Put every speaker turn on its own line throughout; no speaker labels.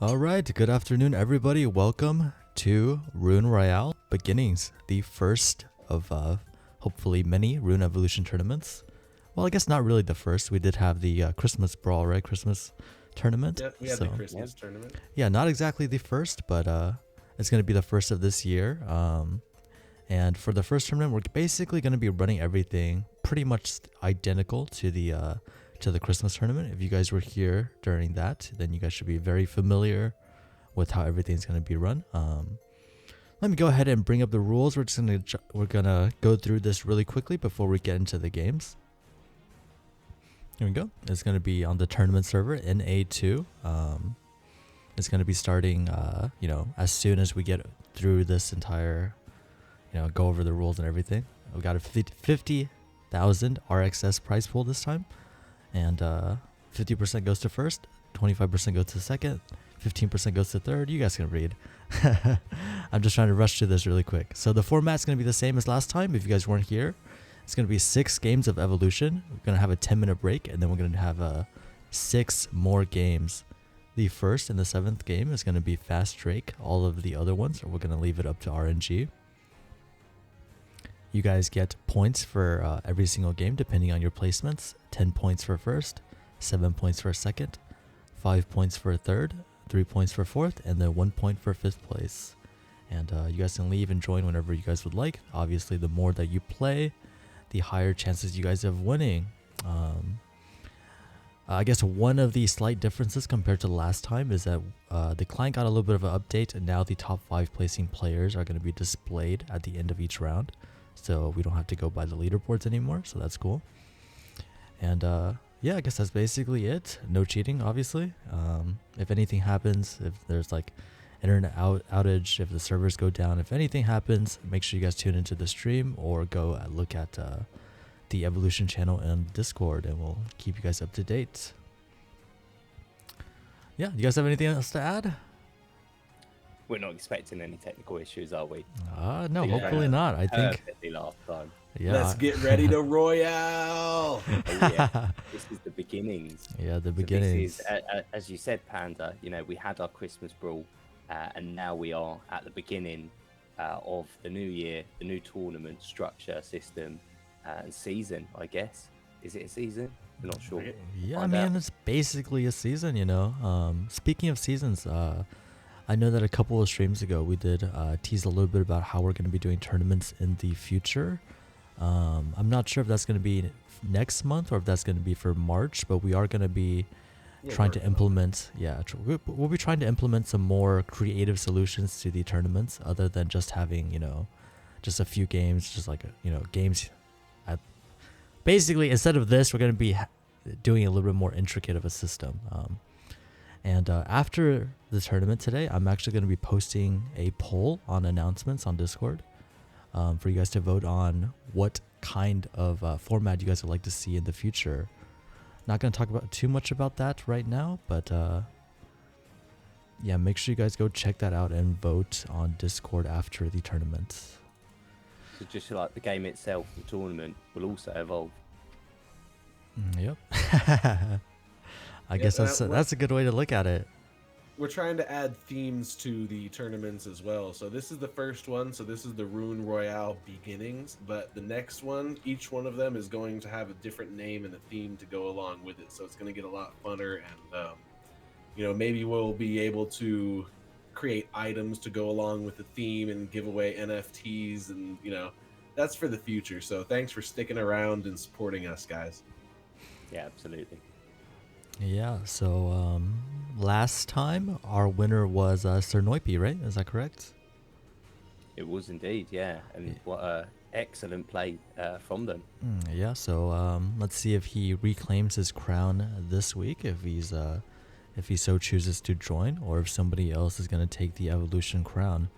Alright, good afternoon everybody. Welcome to Rune Royale Beginnings, the first of hopefully many Rune Evolution tournaments. Well, I guess not really the first. We did have the Christmas Brawl, right? Christmas tournament.
Yep, we had the Christmas tournament.
Yeah, not exactly the first, but it's going to be the first of this year. And for the first tournament, we're basically going to be running everything pretty much identical to the Christmas tournament. If you guys were here during that, then you guys should be very familiar with how everything's going to be run. Let me go ahead and bring up the rules. We're gonna go through this really quickly before we get into the games. Here we go. It's going to be on the tournament server NA2. It's going to be starting, as soon as we get through this entire, go over the rules and everything. We got a 50,000 RXS prize pool this time, and 50% goes to first, 25% goes to second, 15% goes to third. You guys can read. I'm just trying to rush through this really quick. So the format's going to be the same as last time. If you guys weren't here, it's going to be 6 games of evolution. We're going to have a 10-minute break, and then we're going to have 6 more games. The first and the 7th game is going to be Fast Drake. All of the other ones, we're going to leave it up to RNG. You guys get points for every single game depending on your placements. 10 points for first, 7 points for second, 5 points for third, 3 points for fourth, and then 1 point for 5th place. And you guys can leave and join whenever you guys would like. Obviously, the more that you play, the higher chances you guys have winning. I guess one of the slight differences compared to last time is that the client got a little bit of an update, and now the top 5 placing players are going to be displayed at the end of each round. So we don't have to go by the leaderboards anymore, so that's cool. And yeah, I guess that's basically it. No cheating, obviously. If anything happens, if there's like internet outage, if the servers go down, if anything happens, make sure you guys tune into the stream or go look at the Evolution channel and Discord, and we'll keep you guys up to date. Yeah, you guys have anything else to add?
We're not expecting any technical issues, are we?
No, hopefully not. I think.
Last time.
Yeah.
Let's get ready to Royale.
Oh, yeah. This is the beginnings.
Yeah, the
So
beginnings.
this is, as you said, Panda. We had our Christmas brawl, and now we are at the beginning of the new year, the new tournament structure, system, and season. I guess. Is it a season? We're not sure.
Yeah, I mean, it's basically a season, Speaking of seasons, I know that a couple of streams ago we did tease a little bit about how we're going to be doing tournaments in the future. I'm not sure if that's going to be next month or if that's going to be for March, but we are going to be trying to implement, we'll be trying to implement some more creative solutions to the tournaments other than just having, just a few games, just like, games. Basically, instead of this, we're going to be doing a little bit more intricate of a system. And after the tournament today, I'm actually going to be posting a poll on announcements on Discord for you guys to vote on what kind of format you guys would like to see in the future. Not going to talk about too much about that right now, but yeah, make sure you guys go check that out and vote on Discord after the tournament.
So just like the game itself, the tournament will also evolve.
Yep. I guess that's a good way to look at it.
We're trying to add themes to the tournaments as well. So this is the first one. So this is the Rune Royale Beginnings. But the next one, each one of them is going to have a different name and a theme to go along with it. So it's going to get a lot funner. And, maybe we'll be able to create items to go along with the theme and give away NFTs. And, that's for the future. So thanks for sticking around and supporting us, guys.
Yeah, absolutely.
Yeah, so last time our winner was Sir Noipi, right? Is that correct?
It was indeed, yeah. And what a excellent play from them.
Yeah, so let's see if he reclaims his crown this week, if he so chooses to join, or if somebody else is going to take the Evolution crown.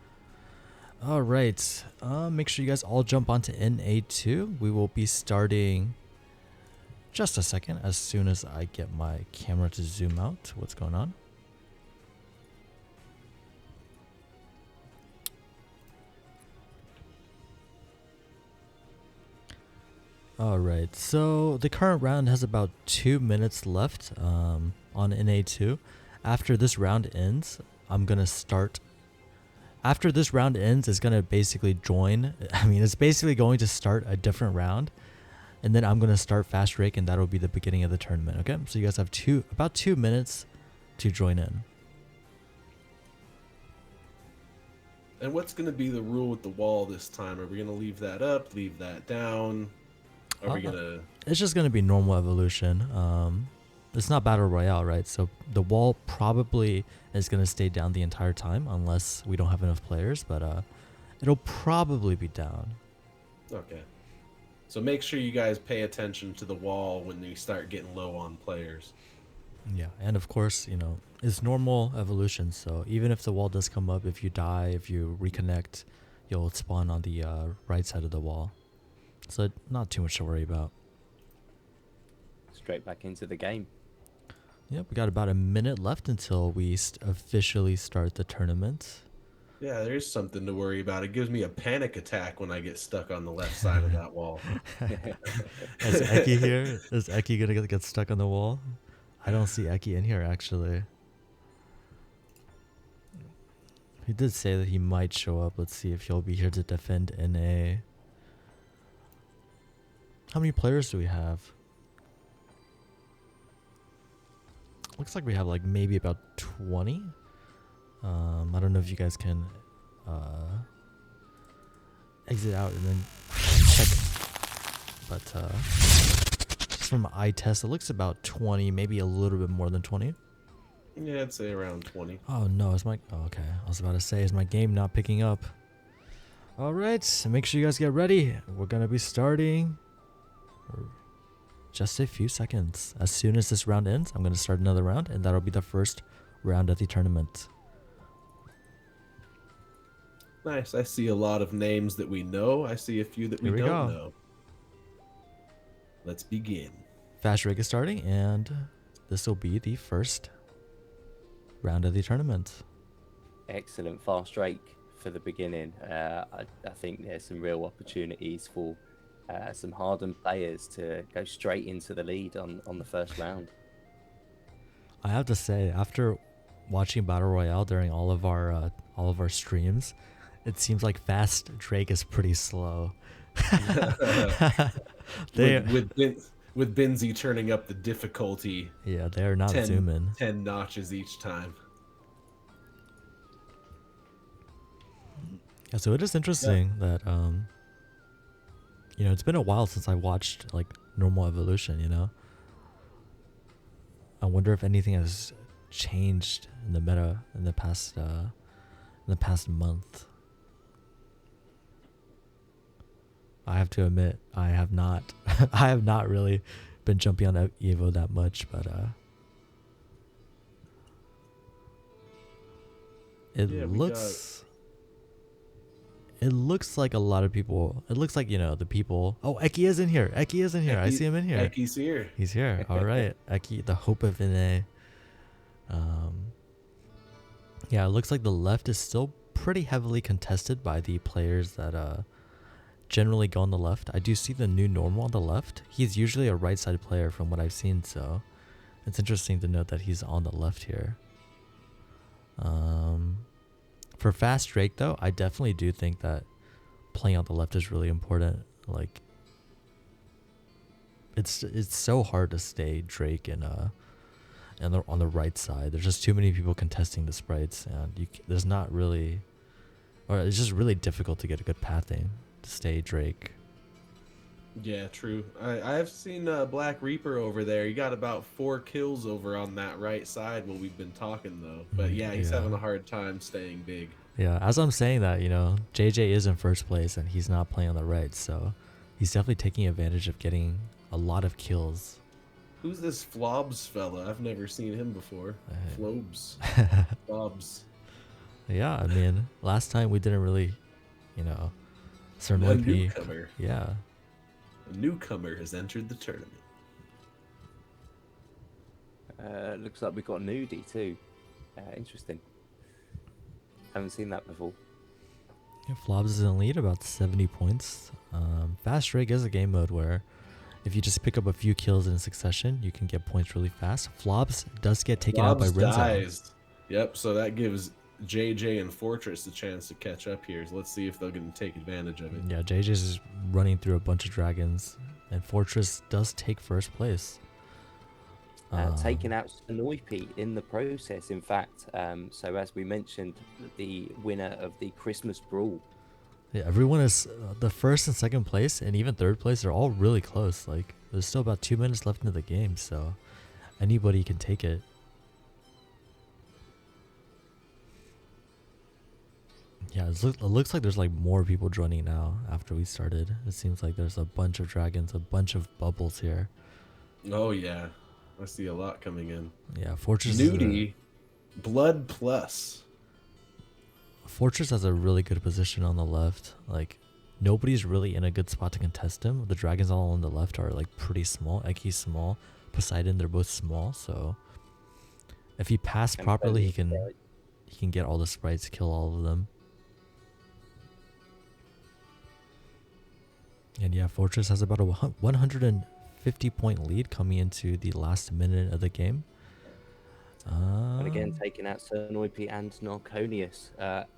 All right, make sure you guys all jump onto NA2. We will be starting just a second as soon as I get my camera to zoom out. What's going on? Alright, so the current round has about 2 minutes left on NA2. after this round ends, I'm gonna start. After this round ends, it's gonna basically join. I mean, it's basically going to start a different round, and then I'm gonna start Fast Rake, and that'll be the beginning of the tournament. Okay, so you guys have about 2 minutes to join in.
And what's going to be the rule with the wall this time? Are we going to leave that up, leave that down? Are we going to...
It's just going to be normal evolution. It's not Battle Royale, right? So the wall probably is going to stay down the entire time unless we don't have enough players, but it'll probably be down.
Okay. So make sure you guys pay attention to the wall when you start getting low on players.
Yeah, and of course, you know, it's normal evolution, so even if the wall does come up, if you die, if you reconnect, you'll spawn on the right side of the wall. So not too much to worry about.
Straight back into the game.
Yep, we got about a minute left until we officially start the tournament.
Yeah, there is something to worry about. It gives me a panic attack when I get stuck on the left side of that wall.
Is Eki here? Is Eki gonna get stuck on the wall? I don't see Eki in here, actually. He did say that he might show up. Let's see if he'll be here to defend NA. How many players do we have? Looks like we have like maybe about 20. I don't know if you guys can exit out and then check. But just from eye test, it looks about 20, maybe a little bit more than 20.
Yeah, I'd say around 20.
Oh no, is my... Oh, okay. I was about to say, is my game not picking up? Alright, so make sure you guys get ready. We're gonna be starting just a few seconds. As soon as this round ends, I'm gonna start another round, and that'll be the first round of the tournament.
Nice. I see a lot of names that we know. I see a few that we don't know. Let's begin.
Fast Rig is starting, and this will be the first round of the tournament.
Excellent Fast Rake for the beginning. I think there's some real opportunities for some hardened players to go straight into the lead on the first round.
I have to say, after watching Battle Royale during all of our streams, it seems like Fast Drake is pretty slow.
With Benzie turning up the difficulty.
Yeah, they're not zooming.
10 notches each time.
Yeah, so it is interesting that you know, it's been a while since I watched like normal evolution, you know. I wonder if anything has changed in the meta in the past month. I have to admit, I have not I have not really been jumping on Evo that much, but it looks like a lot of people. It looks like, you know, the people. Oh, Eki is in here. Eki is in here. I see him in here.
Eki's here.
He's here. All right. Eki, the hope of NA. Yeah, it looks like the left is still pretty heavily contested by the players that generally go on the left. I do see the new normal on the left. He's usually a right side player from what I've seen, so it's interesting to note that he's on the left here. For Fast Drake though, I definitely do think that playing on the left is really important. Like, it's so hard to stay Drake and on the right side. There's just too many people contesting the sprites, and there's not really, or it's just really difficult to get a good pathing to stay Drake.
Yeah, true. I've seen Black Reaper over there. He got about 4 kills over on that right side while we've been talking, though. But yeah, he's having a hard time staying big.
Yeah, as I'm saying that, you know, JJ is in first place and he's not playing on the right, so he's definitely taking advantage of getting a lot of kills.
Who's this Flobs fella? I've never seen him before. Flobs. Flobs.
Yeah, I mean, last time we didn't really, you know,
A newcomer.
Yeah.
A newcomer has entered the tournament.
Looks like we got Nudie too. Interesting. Haven't seen that before.
Yeah, Flobs is in lead about 70 points. Fast Drake is a game mode where if you just pick up a few kills in succession, you can get points really fast. Flops does get taken out by
Lobs
Renzo.
dies. Yep, so that gives JJ and Fortress a chance to catch up here. So let's see if they're going to take advantage of it.
Yeah, JJ's is running through a bunch of dragons, and Fortress does take first place.
Taking out Sonoipi in the process, in fact. So as we mentioned, the winner of the Christmas Brawl.
Yeah, everyone is the first and second place, and even third place are all really close. Like, there's still about 2 minutes left into the game, so anybody can take it. Yeah, it looks like there's like more people joining now after we started. It seems like there's a bunch of dragons, a bunch of bubbles here.
Oh, yeah. I see a lot coming in.
Yeah, Fortress
Nudie, Blood Plus.
Fortress has a really good position on the left. Like, nobody's really in a good spot to contest him. The dragons all on the left are like pretty small. Eki's small. Poseidon, they're both small. So if he passed properly, he can get all the sprites, kill all of them. And yeah, Fortress has about a 150 point lead coming into the last minute of the game.
And again, taking out Sonoipi and Narconius,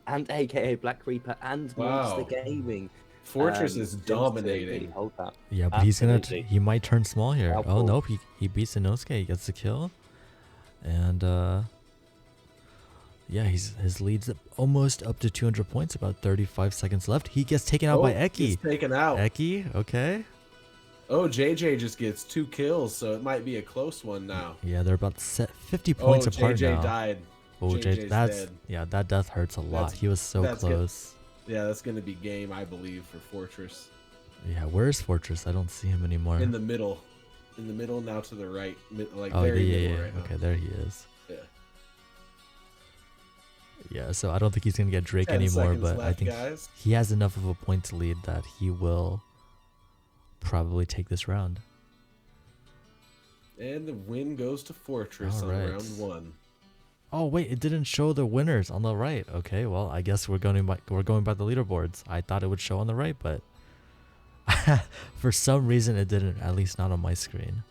and AKA Black Reaper and Monster Gaming.
Fortress is dominating.
Hold that.
Yeah, but he might turn small here. Oh nope, he beats Inosuke, he gets the kill. And yeah, his lead's almost up to 200 points, about 35 seconds left. He gets taken out by Eki.
He's taken out.
Eki, okay.
Oh, JJ just gets 2 kills, so it might be a close one now.
Yeah, they're about 50 points apart
JJ
now.
Died.
Oh,
JJ's dead.
Yeah, that death hurts a lot. He was so close.
Yeah, that's going to be game, I believe, for Fortress.
Yeah, where's Fortress? I don't see him anymore.
In the middle. In the middle, now to the right. Like
oh,
very
yeah.
middle right
Okay,
now.
there he is.
Yeah.
Yeah, so I don't think he's going to get Drake anymore, but
left,
I think
guys.
he has enough of a points lead that he will probably take this round.
And the win goes to Fortress on round 1.
Oh wait, it didn't show the winners on the right. Okay, well I guess we're going by the leaderboards. I thought it would show on the right, but for some reason it didn't. At least not on my screen.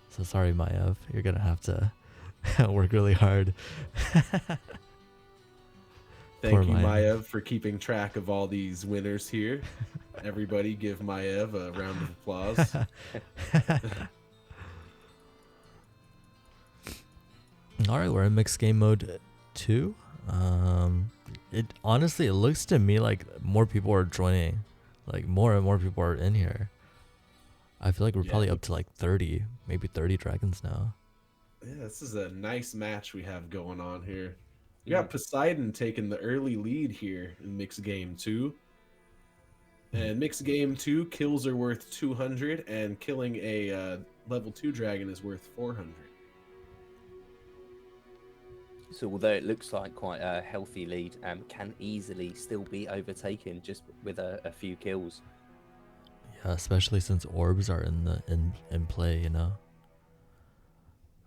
So sorry, Maev. You're gonna have to work really hard.
Thank you, Maev, for keeping track of all these winners here. Everybody give Maev a round of applause.
All right, we're in mixed game mode 2. It honestly, it looks to me like more people are joining. Like more and more people are in here. I feel like we're probably up to like 30, maybe 30 dragons now.
Yeah, this is a nice match we have going on here. We got Poseidon taking the early lead here in mixed game 2. And mixed game 2, kills are worth 200, and killing a level 2 dragon is worth 400.
So although it looks like quite a healthy lead, can easily still be overtaken just with a few kills.
Yeah, especially since orbs are in play, you know.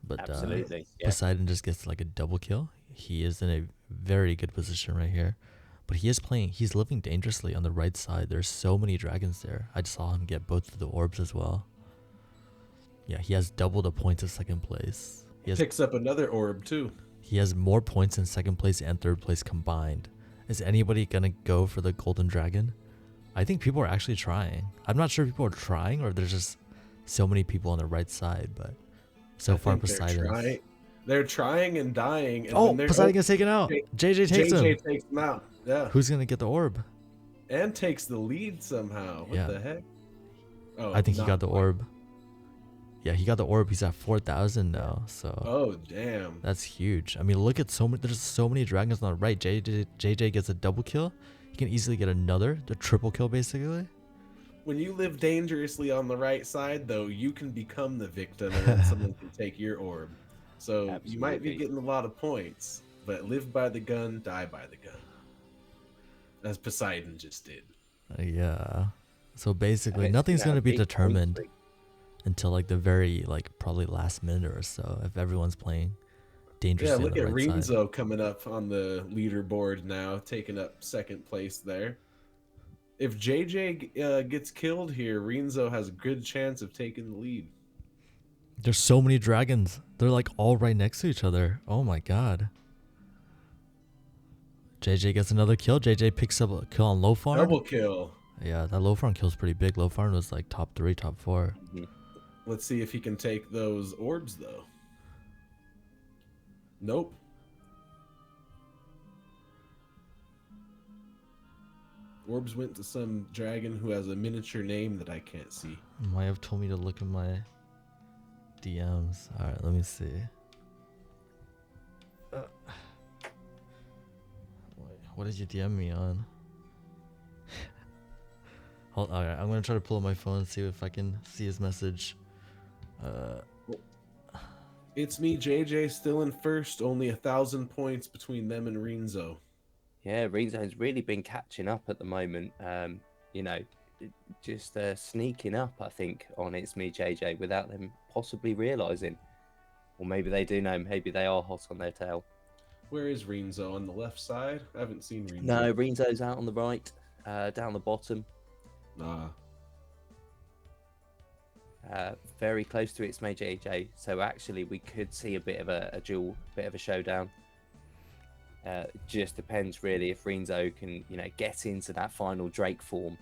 But
absolutely,
Poseidon just gets like a double kill. He is in a very good position right here. But he's living dangerously on the right side. There's so many dragons there. I just saw him get both of the orbs as well. Yeah, he has double the points of second place. He
picks up another orb too.
He has more points in second place and third place combined. Is anybody gonna go for the golden dragon? I think people are actually trying. I'm not sure if people are trying or there's just so many people on the right side, but so far Poseidon.
They're trying and dying. And
Poseidon gets taken out. JJ takes him.
JJ takes him out. Yeah.
Who's gonna get the orb?
And takes the lead somehow. What the heck? Oh,
I think he got the orb. Yeah, he got the orb. He's at 4,000 now. So.
Oh damn.
That's huge. I mean, look at there's so many dragons on the right. JJ gets a double kill. He can easily get the triple kill basically.
When you live dangerously on the right side, though, you can become the victim, and then someone can take your orb. So absolutely. You might be getting a lot of points, but live by the gun, die by the gun, as Poseidon just did.
Yeah. So basically, nothing's gonna be determined until like the very probably last minute or so if everyone's playing dangerously.
Yeah, look at
right
Renzo coming up on the leaderboard now, taking up second place there. If JJ gets killed here, Renzo has a good chance of taking the lead.
There's so many dragons. They're like all right next to each other. Oh my god. JJ gets another kill. JJ picks up a kill on low farm.
Double kill.
Yeah, that low farm kill's pretty big. Low farm was like top 3, top 4.
Mhm.
Let's see if he can take those orbs, though. Nope. Orbs went to some dragon who has a miniature name that I can't see.
Might have told me to look at my DMs. Alright, let me see. Wait, what did you DM me on? Alright, I'm gonna try to pull up my phone and see if I can see his message.
It's me, JJ, still in first. Only 1,000 points between them and Renzo.
Yeah, Renzo's really been catching up at the moment. You know, just sneaking up, I think, on It's Me JJ without them possibly realising. Or maybe they do know, maybe they are hot on their tail.
Where is Renzo? On the left side? I haven't seen Renzo.
No, Renzo's out on the right, down the bottom.
Nah.
Very close to It's Me JJ. So actually we could see a bit of a duel, bit of a showdown. Just depends really if Renzo can, you know, get into that final Drake form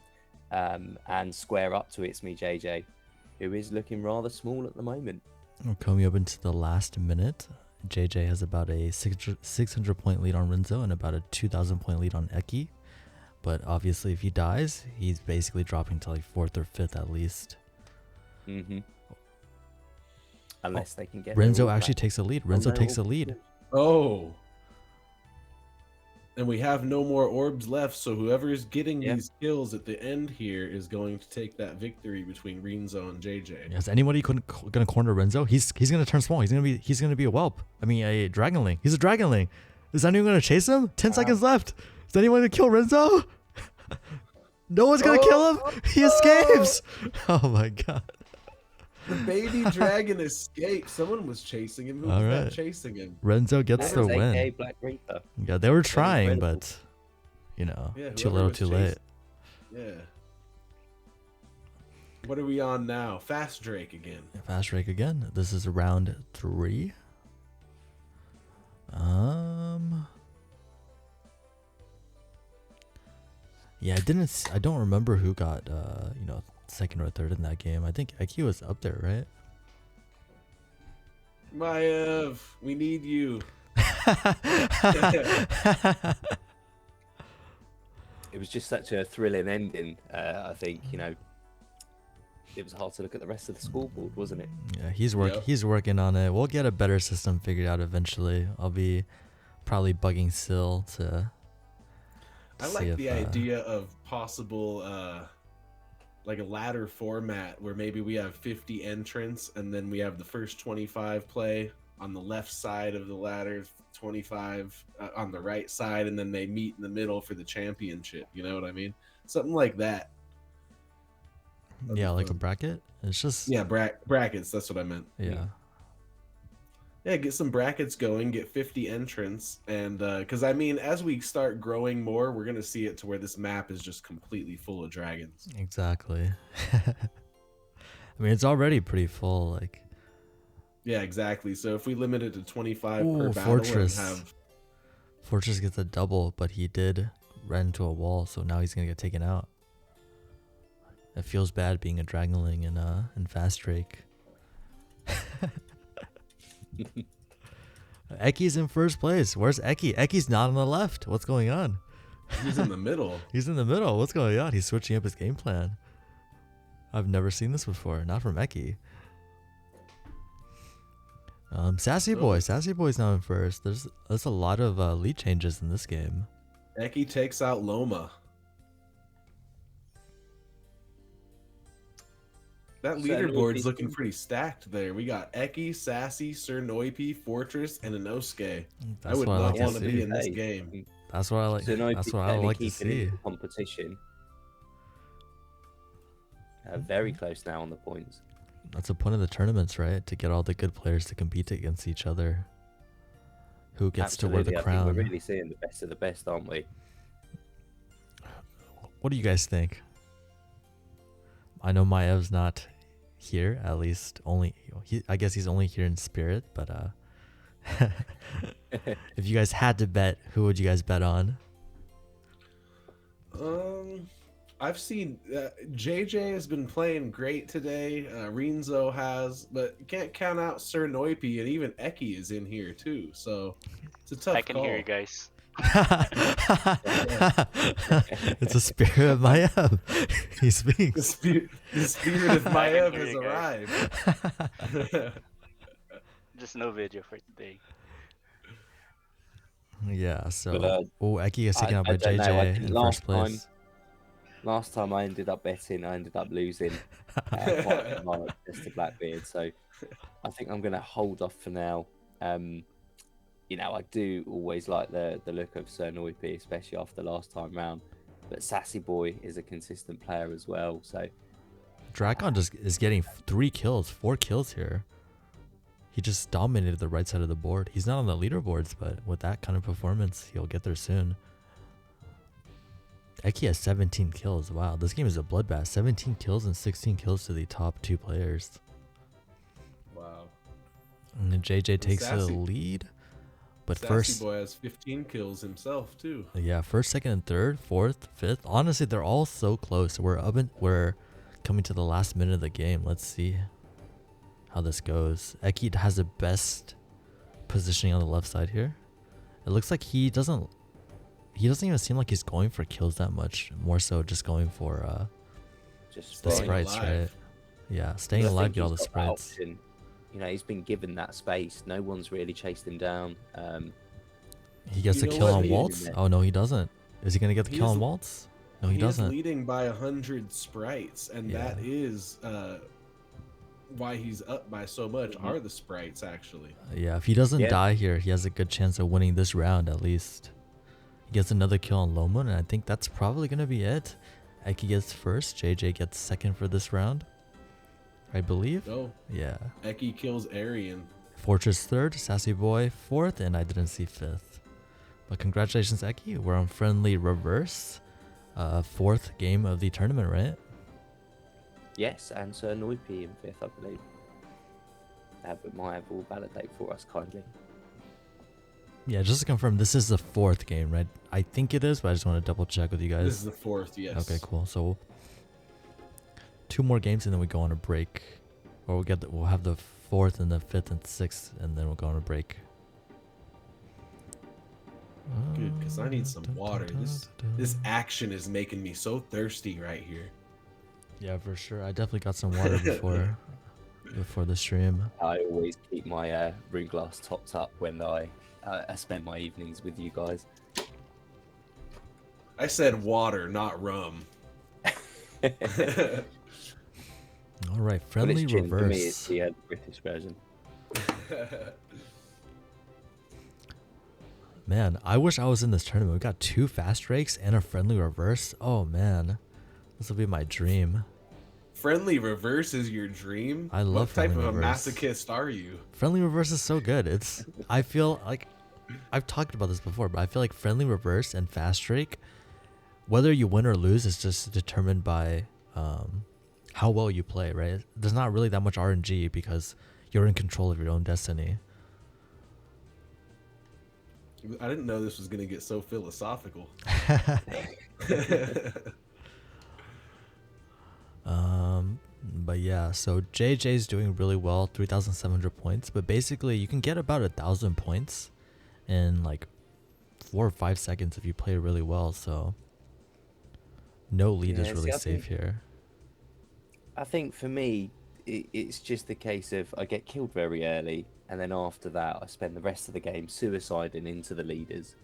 and square up to It's Me JJ, who is looking rather small at the moment.
We're coming up into the last minute. JJ has about a 600 point lead on Renzo and about a 2,000 point lead on Eki. But obviously if he dies, he's basically dropping to like 4th or 5th at least.
Unless they can get
Renzo actually takes a lead. Renzo takes a lead.
Oh. And we have no more orbs left, so whoever is getting these kills at the end here is going to take that victory between Renzo and JJ.
Is anybody gonna corner Renzo? He's gonna turn small. He's gonna be a whelp. I mean a dragonling. He's a dragonling. Is anyone gonna chase him? 10 seconds left. Is anyone gonna kill Renzo? No one's gonna kill him. He escapes. Oh my god.
The baby dragon escaped. Someone was chasing him. Who was that chasing him?
Renzo gets the win.
AKA Black Reaper.
Yeah, they were trying, but you know, too little, too late.
Yeah. What are we on now? Fast Drake again.
Fast Drake again. This is round 3. Yeah, I don't remember who got you know, 2nd or 3rd in that game. I think Eki was up there, right?
Maev, we need you.
It was just such a thrilling ending. I think, you know, it was hard to look at the rest of the scoreboard, wasn't it?
Yeah, he's working on it. We'll get a better system figured out eventually. I'll be probably bugging Syl to
I like the idea of possible like a ladder format where maybe we have 50 entrants and then we have the first 25 play on the left side of the ladder, 25 on the right side, and then they meet in the middle for the championship. You know what I mean? Something like that.
Yeah, like a bracket. It's just
brackets. That's what I meant. Yeah, get some brackets going, get 50 entrants, and because I mean, as we start growing more, we're gonna see it to where this map is just completely full of dragons.
Exactly. I mean, it's already pretty full. Like.
Yeah, exactly. So if we limit it to 25 per battle,
Fortress.
and have
Fortress gets a double, but he did run into a wall, so now he's gonna get taken out. It feels bad being a dragonling in Fast Drake. Eki's in first place. Where's Eki? Eki's not on the left. What's going on?
He's in the middle.
He's in the middle. What's going on? He's switching up his game plan. I've never seen this before. Not from Eki. Sassy Boy's now in first. There's a lot of lead changes in this game.
Eki takes out Loma. That leaderboard's looking pretty stacked there. We got Eki, Sassy, Sir Noipi, Fortress, and Inosuke. I would not want to be in this game.
That's what I like. That's what I like to see.
Competition. Very close now on the points.
That's the point of the tournaments, right? To get all the good players to compete against each other. Who gets to wear the crown?
We're really seeing the best of the best, aren't we?
What do you guys think? I know Maev's not here, at least I guess he's only here in spirit, but if you guys had to bet, who would you guys bet on?
I've seen JJ has been playing great today. Renzo has, but you can't count out Sir Noipi, and even Eki is in here too. So it's a tough
I can
call.
hear you guys.
It's a spirit of Maev. He speaks.
The spirit of Maev has arrived.
Just no video for today.
Yeah, so
But,
Eki is taking out by
don't know, I
JJ
think
in first place.
Last time I ended up betting, I ended up losing quite a lot just to Blackbeard. So I think I'm going to hold off for now. You know, I do always like the look of Sir Noipi, especially after the last time round. But Sassy Boy is a consistent player as well. So
Drakon just is getting 4 kills here. He just dominated the right side of the board. He's not on the leaderboards, but with that kind of performance, he'll get there soon. Eki has 17 kills. Wow, this game is a bloodbath. 17 kills and 16 kills to the top 2 players.
Wow.
And then JJ takes the
Sassy-
lead. But
Sassy
first,
Boy has 15 kills himself too.
yeah, first, second, and third, fourth, fifth. Honestly, they're all so close. We're coming to the last minute of the game. Let's see how this goes. Eki has the best positioning on the left side here. It looks like he doesn't even seem like he's going for kills that much. More so just going for
just
the
Staying
sprites,
alive.
right? Yeah, staying
I
alive,
think
get all the
he's got that
sprites.
option. You know, he's been given that space. No one's really chased him down.
He gets
You
a
know
kill
what?
on
He-
Waltz? Oh no, he doesn't. Is he gonna get the
He
kill
is-
on Waltz? No, he
He
doesn't.
is leading by 100 sprites, and
Yeah.
that is why he's up by so much.
Mhm.
Are the sprites actually?
Yeah, if he doesn't
Yeah.
die here, he has a good chance of winning this round at least. He gets another kill on Lomon, and I think that's probably gonna be it. Eki gets first, JJ gets second for this round, I believe.
No,
Yeah.
Eki kills Aryan.
Fortress third, Sassy Boy fourth, and I didn't see fifth. But congratulations, Eki. We're on friendly reverse. Fourth game of the tournament, right?
Yes, and Sir Noipi in 5th, I believe. But Maev will validate for us kindly.
Yeah, just to confirm, this is the 4th game, right? I think it is, but I just want to double check with you guys.
This is the 4th, yes.
Okay, cool. So 2 more games and then we go on a break. Or we'll have the 4th and the 5th and 6th, and then we'll go on a break.
Good, because I need some water. This action is making me so thirsty right here.
Yeah, for sure. I definitely got some water before the stream.
I always keep my room glass topped up when I spend my evenings with you guys.
I said water, not rum.
All right,
But
friendly
it's gin. For me,
reverse.
it's the British version.
Man, I wish I was in this tournament. We got 2 fast drakes and a friendly reverse. Oh man, this will be my dream.
Friendly reverse is your dream?
I love
What type
friendly
of a
reverse.
masochist are you?
Friendly reverse is so good. I feel like I've talked about this before, but I feel like friendly reverse and fast drake, whether you win or lose, is just determined by how well you play, right? There's not really that much RNG because you're in control of your own destiny.
I didn't know this was going to get so philosophical.
But yeah, so JJ's doing really well, 3,700 points. But basically, you can get about 1,000 points in like 4 or 5 seconds if you play really well. So no lead is
Yeah,
really
see, I
safe
think-
here.
I think for me, it's just a case of I get killed very early, and then after that, I spend the rest of the game suiciding into the leaders,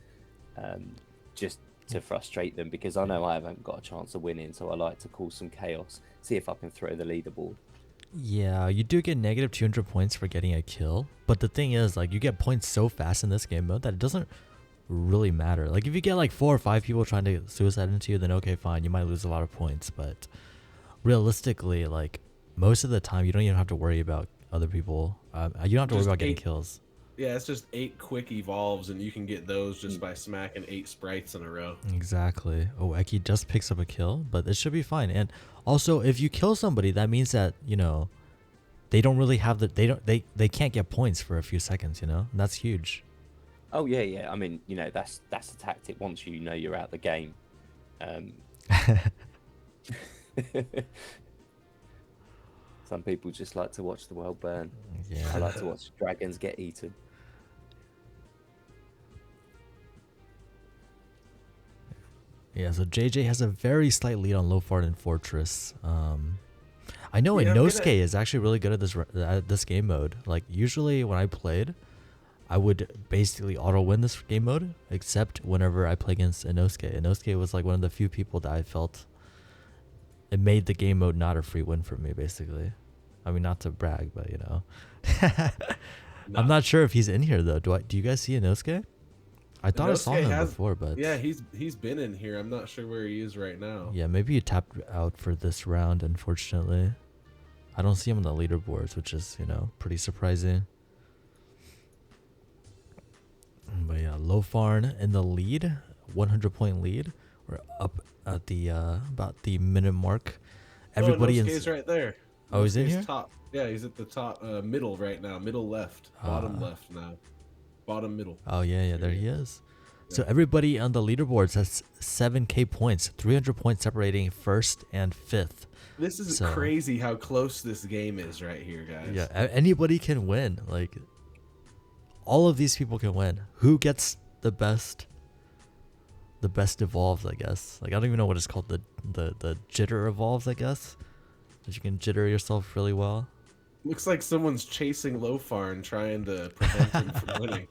just to frustrate them because I know I haven't got a chance of winning. So I like to cause some chaos, see if I can throw the leaderboard.
Yeah, you do get negative 200 points for getting a kill. But the thing is, like, you get points so fast in this game mode that it doesn't really matter. Like, if you get like 4 or 5 people trying to suicide into you, then okay, fine, you might lose a lot of points. But realistically, like, most of the time, you don't even have to worry about other people. You don't have to worry
Just
about getting
eight-
kills.
Yeah, it's just 8 quick evolves, and you can get those just by smacking 8 sprites in a row.
Exactly. Oh, Eki just picks up a kill, but it should be fine. And also, if you kill somebody, that means that, you know, they don't really have they can't get points for a few seconds, you know? And that's huge.
Oh yeah. I mean, you know, that's the tactic once you know you're out the game. Some people just like to watch the world burn.
Yeah.
I like to watch dragons get eaten.
Yeah, so JJ has a very slight lead on Lofard and Fortress. I know
Yeah,
Inosuke is actually really good at this game mode. Like, usually when I played, I would basically auto win this game mode, except whenever I play against Inosuke. Inosuke was like one of the few people that I felt it made the game mode not a free win for me, basically. I mean, not to brag, but you know. I'm not sure if he's in here though. Do you guys see Inosuke? I thought I saw him before, but
yeah, he's been in here. I'm not sure where he is right now.
yeah, maybe he tapped out for this round. Unfortunately, I don't see him on the leaderboards, which is, you know, pretty surprising. But yeah, Lofarn in the lead, 100-point lead. We're up at the about the minute mark. Everybody
is right there.
Oh, he's in here.
Top. Yeah, he's at the top, middle right now. Middle left, bottom left now. Bottom middle.
Oh yeah, there he is. Yeah. So everybody on the leaderboards has 7K points, 300 points separating first and fifth.
This is crazy how close this game is right here, guys.
Yeah, anybody can win. Like, all of these people can win. Who gets the best evolves, I guess. Like, I don't even know what it's called. The jitter evolves, I guess. That you can jitter yourself really well.
Looks like someone's chasing Lofarn, trying to prevent him from winning.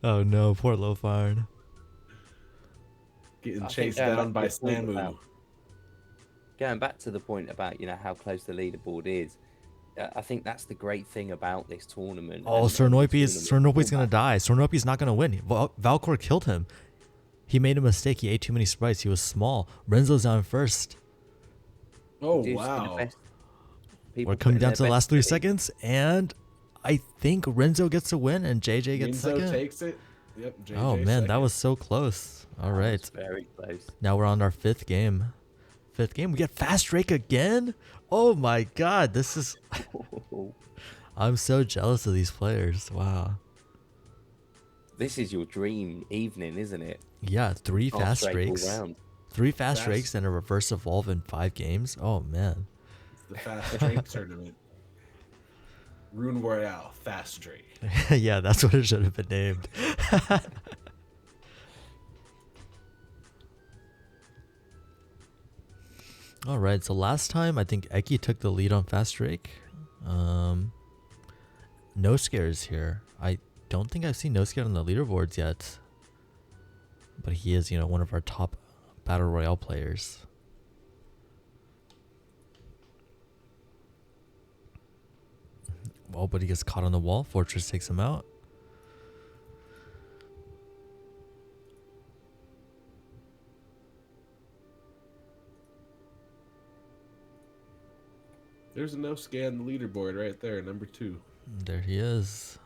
Oh no, poor Lofarn.
Getting chased down by Samu.
Going back to the point about, you know, how close the leaderboard is, I think that's the great thing about this tournament.
Oh, Sornoipi's gonna die. Sornoipi's not gonna win. Valcor killed him. He made a mistake. He ate too many sprites. He was small. Renzo's down first.
Oh, wow.
We're coming down to the last 3 seconds, and I think Renzo gets a win, and JJ gets second.
Renzo takes it. Yep, JJ
oh, man,
second.
that was so close. All right.
Very close.
Now we're on our fifth game. We get Fast Drake again? Oh, my God. This is... I'm so jealous of these players. Wow.
This is your dream evening, isn't it?
Yeah, 3 Fast Drakes. 3 Fast Drakes and a reverse evolve in 5 games. Oh, man.
The Fast Drake tournament. Rune Royale, Fast Drake.
Yeah, that's what it should have been named. All right, so last time I think Eki took the lead on Fast Drake. No Scares here. I don't think I've seen No Scare on the leaderboards yet. But he is, you know, one of our top Battle Royale players. Oh, but he gets caught on the wall. Fortress takes him out.
There's a no scan leaderboard right there, number 2.
There he is.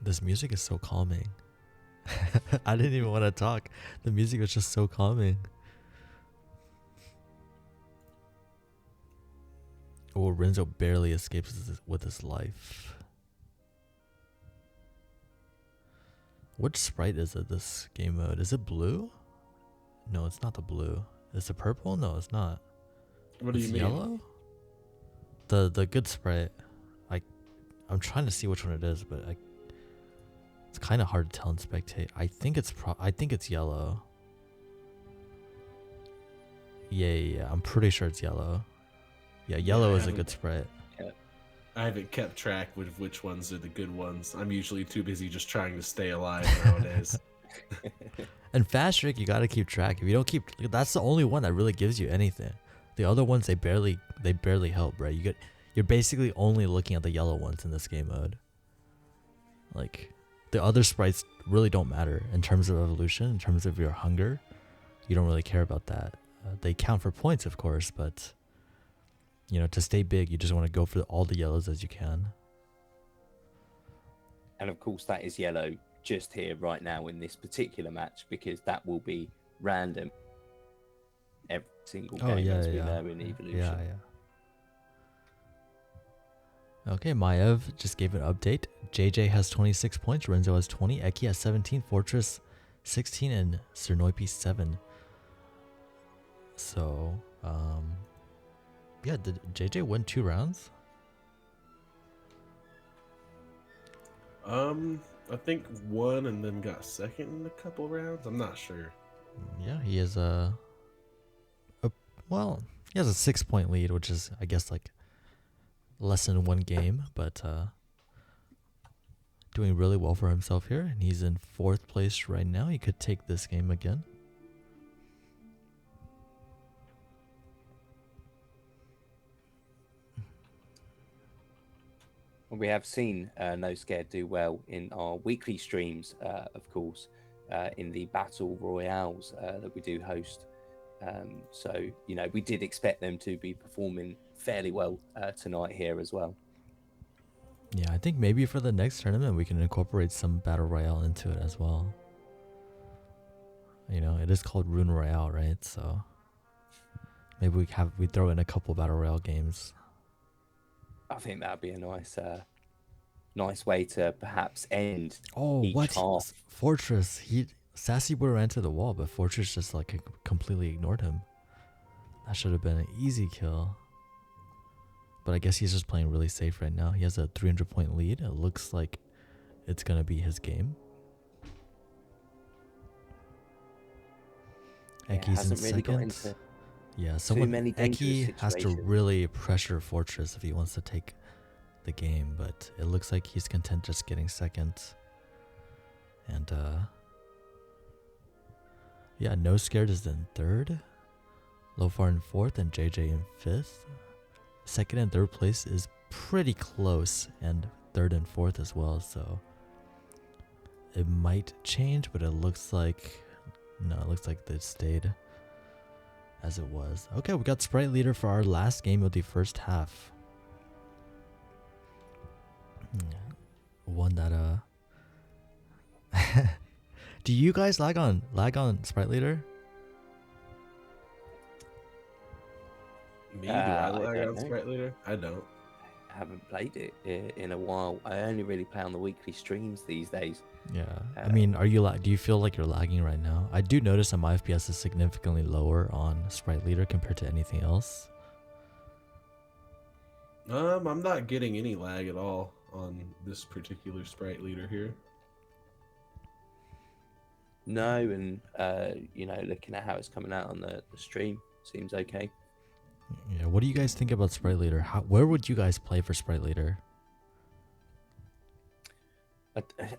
This music is so calming. I didn't even want to talk. The music was just so calming. Oh, Renzo barely escapes with his life. Which sprite is it this game mode? Is it blue? No, it's not the blue. Is it purple? No, it's not.
What do you mean?
Yellow? The good sprite. I'm trying to see which one it is, but it's kind of hard to tell in spectate. I think it's yellow. Yeah. I'm pretty sure it's yellow. Yeah, yellow is a good sprite.
I haven't kept track with which ones are the good ones. I'm usually too busy just trying to stay alive nowadays.
And Fast Drake, you gotta keep track. If you don't keep, that's the only one that really gives you anything. The other ones, they barely help, right? You're basically only looking at the yellow ones in this game mode. Like, the other sprites really don't matter in terms of evolution, in terms of your hunger. You don't really care about that. They count for points, of course, but you know, to stay big, you just want to go for all the yellows as you can.
And of course, that is yellow just here right now in this particular match, because that will be random every single game as we know in evolution.
Yeah. Okay, Maev just gave an update. JJ has 26 points, Renzo has 20, Eki has 17, Fortress 16, and Cernoipi 7. So, yeah, did JJ win 2 rounds?
I think won and then got second in a couple rounds. I'm not sure.
Yeah, he has well, he has a 6-point lead, which is, I guess, like less than 1 game, but doing really well for himself here, and he's in 4th place right now. He could take this game again.
We have seen No Scared do well in our weekly streams, of course, in the Battle Royales that we do host. So, you know, we did expect them to be performing fairly well tonight here as well.
Yeah, I think maybe for the next tournament we can incorporate some Battle Royale into it as well. You know, it is called Rune Royale, right? So maybe we throw in a couple Battle Royale games.
I think that'd be a nice way to perhaps end
each
what? Half.
Fortress, Sassy Boy ran to the wall, but Fortress just like completely ignored him. That should have been an easy kill. But I guess he's just playing really safe right now. He has a 300-point lead. It looks like it's gonna be his game. Eki's in second. Yeah, Eki has to really pressure Fortress if he wants to take the game, but it looks like he's content just getting second. And yeah, No Scared is in 3rd, Lofar in 4th, and JJ in 5th. 2nd and 3rd place is pretty close, and 3rd and 4th as well, so it might change, but it looks like they stayed as it was. Okay, we got Sprite Leader for our last game of the first half. One that do you guys lag on Sprite Leader?
Me? Do I lag on Sprite Leader? I don't.
I haven't played it in a while. I only really play on the weekly streams these days.
Yeah, I mean, do you feel like you're lagging right now? I do notice that my FPS is significantly lower on Sprite Leader compared to anything else.
I'm not getting any lag at all on this particular Sprite Leader here.
No, and you know, looking at how it's coming out on the stream, seems okay.
Yeah, what do you guys think about Sprite Leader? Where would you guys play for Sprite Leader?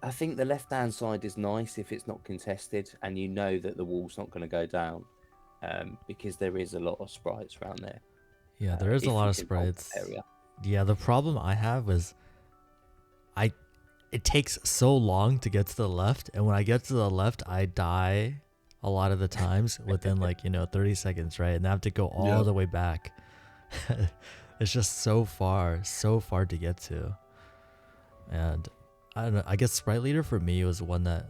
I think the left-hand side is nice if it's not contested and you know that the wall's not going to go down, because there is a lot of sprites around there.
Yeah, there is a lot of sprites. Yeah, the problem I have is it takes so long to get to the left, and when I get to the left, I die a lot of the times within 30 seconds, right? And I have to go all the way back. It's just so far to get to. And I don't know, I guess Sprite Leader for me was one that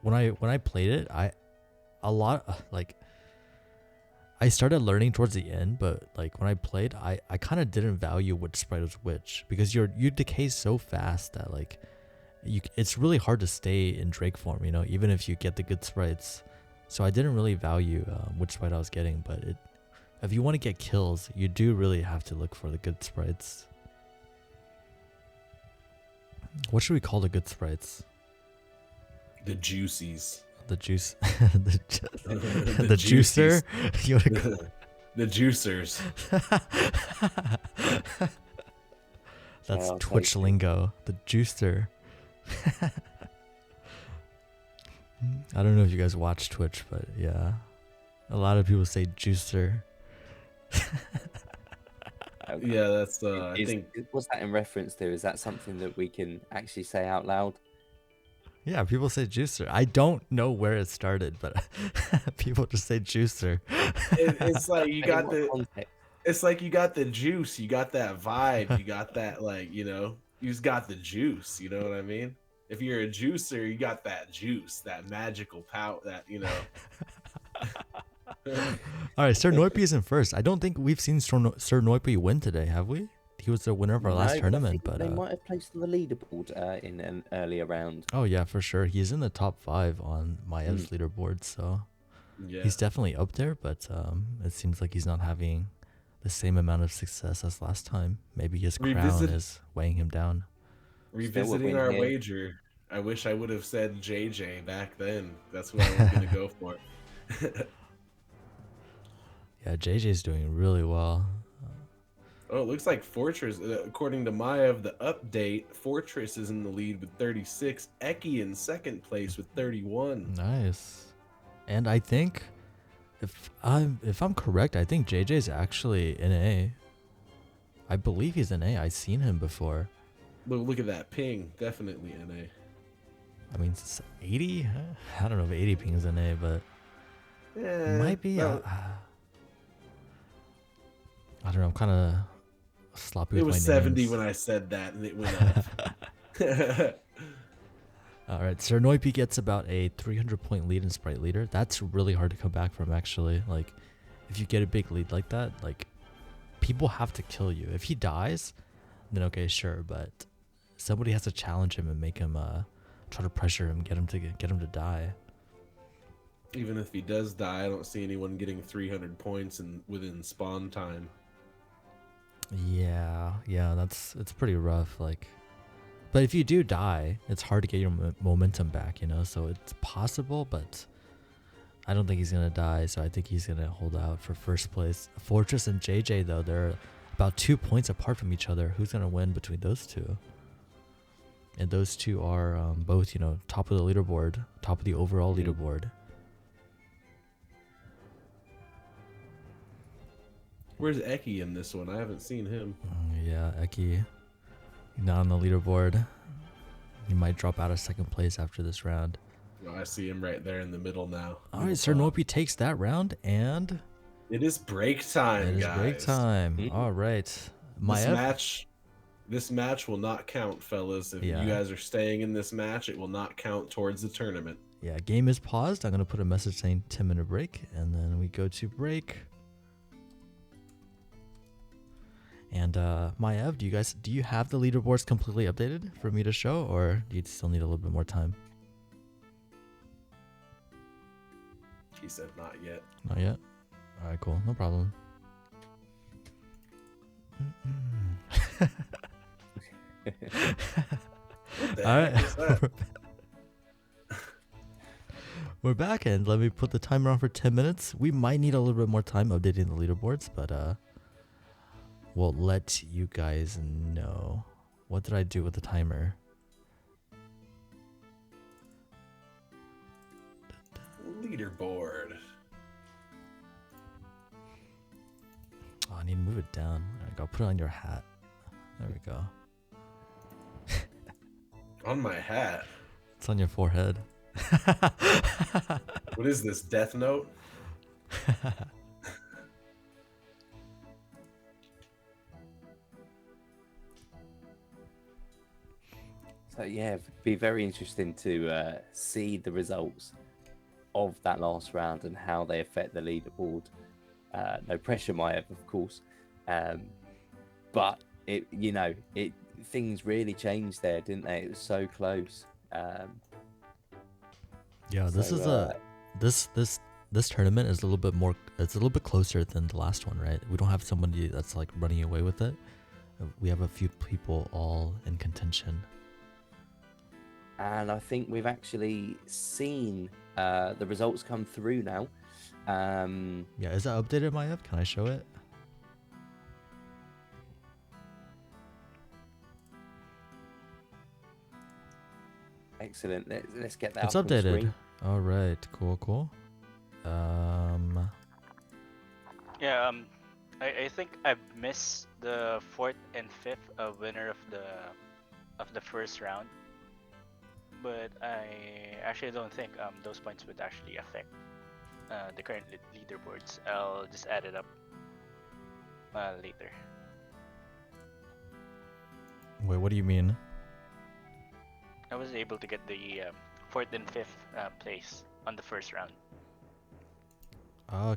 when I played it, I started learning towards the end, but when I played, I kind of didn't value which sprite was which, because you decay so fast that it's really hard to stay in Drake form, even if you get the good sprites. So I didn't really value which sprite I was getting, but if you want to get kills, you do really have to look for the good sprites. What should we call the good sprites?
The juicies.
The juice, the juicer.
The juicers.
That's Twitch lingo. The juicer. I don't know if you guys watch Twitch, but yeah, a lot of people say juicer.
Okay.
Yeah, that's I think
What's that in reference to? Is that something that we can actually say out loud?
Yeah, people say juicer. I don't know where it started, but people just say juicer.
it's like you
But in
got
what
the
context?
it's like you got the juice, you got that vibe, you got that like, you just got the juice, you know what I mean? If you're a juicer, you got that juice, that magical power,
All right, Sir Noipi is in first. I don't think we've seen Sir Noipi win today, have we? He was the winner of our last
No, but I
tournament,
think
but
they might have placed on the leaderboard in an earlier round.
oh yeah, for sure. He's in the top 5 on Maya's leaderboard, so
yeah.
he's definitely up there, but it seems like he's not having the same amount of success as last time. Maybe his crown is weighing him down.
Revisiting
win
our
here.
wager, I wish I would have said JJ back then. That's what I was going to go for.
Yeah, JJ's doing really well.
Oh, it looks like Fortress, according to Maev, the update, Fortress is in the lead with 36. Eki in second place with 31.
Nice. And I think if I'm correct, I think JJ's actually in A. I believe he's in A. I've seen him before.
Look at that ping. Definitely NA.
I mean, 80? I don't know if 80 pings in A, but might be.
Well,
I don't know. I'm kind of sloppy
it
with my
was 70
names.
when I said that, and it went up.
All right, Sir Noipi gets about a 300-point lead in Sprite Leader. That's really hard to come back from, actually. Like, if you get a big lead like that, like, people have to kill you. If he dies, then okay, sure, but somebody has to challenge him and make him try to pressure him, get him to die.
Even if he does die, I don't see anyone getting 300 points within spawn time.
Yeah, it's pretty rough. Like, but if you do die, it's hard to get your momentum back, you know. So it's possible, but I don't think he's gonna die. So I think he's gonna hold out for first place. Fortress and JJ though, they're about 2 points apart from each other. Who's gonna win between those two? And those two are both, you know, top of the leaderboard, top of the overall leaderboard.
Where's Eki in this one? I haven't seen him.
Yeah, Eki, not on the leaderboard. He might drop out of second place after this round.
Well, I see him right there in the middle now.
All right, Sir Noipi takes that round, and
it is break time,
it is
guys.
break time. All right.
This match will not count, fellas. If you guys are staying in this match, it will not count towards the tournament.
Yeah, game is paused. I'm going to put a message saying 10-minute break, and then we go to break. And Maev, do you have the leaderboards completely updated for me to show, or do you still need a little bit more time?
He said not yet.
Not yet? All right, cool. No problem. All right. We're back, and let me put the timer on for 10 minutes. We might need a little bit more time updating the leaderboards, but we'll let you guys know. What did I do with the timer?
Leaderboard.
Oh, I need to move it down. There we go. Put it on your hat. There we go.
On my hat?
It's on your forehead.
What is this, Death Note?
So yeah, it'd be very interesting to see the results of that last round and how they affect the leaderboard. No pressure, Maya, of course, but things really changed there, didn't they? It was so close.
Yeah, this tournament is a little bit more. It's a little bit closer than the last one, right? We don't have somebody that's like running away with it. We have a few people all in contention.
And I think we've actually seen the results come through now.
Yeah, is that updated, Maya? Can I show it?
Excellent. Let's get that.
It's
up on
updated.
screen.
All right, cool.
Yeah, I think I've missed the fourth and fifth winner of the first round, but I actually don't think those points would actually affect the current leaderboards. I'll just add it up later.
Wait, what do you mean?
I was able to get the fourth and fifth place on the first round.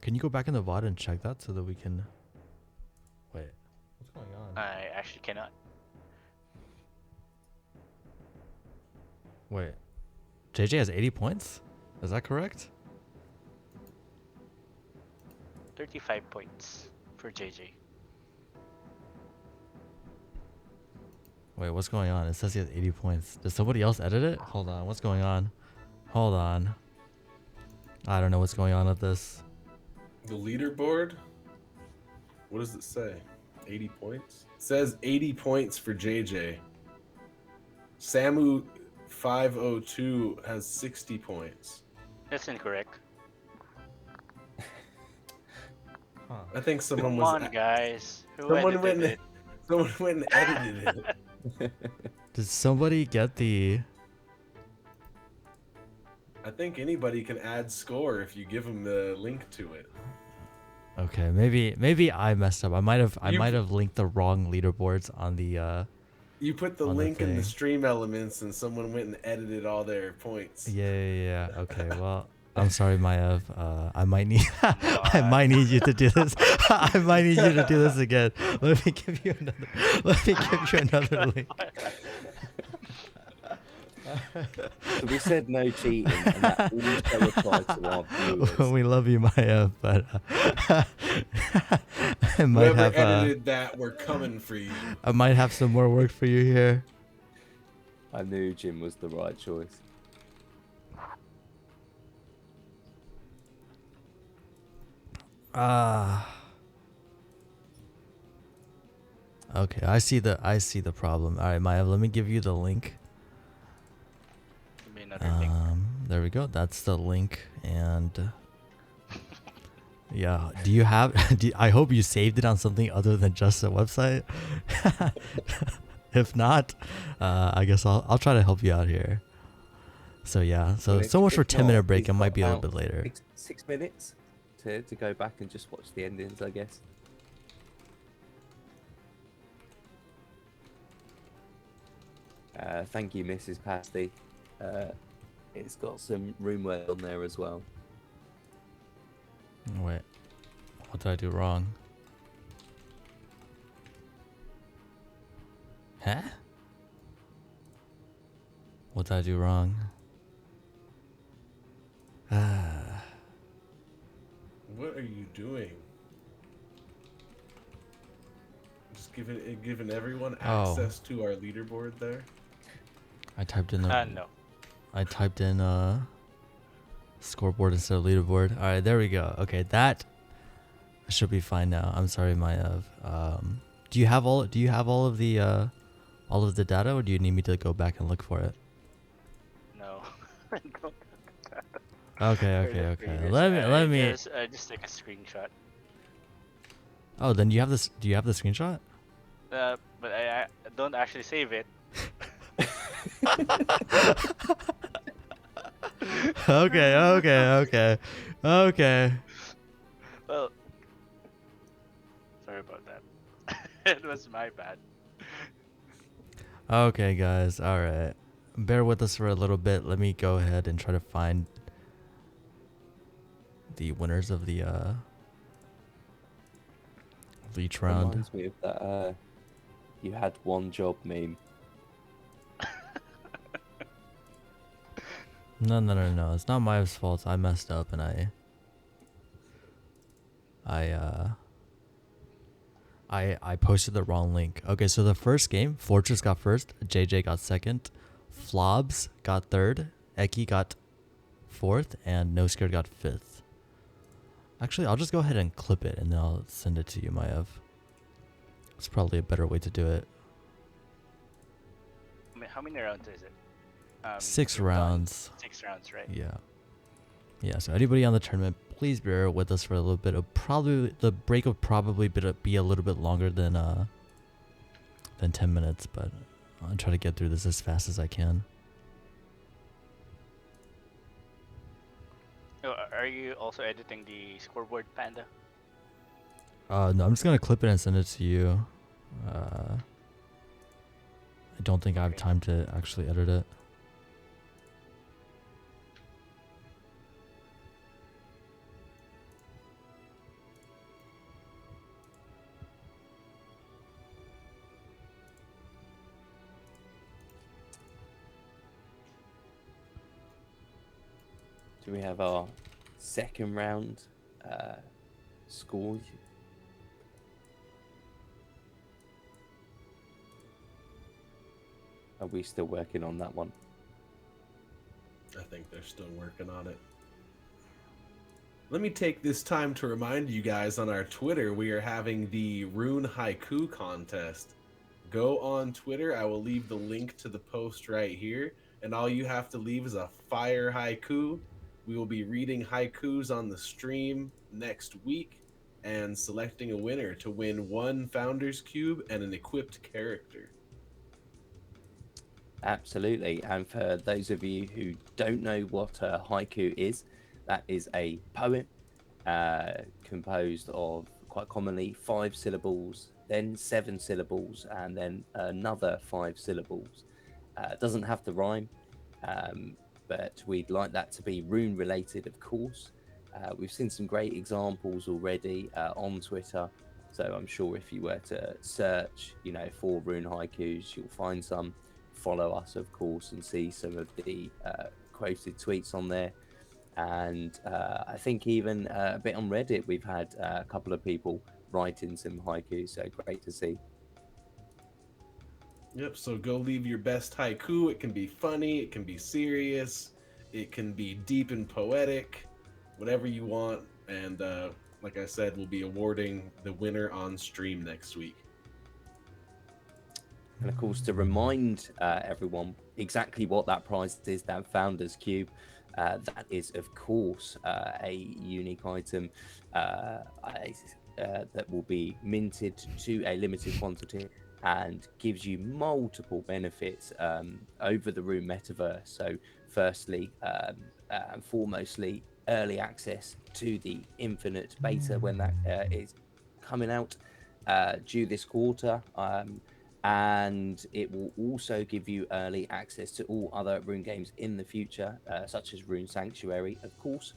Can you go back in the VOD and check that so that we can... Wait, what's going on?
I actually cannot.
Wait, JJ has 80 points? Is that correct?
35 points for JJ.
Wait, what's going on? It says he has 80 points. Did somebody else edit it? Hold on, what's going on? Hold on. I don't know what's going on with this.
The leaderboard? What does it say? 80 points? It says 80 points for JJ. Samu 502 has 60 points.
That's incorrect.
Huh.
I think someone
Come
was.
on, guys. Who
Someone
edited
went.
it?
Someone went and edited it.
Did somebody get the...
I think anybody can add score if you give them the link to it.
Okay, maybe I messed up. I might
You-
have linked the wrong leaderboards on the
You put the
On the
link in the
thing.
stream elements, and someone went and edited all their points.
yeah. Okay, well, I'm sorry, Maev. I might need I might need you to do this. I might need you to do this again. Let me give you another link.
So we said no cheating, and that also applies to our viewers.
We love you, Maev, but I might
Whoever
have
edited that, we're coming for you.
I might have some more work for you here.
I knew Jim was the right choice.
Okay, I see the problem. All right, Maev, let me give you the link.
Give me another link.
There we go. That's the link, and yeah. Do you have? I hope you saved it on something other than just a website. If not, I guess I'll try to help you out here. So yeah. So
Well,
so much
if
for 10-minute
not,
break.
we've
It might
got
be a little
about
bit later.
6 minutes to go back and just watch the endings, I guess. Thank you, Mrs. Pasty. It's got some roomware on there as well.
Wait, what did I do wrong? Huh? What did I do wrong?
What are you doing? Just giving everyone
Oh.
access to our leaderboard there.
I typed in
No.
I typed in scoreboard instead of leaderboard. All right, there we go. Okay, that should be fine now. I'm sorry, Maev. Do you have all of the data, or do you need me to go back and look for it?
No.
Okay. Let me.
Just take a screenshot.
Oh, then you have this. Do you have the screenshot?
But I don't actually save it.
Okay.
Well, sorry about that. It was my bad.
Okay, guys. All right. Bear with us for a little bit. Let me go ahead and try to find the winners of the each round.
Reminds me of that you had one job meme.
No. It's not my fault. I messed up and I posted the wrong link. Okay, so the first game, Fortress got first, JJ got second, Flobs got third, Eki got fourth, and No Scared got fifth. Actually, I'll just go ahead and clip it and then I'll send it to you, Maev. It's probably a better way to do it.
How many rounds is it?
6
we've done
rounds.
6 rounds, right?
Yeah, so anybody on the tournament, please bear with us for a little bit. The break will probably be a little bit longer than than 10 minutes, but I'll try to get through this as fast as I can.
Oh, are you also editing the scoreboard, Panda?
No, I'm just gonna clip it and send it to you. I don't think I have
Okay.
time to actually edit it.
Do we have our second round scores? Are we still working on that one?
I think they're still working on it. Let me take this time to remind you guys on our Twitter, we are having the Rune Haiku contest. Go on Twitter. I will leave the link to the post right here. And all you have to leave is a fire haiku. We will be reading haikus on the stream next week and selecting a winner to win 1 Founder's Cube and an equipped character.
Absolutely. And for those of you who don't know what a haiku is, that is a poem composed of quite commonly 5 syllables, then 7 syllables, and then another 5 syllables. It doesn't have to rhyme, but we'd like that to be rune related, of course. We've seen some great examples already on Twitter. So I'm sure if you were to search, for rune haikus, you'll find some. Follow us, of course, and see some of the quoted tweets on there. And I think even a bit on Reddit, we've had a couple of people writing some haikus, so great to see.
Yep, so go leave your best haiku. It can be funny, it can be serious, it can be deep and poetic, whatever you want. And like I said, we'll be awarding the winner on stream next week.
And of course, to remind everyone exactly what that prize is, that Founder's Cube, that is, of course, a unique item that will be minted to a limited quantity and gives you multiple benefits over the Rune metaverse. So firstly and foremostly, early access to the Infinite beta when that is coming out due this quarter. And it will also give you early access to all other Rune games in the future, such as Rune Sanctuary, of course,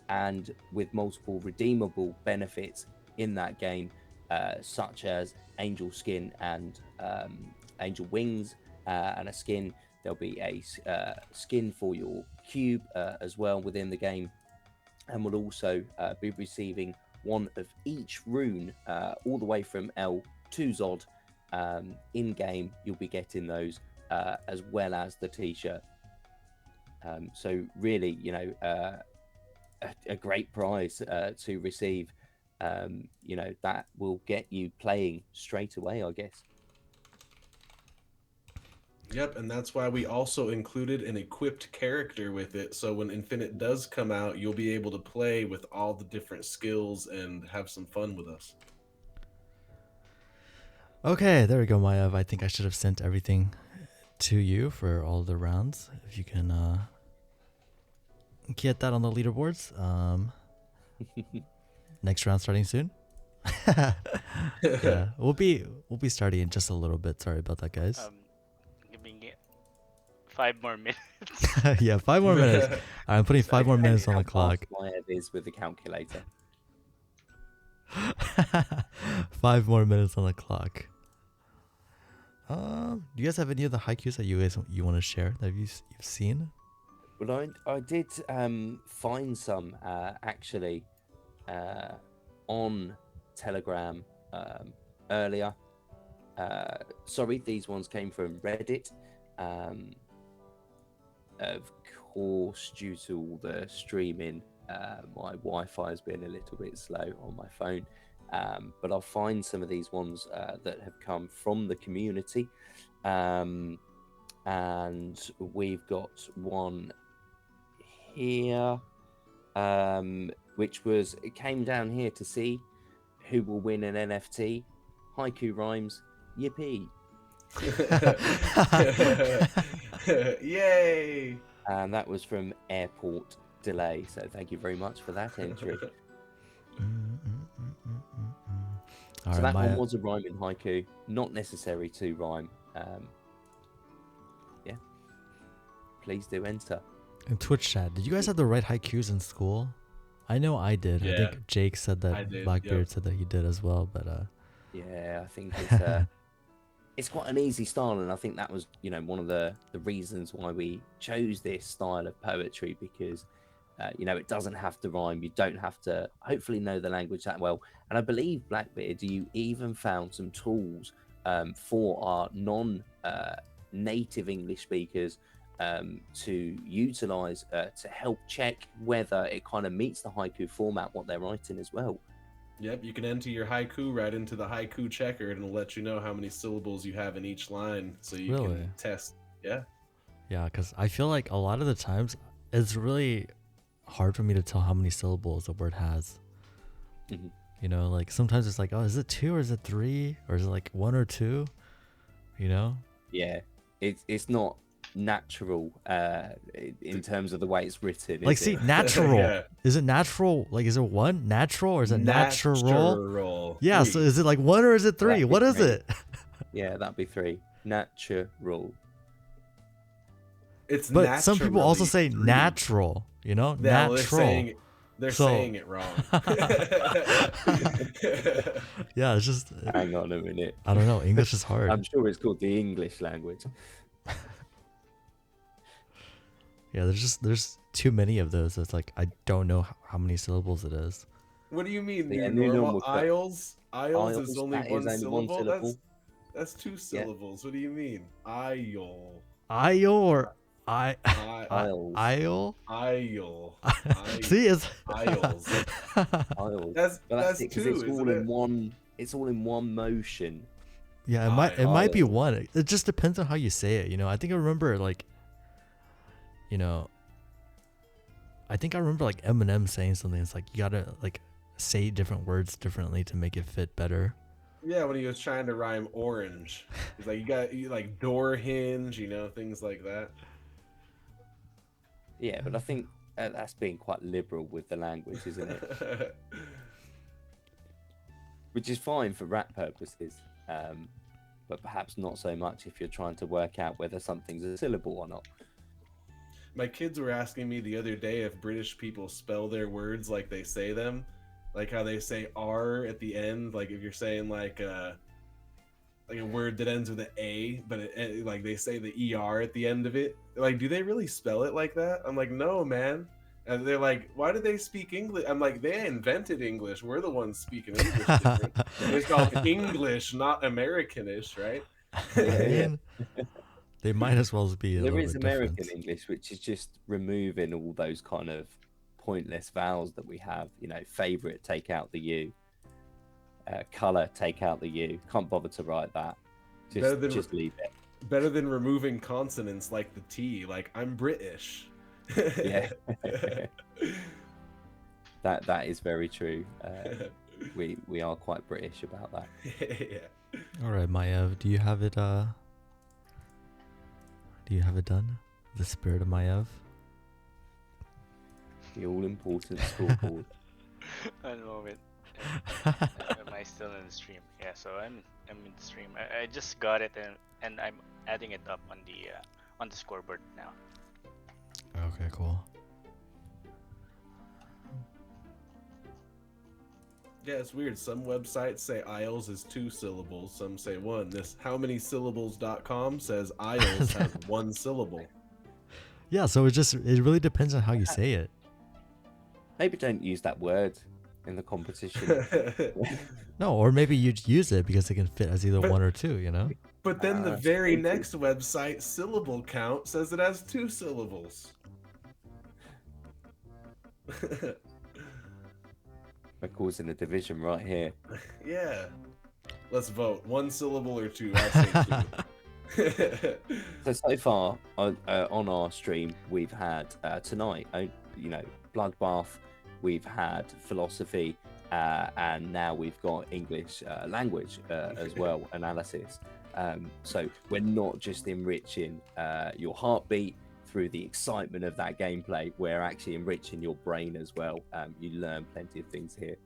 and with multiple redeemable benefits in that game, such as Angel Skin and Angel Wings, and a skin. There'll be a skin for your cube as well within the game, and we'll also be receiving one of each rune all the way from L to Zod. In game, you'll be getting those as well as the t-shirt. So really, a great prize to receive. That will get you playing straight away, I guess.
Yep, and that's why we also included an equipped character with it. So when Infinite does come out, you'll be able to play with all the different skills and have some fun with us.
Okay, there we go, Mayav. I think I should have sent everything to you for all the rounds. If you can get that on the leaderboards. Next round starting soon. Yeah, we'll be starting in just a little bit. Sorry about that, guys.
Give me 5 more minutes.
Yeah, 5 more minutes. I'm putting 5 more minutes on the clock.
Mayav is with the calculator.
5 more minutes on the clock. Do you guys have any of the haikus that you want to share that you've seen?
Well, I did find some actually on Telegram earlier. Sorry, these ones came from Reddit. Of course, due to all the streaming, my Wi-Fi has been a little bit slow on my phone. But I'll find some of these ones that have come from the community. And we've got one here, which was, it came down here to see who will win an NFT. Haiku rhymes, yippee.
Yay!
And that was from Airport Delay. So thank you very much for that entry.
All
So
right,
that one
Maya.
was a rhyming haiku, not necessary to rhyme. Yeah, please do enter.
In Twitch chat, did you guys have the right haikus in school? I know I did. I
Yeah,
think Jake said that.
I did,
Blackbeard
yep.
said that he did as well. But
Yeah, I think it's quite an easy style, and I think that was, you know, one of the reasons why we chose this style of poetry, because you know, it doesn't have to rhyme. You don't have to hopefully know the language that well. And I believe, Blackbeard, you even found some tools for our non-native English speakers to utilize to help check whether it kind of meets the haiku format, what they're writing as well.
Yep, you can enter your haiku right into the haiku checker, and it'll let you know how many syllables you have in each line, so you
Really?
can test. Yeah.
yeah, because I feel like a lot of the times it's really hard for me to tell how many syllables a word has.
Mm-hmm.
You know, like sometimes it's like, oh, is it 2 or is it 3 or is it like 1 or 2? You know?
Yeah, it's not natural in terms of the way it's written.
Like,
is
see,
it?
natural.
Yeah.
Is it natural? Like, is it 1 natural or is it natural?
Natural.
Yeah.
Three.
So is it like 1 or is it 3?
That'd be
What is
three.
it?
Yeah, that'd be 3. Natural.
It's
But some people also say
naturally three.
natural. You know,
Yeah, well,
natural.
they're
So-
saying it wrong.
Yeah, it's just
Hang on a minute.
I don't know. English is hard.
I'm sure it's called the English language.
Yeah, there's too many of those. It's like I don't know how many syllables it is.
What do you mean?
Yeah,
Your
new
normal
normal, but
aisles? Aisles is
aisles,
only
that is
one
only
syllable.
one syllable.
That's 2 syllables. What do you mean? Aisle.
Aisle or
Aisles.
aisle?
Aisle.
See, it's
Aisles.
Aisles.
That's
But
that's
it, 'cause
2,
it's all
isn't
in
it?
one. It's all in one motion.
yeah. It might be
Aisle.
1. It just depends on how you say it. You know, I think I remember like, you know, I think I remember like Eminem saying something. It's like you gotta like say different words differently to make it fit better.
Yeah, when he was trying to rhyme orange. He's like, you like door hinge, you know, things like that.
Yeah, but I think that's being quite liberal with the language, isn't it? Which is fine for rap purposes, but perhaps not so much if you're trying to work out whether something's a syllable or not.
My kids were asking me the other day if British people spell their words like they say them, like how they say R at the end. Like if you're saying like a word that ends with an A, but like they say the ER at the end of it. Like, do they really spell it like that? I'm like, no, man. And they're like, why do they speak English? I'm like, they invented English. We're the ones speaking English different. It's called English, not Americanish, right?
I mean, they might as well be a
There
little
is
bit
American
different.
English, which is just removing all those kind of pointless vowels that we have. You know, favorite, take out the U. Color, take out the U. Can't bother to write that. Just leave it.
Better than removing consonants like the T. Like, I'm British.
Yeah. that is very true. We are quite British about that.
Yeah.
All right, Mayev, do you have it? Do you have it done? The spirit of Mayev.
The all-important scoreboard.
One moment. Am I still in the stream? Yeah, so I'm in the stream. I just got it and I'm adding it up on the scoreboard now.
Okay, cool.
Yeah, it's weird. Some websites say aisles is 2 syllables. Some say 1. This howmanysyllables.com says aisles has 1 syllable.
Yeah, so it really depends on how you say it.
Maybe don't use that word in the competition.
No, or maybe you'd use it because it can fit as either 1 or 2, you know?
But then the
That's
very
true.
next website, syllable count, says it has 2 syllables.
We're causing a division right here.
Yeah. Let's vote. 1 syllable or 2? I say 2.
So far on our stream, we've had tonight, Bloodbath, we've had philosophy, and now we've got English language as well, analysis. So we're not just enriching your heartbeat through the excitement of that gameplay, we're actually enriching your brain as well. You learn plenty of things here.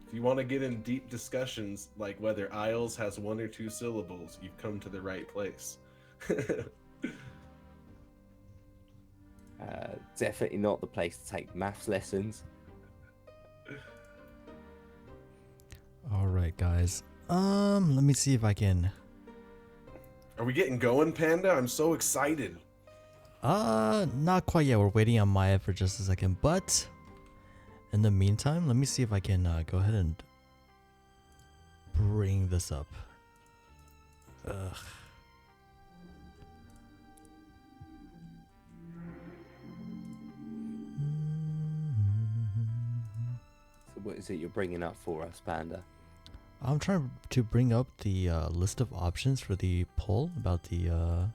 If you want to get in deep discussions like whether Isles has 1 or 2 syllables, you've come to the right place.
Definitely not the place to take maths lessons.
All right, guys. Let me see if I can.
Are we getting going, Panda? I'm so excited.
Not quite yet. We're waiting on Maya for just a second, but in the meantime, let me see if I can go ahead and bring this up. Ugh.
So what is it you're bringing up for us, Panda?
I'm trying to bring up the list of options for the poll about the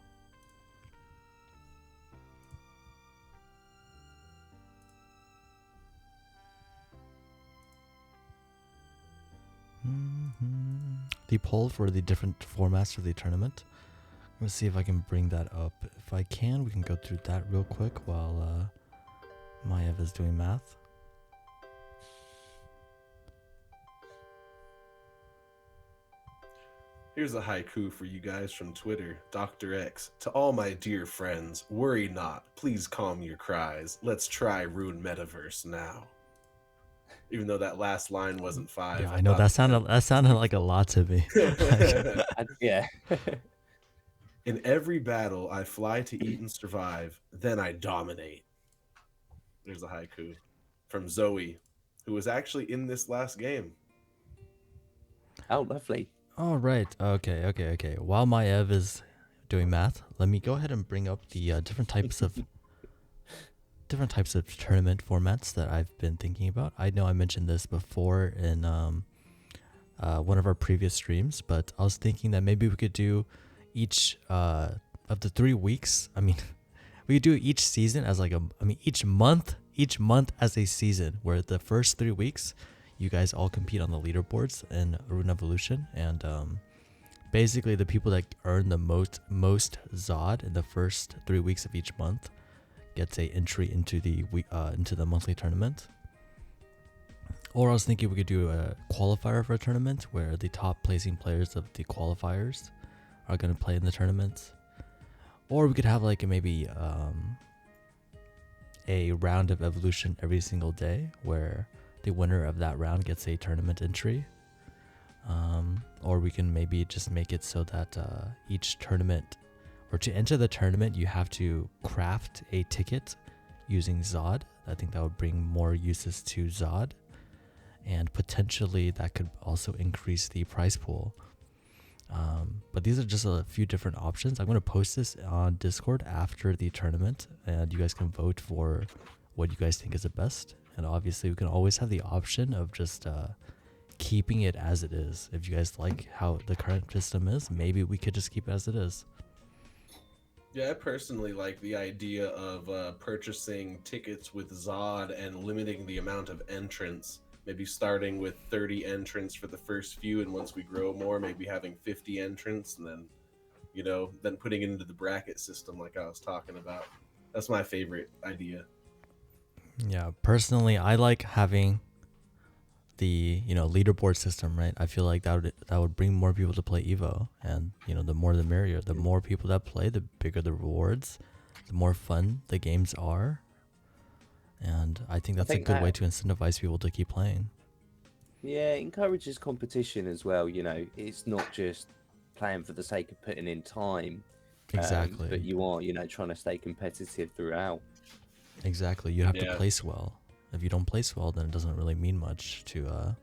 the poll for the different formats for the tournament. Let's see if I can bring that up. If I can, we can go through that real quick while Maev is doing math.
Here's a haiku for you guys from Twitter. Dr. X, to all my dear friends, worry not, please calm your cries. Let's try Rune Metaverse now. Even though that last line wasn't 5.
Yeah, I know that sounded like a lot to me.
Yeah.
In every battle, I fly to eat and survive, then I dominate. There's a haiku from Zoe, who was actually in this last game.
Oh, lovely.
All right. Okay. While Maev is doing math, let me go ahead and bring up the different types of tournament formats that I've been thinking about. I know I mentioned this before in one of our previous streams, but I was thinking that maybe we could do each of the 3 weeks. I mean, we could do each season as like each month as a season, where the first 3 weeks you guys all compete on the leaderboards in Rune Evolution, and basically the people that earn the most Zod in the first 3 weeks of each month gets a entry into the monthly tournament. Or I was thinking we could do a qualifier for a tournament where the top placing players of the qualifiers are going to play in the tournament. Or we could have like maybe a round of evolution every single day where the winner of that round gets a tournament entry. Or we can maybe just make it so that each tournament, or to enter the tournament, you have to craft a ticket using Zod. I think that would bring more uses to Zod, and potentially that could also increase the prize pool. But these are just a few different options. I'm going to post this on Discord after the tournament, and you guys can vote for what you guys think is the best. And obviously we can always have the option of just keeping it as it is. If you guys like how the current system is, maybe we could just keep it as it is.
Yeah, I personally like the idea of purchasing tickets with Zod and limiting the amount of entrants. Maybe starting with 30 entrants for the first few, and once we grow more, maybe having 50 entrants, and then, then putting it into the bracket system like I was talking about. That's my favorite idea.
Yeah, personally, I like having the leaderboard system, right? I feel like that would bring more people to play Evo, and the more the merrier. The more people that play, the bigger the rewards, the more fun the games are, and I think that's a good way to incentivize people to keep playing.
Yeah, it encourages competition as well. It's not just playing for the sake of putting in time.
Exactly.
But you are, trying to stay competitive throughout.
Exactly. You have to place well. If you don't place well, then it doesn't really mean much to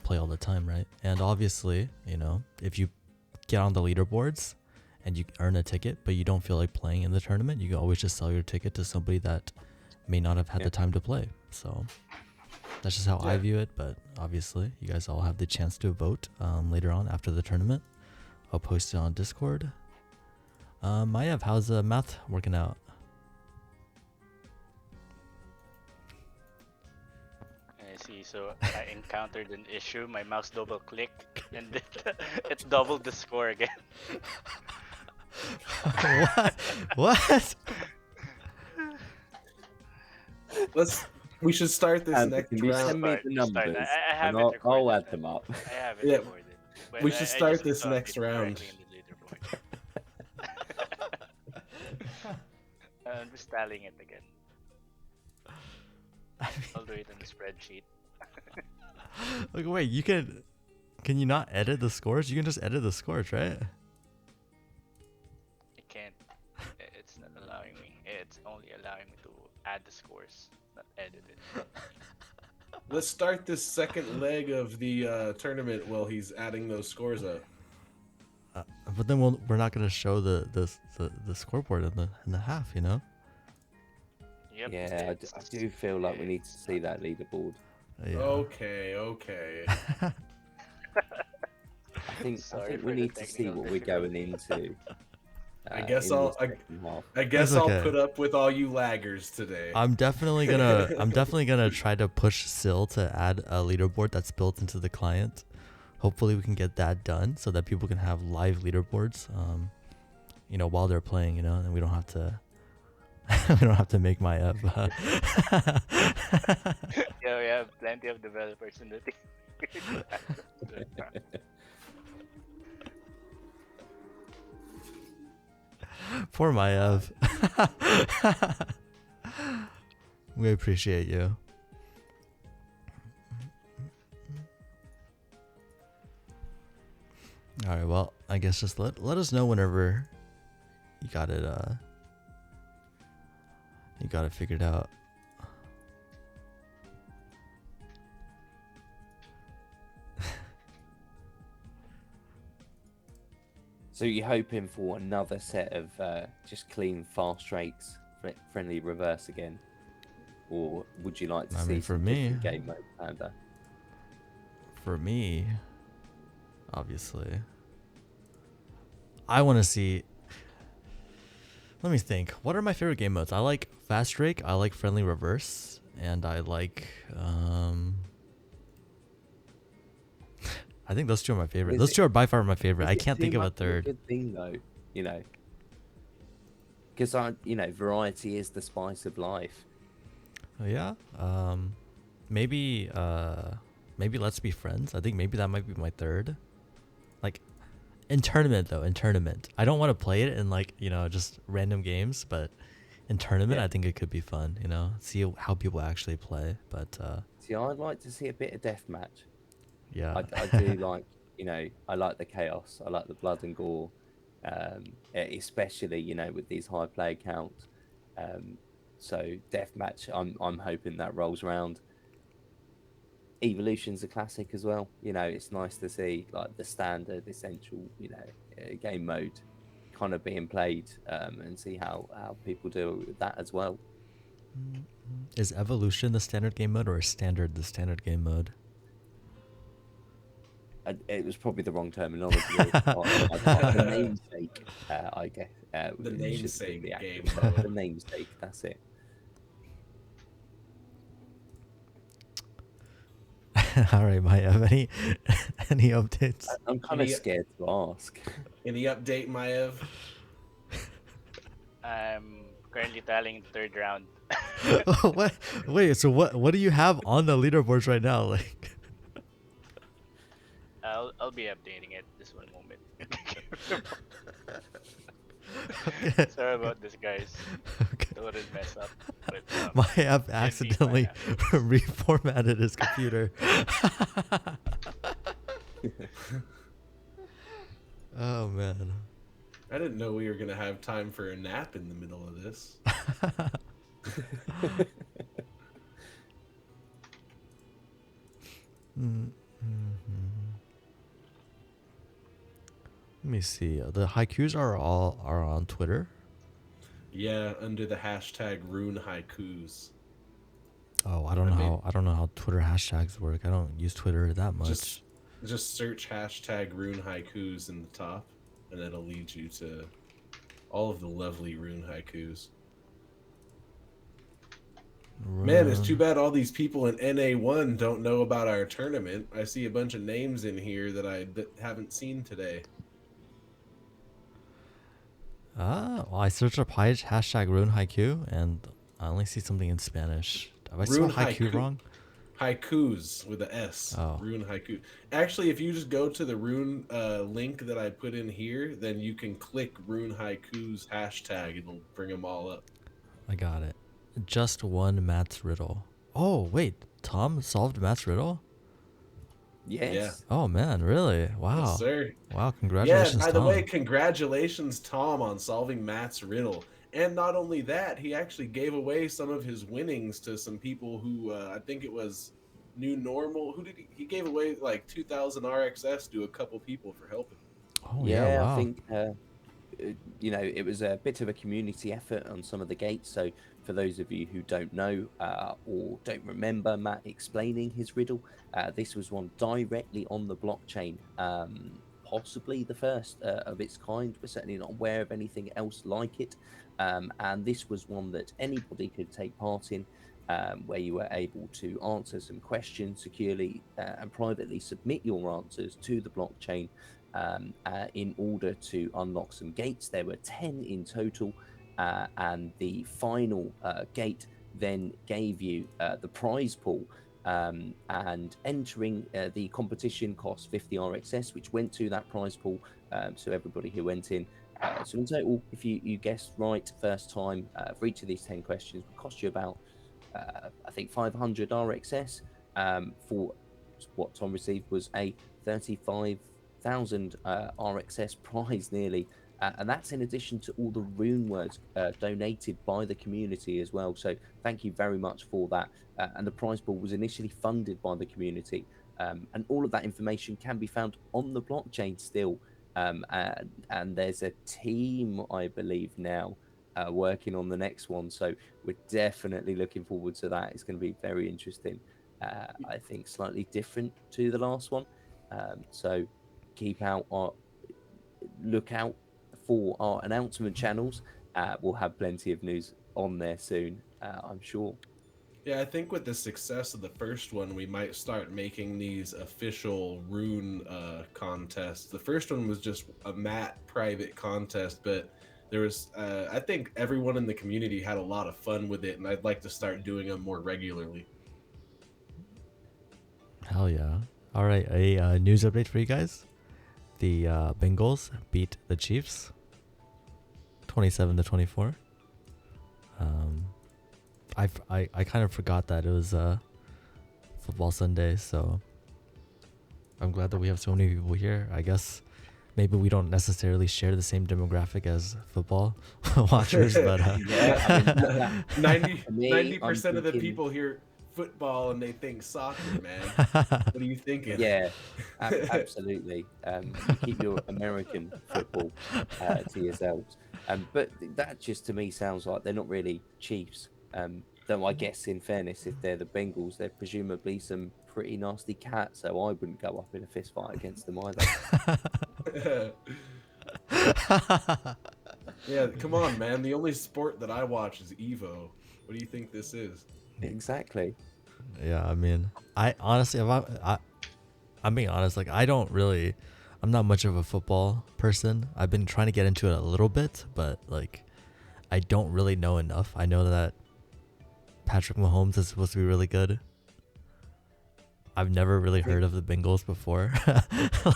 play all the time, right? And obviously, if you get on the leaderboards and you earn a ticket, but you don't feel like playing in the tournament, you can always just sell your ticket to somebody that may not have had the time to play. So that's just how I view it. But obviously, you guys all have the chance to vote later on after the tournament. I'll post it on Discord. Maev, how's math working out?
I see. so I encountered an issue. My mouse double clicked, and it doubled the score again.
What?
We should start this next
Can you
round.
send me the numbers
I have
and
it
I'll
recorded.
add them up?
I have it
Yeah,
recorded. But
we should
I
start
just
this
saw
next
it
round.
directly in the leaderboard. I'm just tallying it again. I'll do it in the spreadsheet.
Okay, wait, you can you not edit the scores? You can just edit the scores, right?
I can't. It's not allowing me. It's only allowing me to add the scores, not edit it.
Let's start this second leg of the tournament while he's adding those scores up.
But then we're not gonna show the scoreboard in the half, you know?
Yep.
Yeah, I do feel like we need to see that leaderboard.
Yeah.
Okay.
I think
Sorry for
we
the
need to see
technical
what we're going into.
I guess
in
I'll
the second half.
I'll
okay.
put up with all you laggers today.
I'm definitely gonna try to push Sil to add a leaderboard that's built into the client. Hopefully we can get that done so that people can have live leaderboards, you know, while they're playing, you know, and we don't have to make my up.
Yeah, we have plenty of developers in the team.
Poor Maev. We appreciate you. All right, well, I guess just let us know whenever you got it figured out.
So you're hoping for another set of just clean fast rakes, friendly reverse again, or would you like to
I
see
mean, for
some
me-
different game mode, Panda?
For me, obviously, I want to see. Let me think. What are my favorite game modes? I like fast rake. I like friendly reverse, and I like. I think those two are my favorite.
Is
Those
it-
two are by far my favorite.
Is
I
it
can't
too
think of a
much
third.
good thing though, you know, because variety is the spice of life.
Oh, yeah. Maybe Let's Be Friends. I think maybe that might be my third. Like, in tournament though. In tournament, I don't want to play it in like, you know, just random games, but in tournament,
Yeah.
I think it could be fun. You know, see how people actually play. But
See, I'd like to see a bit of deathmatch.
yeah,
I do like, I like the chaos. I like the blood and gore, especially, with these high play counts. So deathmatch, I'm hoping that rolls around. Evolution's a classic as well. It's nice to see like the standard, essential, game mode kind of being played, and see how people do with that as well.
is Evolution the standard game mode or is Standard the standard game mode?
It was probably the wrong terminology. The namesake, I guess.
The
should be
namesake
the
game
actual-
mode.
The namesake, that's it.
All right, Maya, have any updates?
I'm kind of
Any-
scared to ask.
Any update, Maev?
I'm currently tallying the third round.
What? Wait, so what do you have on the leaderboards right now? Like,
I'll be updating it this one moment.
okay.
Sorry about this, guys.
Okay.
Don't want to mess up. But,
My app
my
accidentally
app.
reformatted his computer. Oh man.
I didn't know we were gonna have time for a nap in the middle of this.
Let me see. The haikus are on Twitter.
Yeah, under the hashtag Rune Haikus.
Oh, I don't know
I mean-
how Twitter hashtags work. I don't use Twitter that much.
Just search hashtag Rune Haikus in the top, and it'll lead you to all of the lovely Rune Haikus. Man, it's too
Rune.
bad all these people in NA1 don't know about our tournament. I see a bunch of names in here that haven't seen today.
Well, I searched up hashtag Rune Haiku, and I only see something in Spanish. Have I
Rune
spelled haiku
Haiku.
wrong?
Haikus with a S.
Oh,
Rune Haiku. Actually, if you just go to the Rune link that I put in here, then you can click Rune Haiku's hashtag. It'll bring them all up.
I got it. Just one Matt's riddle. Oh, wait. Tom solved Matt's riddle?
Yes.
Yeah.
Oh, man, really? Wow.
Yes, sir.
Wow,
Yeah,
congratulations,
by the
Tom.
way, congratulations, Tom, on solving Matt's riddle. And not only that, he actually gave away some of his winnings to some people who I think it was New Normal. Who did he gave away like 2,000 RXS to a couple people for helping.
Oh,
Yeah,
yeah,
I
wow.
think it was a bit of a community effort on some of the gates. So for those of you who don't know or don't remember Matt explaining his riddle, this was one directly on the blockchain, possibly the first of its kind. We're certainly not aware of anything else like it, and this was one that anybody could take part in. Where you were able to answer some questions securely and privately submit your answers to the blockchain in order to unlock some gates. There were 10 in total, and the final gate then gave you the prize pool. And entering the competition cost 50 RXS, which went to that prize pool. So everybody who went in. So in total, if you guessed right first time for each of these 10 questions, would cost you about I think 500 RXS. For what Tom received was a 35,000 RXS prize nearly. And that's in addition to all the rune words donated by the community as well. So thank you very much for that. And the prize pool was initially funded by the community. And all of that information can be found on the blockchain still. And there's a team, I believe, now working on the next one. So we're definitely looking forward to that. It's going to be very interesting. I think slightly different to the last one. So look out for our announcement channels. We'll have plenty of news on there soon, I'm sure.
Yeah, I think with the success of the first one, we might start making these official rune contests. The first one was just a Matt private contest, but there was, I think everyone in the community had a lot of fun with it, and I'd like to start doing them more regularly.
Hell yeah. All right, a news update for you guys. The Bengals beat the Chiefs 27-24. I kind of forgot that it was football Sunday, so I'm glad that we have so many people here. I guess maybe we don't necessarily share the same demographic as football watchers, but
Yeah, I mean,
90% of the
thinking-
people hear football and they think soccer, man. What are you thinking?
Yeah, absolutely. You keep your American football to yourselves. But that just to me sounds like they're not really Chiefs. Though I guess in fairness, if they're the Bengals, they're presumably some pretty nasty cats, so I wouldn't go up in a fist fight against them either.
Yeah, come on, man. The only sport that I watch is Evo. What do you think this is?
Exactly.
Yeah, I mean, I honestly, I'm being honest, like I'm not much of a football person. I've been trying to get into it a little bit, but like I don't really know enough. I know that Patrick Mahomes is supposed to be really good. I've never really heard of the Bengals before.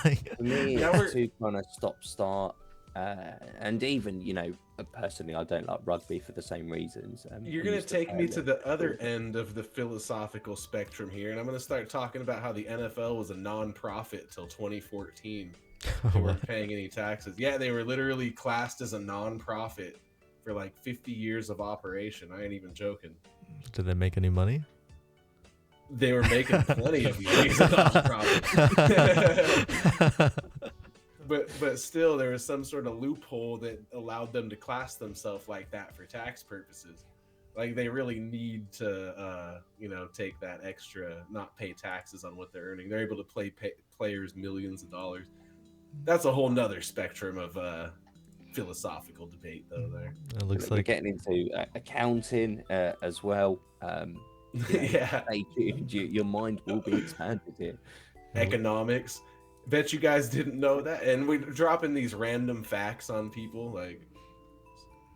Like,
For me,
Yeah,
it's too kind of stop-start. And even, personally, I don't like rugby for the same reasons.
You're
I
going
used
to take
play
me
it.
to the other end of the philosophical spectrum here, and I'm going to start talking about how the NFL was a non-profit till 2014. They weren't paying any taxes. Yeah, they were literally classed as a non-profit for like 50 years of operation. I ain't even joking.
did they make any money?
They were making plenty of money as a non-profit. But still, there was some sort of loophole that allowed them to class themselves like that for tax purposes. Like they really need to, take that extra, not pay taxes on what they're earning. They're able to pay players millions of dollars. That's a whole nother spectrum of philosophical debate though there.
It looks
We're
like
getting into accounting as well.
Yeah,
Stay tuned. Your mind will be expanded here.
economics. Bet you guys didn't know that, and we're dropping these random facts on people. Like,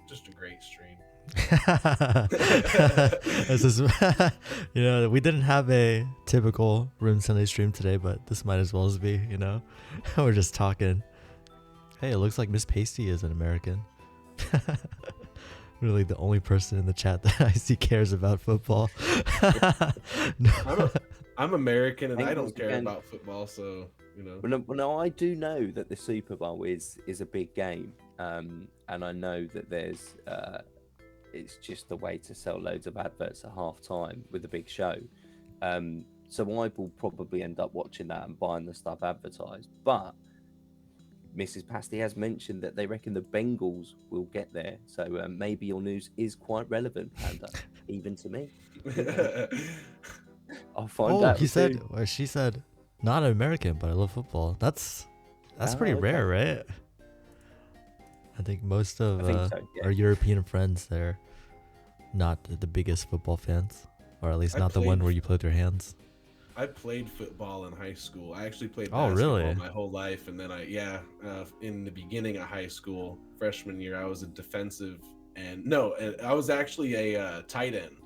just a great stream.
this is we didn't have a typical Rune Sunday stream today, but this might as well as be, we're just talking. Hey, it looks like Miss Pasty is an American. Really the only person in the chat that I see cares about football.
I'm American and I
Bengals
don't care
again.
about football, so
Well, no, I do know that the Super Bowl is a big game, and I know that there's it's just a way to sell loads of adverts at half time with a big show. So I will probably end up watching that and buying the stuff advertised. But Mrs. Pasty has mentioned that they reckon the Bengals will get there. So maybe your news is quite relevant, Panda, even to me. I'll find out.
She said, not an American, but I love football. That's pretty
okay.
rare, right? I think most of
I think so, yeah.
our European friends, they're not the biggest football fans, or at least not the one where you play with your hands.
I played football in high school. I actually played
Oh,
basketball
really?
my whole life, and then in the beginning of high school, freshman year, I was a defensive I was actually a tight end.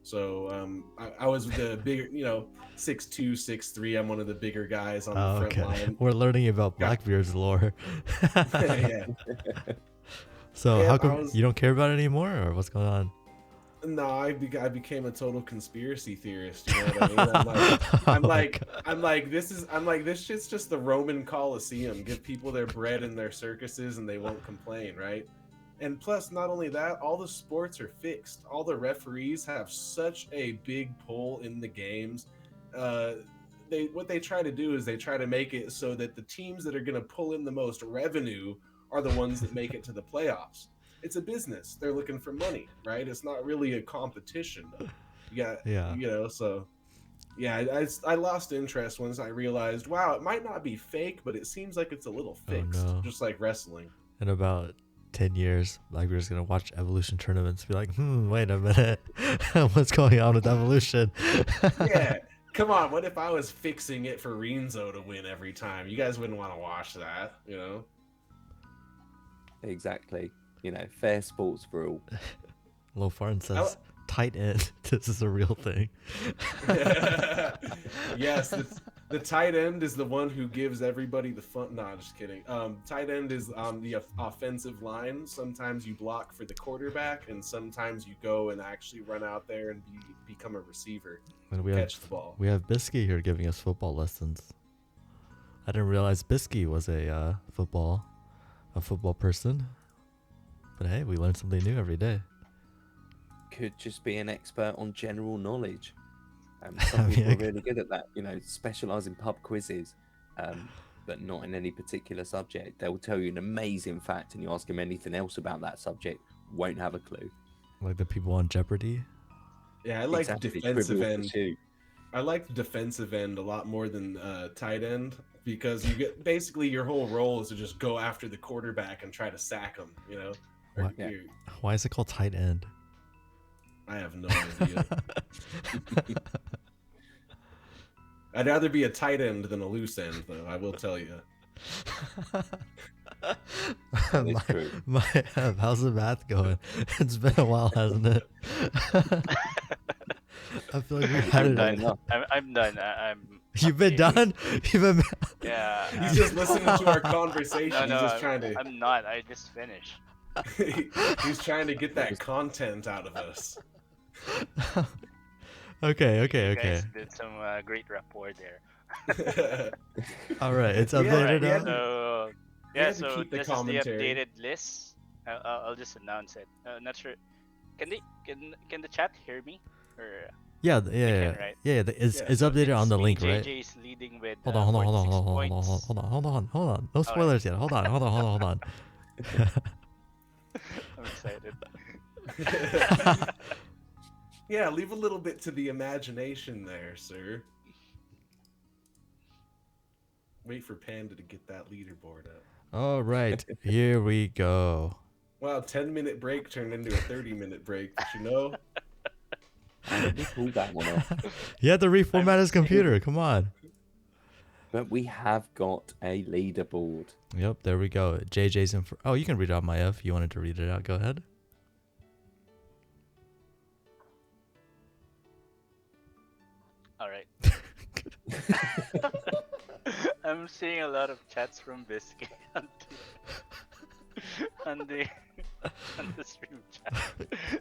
So I was the bigger, 6'2", 6'3". I'm one of the bigger guys on the front line.
We're learning about Blackbeard's lore.
Yeah.
So how come you don't care about it anymore, or what's going on?
No, I became a total conspiracy theorist. You know what I mean? I'm like, this shit's just the Roman Colosseum. Give people their bread and their circuses, and they won't complain, right? And plus, not only that, all the sports are fixed. All the referees have such a big pull in the games. What they try to do is they try to make it so that the teams that are going to pull in the most revenue are the ones that make it to the playoffs. It's a business. They're looking for money, right? It's not really a competition. So I lost interest once I realized, wow, it might not be fake, but it seems like it's a little fixed, just like wrestling.
In about 10 years, Blackbeard's gonna watch Evolution tournaments, be like, wait a minute, what's going on with Evolution?
Yeah, come on, what if I was fixing it for Renzo to win every time? You guys wouldn't want to watch that,
Exactly. Fair sports for all.
Lofarn says, tight end. This is a real thing.
Yes, the tight end is the one who gives everybody the fun. No, just kidding. Tight end is the offensive line. Sometimes you block for the quarterback, and sometimes you go and actually run out there and become a receiver.
And
catch the ball.
We have Bisky here giving us football lessons. I didn't realize Bisky was a football person. But hey, we learn something new every day.
Could just be an expert on general knowledge. Some people are really good at that, specialize in pub quizzes, but not in any particular subject. They'll tell you an amazing fact, and you ask them anything else about that subject, won't have a clue. Like
the people on Jeopardy?
Yeah, I like defensive end. I like defensive end a lot more than tight end, because you get basically your whole role is to just go after the quarterback and try to sack him,
Why is it called tight end?
I have no idea. I'd rather be a tight end than a loose end, though, I will tell you.
How's the math going? It's been a while, hasn't it? I feel like we had it.
I'm done.
You've been done? You've been...
Yeah.
He's just listening to our conversation.
No,
he's just trying to...
I'm not. I just finished.
He's trying to get that content out of us.
Okay.
You guys did some great rapport there.
All right, it's updated now.
So this is the updated list. I'll just announce it. Not sure. Can the chat hear me? Or
Yeah.
right?
It's updated on the link, right?
JJ is leading with.
Hold on. No spoilers yet. Hold on.
I'm excited.
Yeah, leave a little bit to the imagination there, sir. Wait for Panda to get that leaderboard up.
All right, here we go.
Wow, 10-minute break turned into a 30-minute break. But you know,
How did he pull that one off?
He had to reformat his computer. Come on.
But we have got a leaderboard.
Yep, there we go. JJ's in. Oh, you can read it out, Maya, if you wanted to read it out. Go ahead.
All right. I'm seeing a lot of chats from Biscuit on the on the stream chat.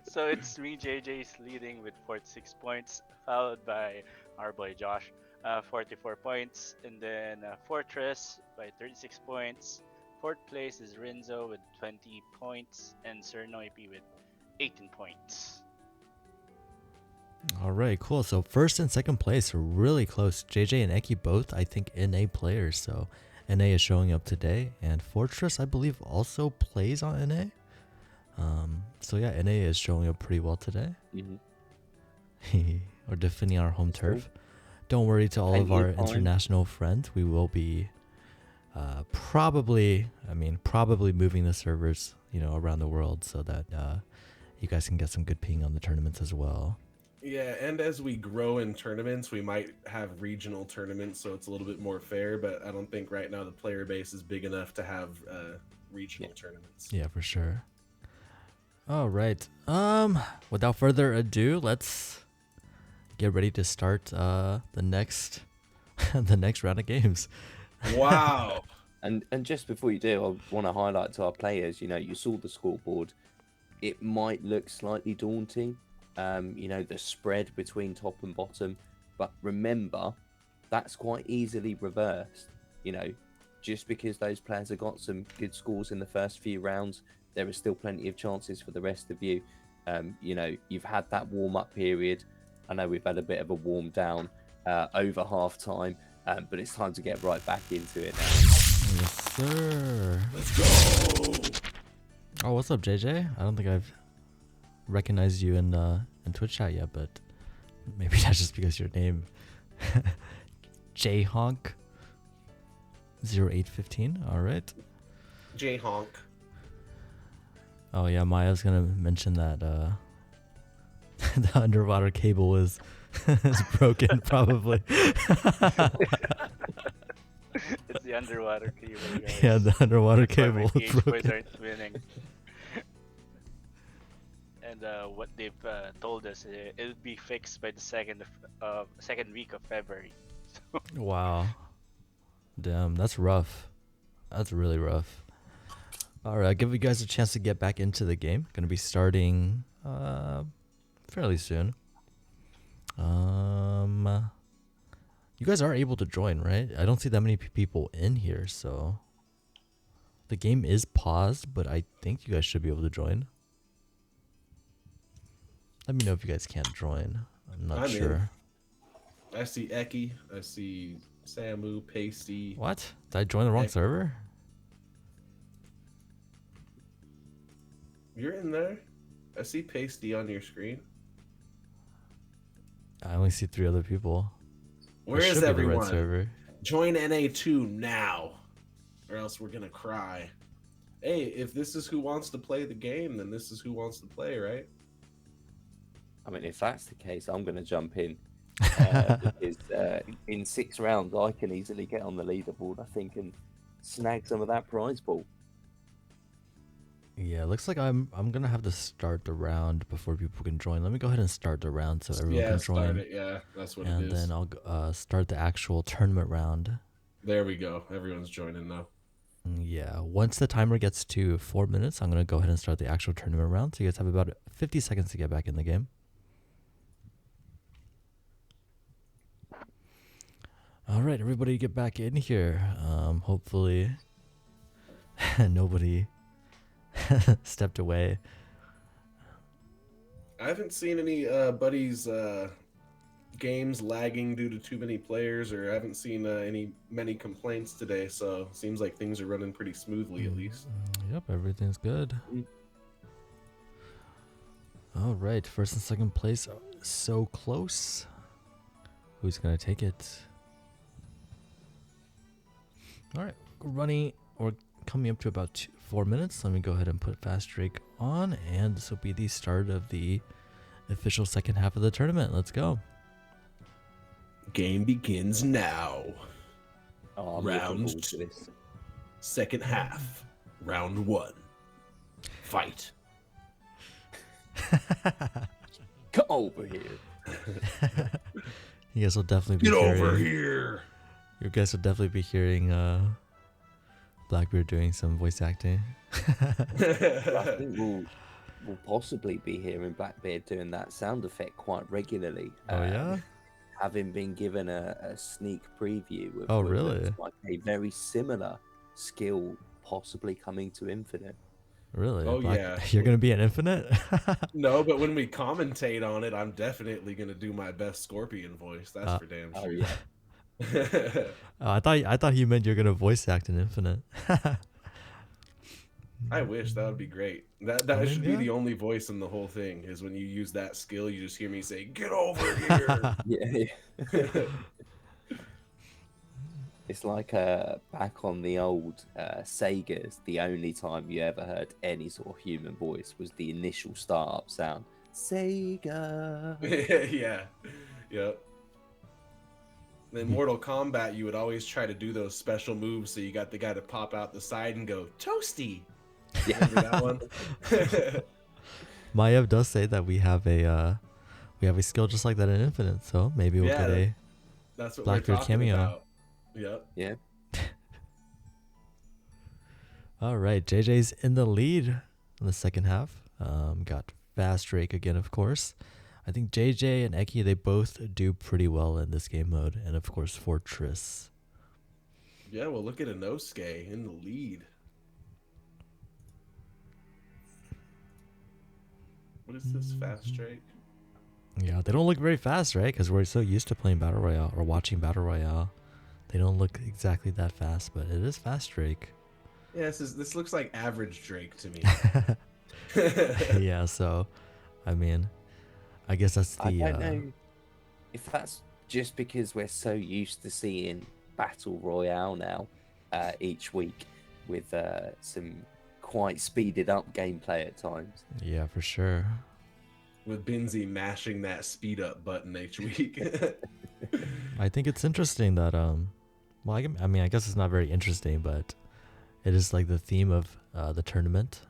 So it's me, JJ's leading with 46 points, followed by our boy Josh, 44 points, and then Fortress by 36 points. Fourth place is Renzo with 20 points, and Sir Noipi with 18 points.
All right, cool. So first and second place are really close. JJ and Eki both, I think, NA players. So NA is showing up today, and Fortress, I believe, also plays on NA. So yeah, NA is showing up pretty well today. We're defending our home turf. Don't worry, to all of our international friends, we will be probably moving the servers, around the world so that you guys can get some good ping on the tournaments as well.
yeah, and as we grow in tournaments, we might have regional tournaments, so it's a little bit more fair. But I don't think right now the player base is big enough to have regional tournaments.
Yeah, for sure. All right. Without further ado, let's get ready to start the next round of games.
Wow.
And just before you do, I want to highlight to our players, you saw the scoreboard. It might look slightly daunting, the spread between top and bottom, but remember, that's quite easily reversed. Just because those players have got some good scores in the first few rounds, there is still plenty of chances for the rest of you. You've had that warm-up period. I know we've had a bit of a warm down over half-time, but it's time to get right back into it now.
Yes, sir.
Let's go.
Oh, what's up, JJ? I don't think I've recognized you in Twitch chat yet, but maybe that's just because your name Jhonk 0815. All right.
Jhonk.
Oh yeah, Maya's gonna mention that the underwater cable is broken, probably.
It's the underwater cable, guys.
Yeah, the underwater
That's why my
cable is
Game Boys
broken.
aren't winning. And what they've told us, it'll be fixed by the second week of February.
Wow. Damn, that's rough. That's really rough. All right, I'll give you guys a chance to get back into the game. Going to be starting fairly soon. You guys are able to join, right? I don't see that many people in here, so the game is paused, but I think you guys should be able to join. Let me know if you guys can't join. I'm not sure.
I see Eki. I see Samu, Pasty.
What? Did I join the wrong server?
You're in there. I see Pasty on your screen.
I only see 3 other people.
Where
It
is
should be the
everyone?
right server.
Join NA2 now, or else we're gonna cry. Hey, if this is who wants to play the game, then this is who wants to play, right?
I mean, if that's the case, I'm going to jump in. Because in 6 rounds, I can easily get on the leaderboard, I think, and snag some of that prize pool.
Yeah, looks like I'm gonna have to start the round before people can join. Let me go ahead and start the round so everyone can join.
Start it. Yeah, that's what it
And
is.
then I'll start the actual tournament round.
There we go. Everyone's joining now.
Yeah, once the timer gets to 4 minutes, I'm gonna go ahead and start the actual tournament round. So you guys have about 50 seconds to get back in the game. All right, everybody, get back in here. Hopefully, nobody stepped away.
I haven't seen any buddies' games lagging due to too many players, or I haven't seen many complaints today. So seems like things are running pretty smoothly at least.
Yep, everything's good. All right, first and second place are so close. Who's gonna take it? All right, running or coming up to about 4 minutes. Let me go ahead and put Fast Drake on, and this will be the start of the official second half of the tournament. Let's go.
Game begins now.
Oh, I'm looking
Round
forward to this.
Second half. Round 1. Fight.
Get over here.
You guys will definitely be
Get
hearing,
over here.
You guys will definitely be hearing Blackbeard doing some voice acting.
I think we'll possibly be hearing Blackbeard doing that sound effect quite regularly.
Oh yeah?
Having been given a sneak preview of
Oh, really?
looks like a very similar skill possibly coming to Infinite.
Really?
Oh, yeah.
You're gonna be an Infinite?
No, but when we commentate on it, I'm definitely gonna do my best Scorpion voice. That's for damn
Oh
sure.
yeah.
I thought you meant you're gonna voice act in Infinite.
I wish that would be great. That
I mean,
should be
yeah.
the only voice in the whole thing. Is when you use that skill, you just hear me say, "Get over here."
Yeah. It's like back on the old Segas, the only time you ever heard any sort of human voice was the initial startup sound. Sega.
Yeah. Yep. In Mortal Kombat, you would always try to do those special moves, so you got the guy to pop out the side and go, "Toasty." Remember that one?
Maev does say that we have a skill just like that in Infinite, so maybe we'll
Yeah,
get a
That's what
Blackbeard
we're talking
cameo.
about. Yep.
Yeah.
All right, JJ's in the lead in the second half. Got Fast Drake again, of course. I think JJ and Eki, they both do pretty well in this game mode, and of course Fortress.
Yeah, well, look at Inosuke in the lead. What is this Fast Drake?
Yeah, they don't look very fast, right? Because we're so used to playing Battle Royale or watching Battle Royale. They don't look exactly that fast, but it is Fast Drake.
Yeah, this looks like average Drake to me.
Yeah, so, I mean, I guess that's the...
I don't know if that's just because we're so used to seeing Battle Royale now each week with some quite speeded up gameplay at times.
Yeah, for sure.
With Binzi mashing that speed up button each week.
I think it's interesting that, well, I mean, I guess it's not very interesting, but it is like the theme of the tournament.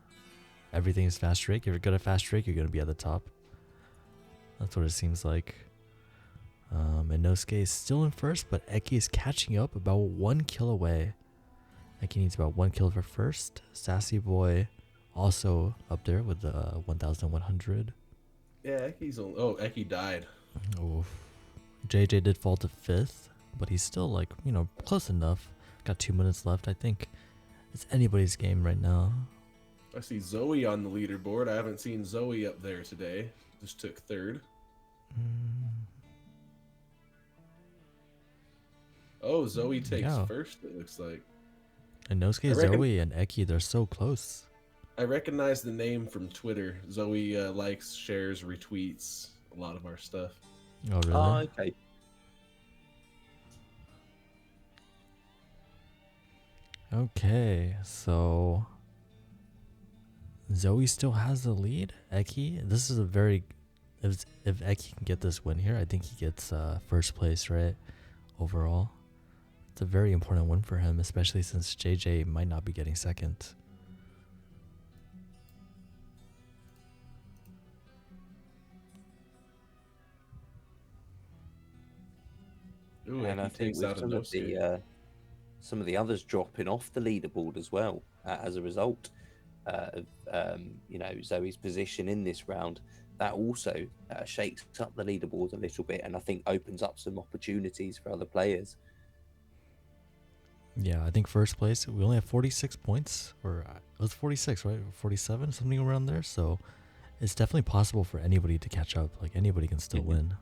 Everything is Fast Drake. If you're good at Fast Drake, you're going to be at the top. That's what it seems like. And Nosuke is still in first, but Eki is catching up, about 1 kill away. Eki needs about 1 kill for first. Sassy Boy also up there with the 1,100.
Yeah, Eki's on. Oh, Eki died.
Oof. JJ did fall to 5th, but he's still like, you know, close enough. Got 2 minutes left. I think it's anybody's game right now.
I see Zoe on the leaderboard. I haven't seen Zoe up there today. Just took 3rd. Oh, Zoe takes
Yeah.
first, it looks like.
And Nosuke, Zoe, and Eki, they're so close.
I recognize the name from Twitter. Zoe likes, shares, retweets a lot of our stuff.
Oh, really?
Oh, okay.
Okay, so Zoe still has the lead. Eki, this is a very... If Eki can get this win here, I think he gets first place, right? Overall. It's a very important win for him, especially since JJ might not be getting second.
Ooh,
And I
Eki
think
takes
with
out
some of the others dropping off the leaderboard as well as a result of you know, Zoe's position in this round, that also shakes up the leaderboard a little bit, and I think opens up some opportunities for other players.
Yeah, I think first place, we only have 46 points, or it was 46, right? 47, something around there. So it's definitely possible for anybody to catch up. Like anybody can still win.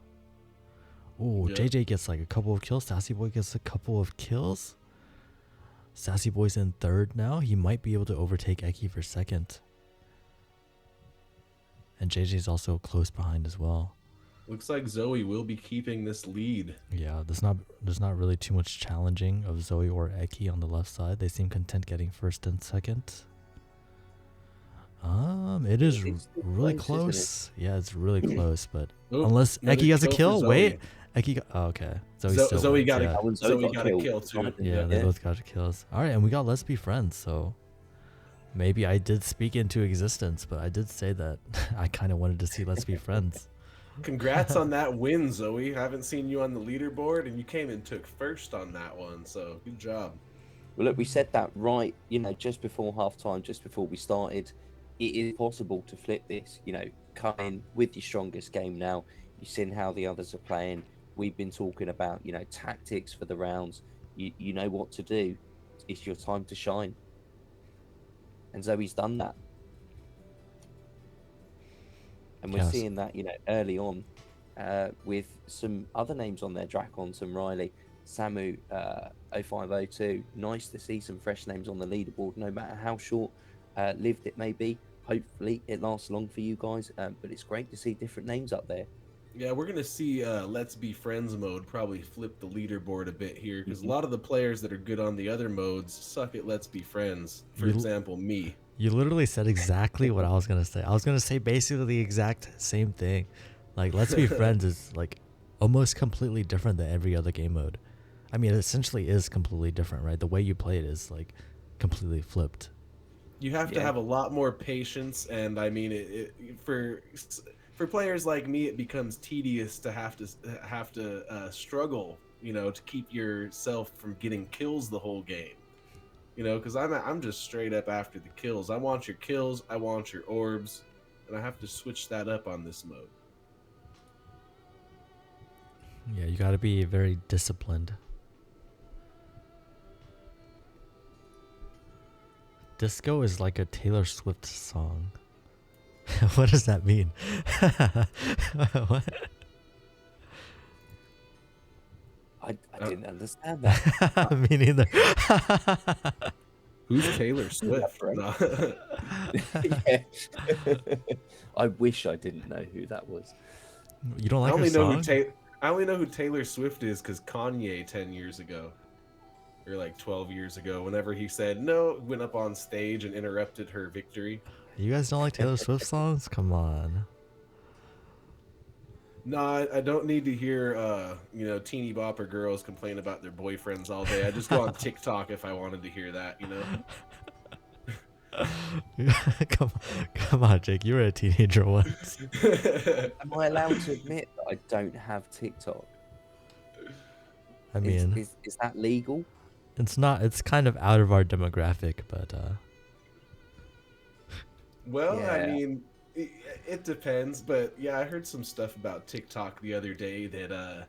Oh,
Yeah.
JJ gets like a couple of kills. Sassy Boy gets a couple of kills. Sassy Boy's in third now. He might be able to overtake Eki for second. And JJ's also close behind as well.
Looks like Zoe will be keeping this lead.
Yeah, there's not really too much challenging of Zoe or Eki on the left side. They seem content getting first and second. It is
It's
really
close, isn't
close. Yeah, it's really close, but
Oop,
unless
another
Eki has a
for
kill,
Zoe.
wait, Eki got, oh, okay. Zoe still
Zoe
wins,
got
yeah.
a Zoe got a kill too.
Yeah, they both got kills. All right, and we got Let's Be Friends, so maybe I did speak into existence, but I did say that I kind of wanted to see Let's Be Friends.
Congrats on that win, Zoe. Haven't seen you on the leaderboard, and you came and took first on that one, so good job.
Well, look, we said that right, just before halftime, just before we started. It is possible to flip this, come in with your strongest game now. You've seen how the others are playing. We've been talking about, tactics for the rounds. You know what to do. It's your time to shine. And Zoe's done that. And we're seeing that, early on with some other names on there, Drakon, some Riley, Samu, 0502. Nice to see some fresh names on the leaderboard, no matter how short lived it may be. Hopefully it lasts long for you guys, but it's great to see different names up there.
Yeah, we're going to see Let's Be Friends mode probably flip the leaderboard a bit here, because a lot of the players that are good on the other modes suck at Let's Be Friends. For example, me.
You literally said exactly what I was going to say. I was going to say basically the exact same thing. Like, Let's Be Friends is, like, almost completely different than every other game mode. I mean, it essentially is completely different, right? The way you play it is, like, completely flipped.
You have to have a lot more patience, and I mean, for players like me, it becomes tedious to have to struggle, to keep yourself from getting kills the whole game. Because I'm just straight up after the kills. I want your kills, I want your orbs, and I have to switch that up on this mode.
Yeah, you got to be very disciplined. Disco is like a Taylor Swift song. What does that mean? What?
I didn't understand that.
Me neither.
Who's Taylor Swift?
Yeah. I wish I didn't know who that was.
You don't like her song?
I only know who Taylor Swift is because Kanye 10 years ago, or like 12 years ago, whenever he said no, went up on stage and interrupted her victory.
You guys don't like Taylor Swift songs? Come on.
No, I don't need to hear, teeny bopper girls complain about their boyfriends all day. I just go on TikTok if I wanted to hear that,
Come on, Jake. You were a teenager once.
Am I allowed to admit that I don't have TikTok?
I mean,
is that legal?
It's not. It's kind of out of our demographic, but.
Well,
Yeah.
I mean, it depends, but yeah, I heard some stuff about TikTok the other day that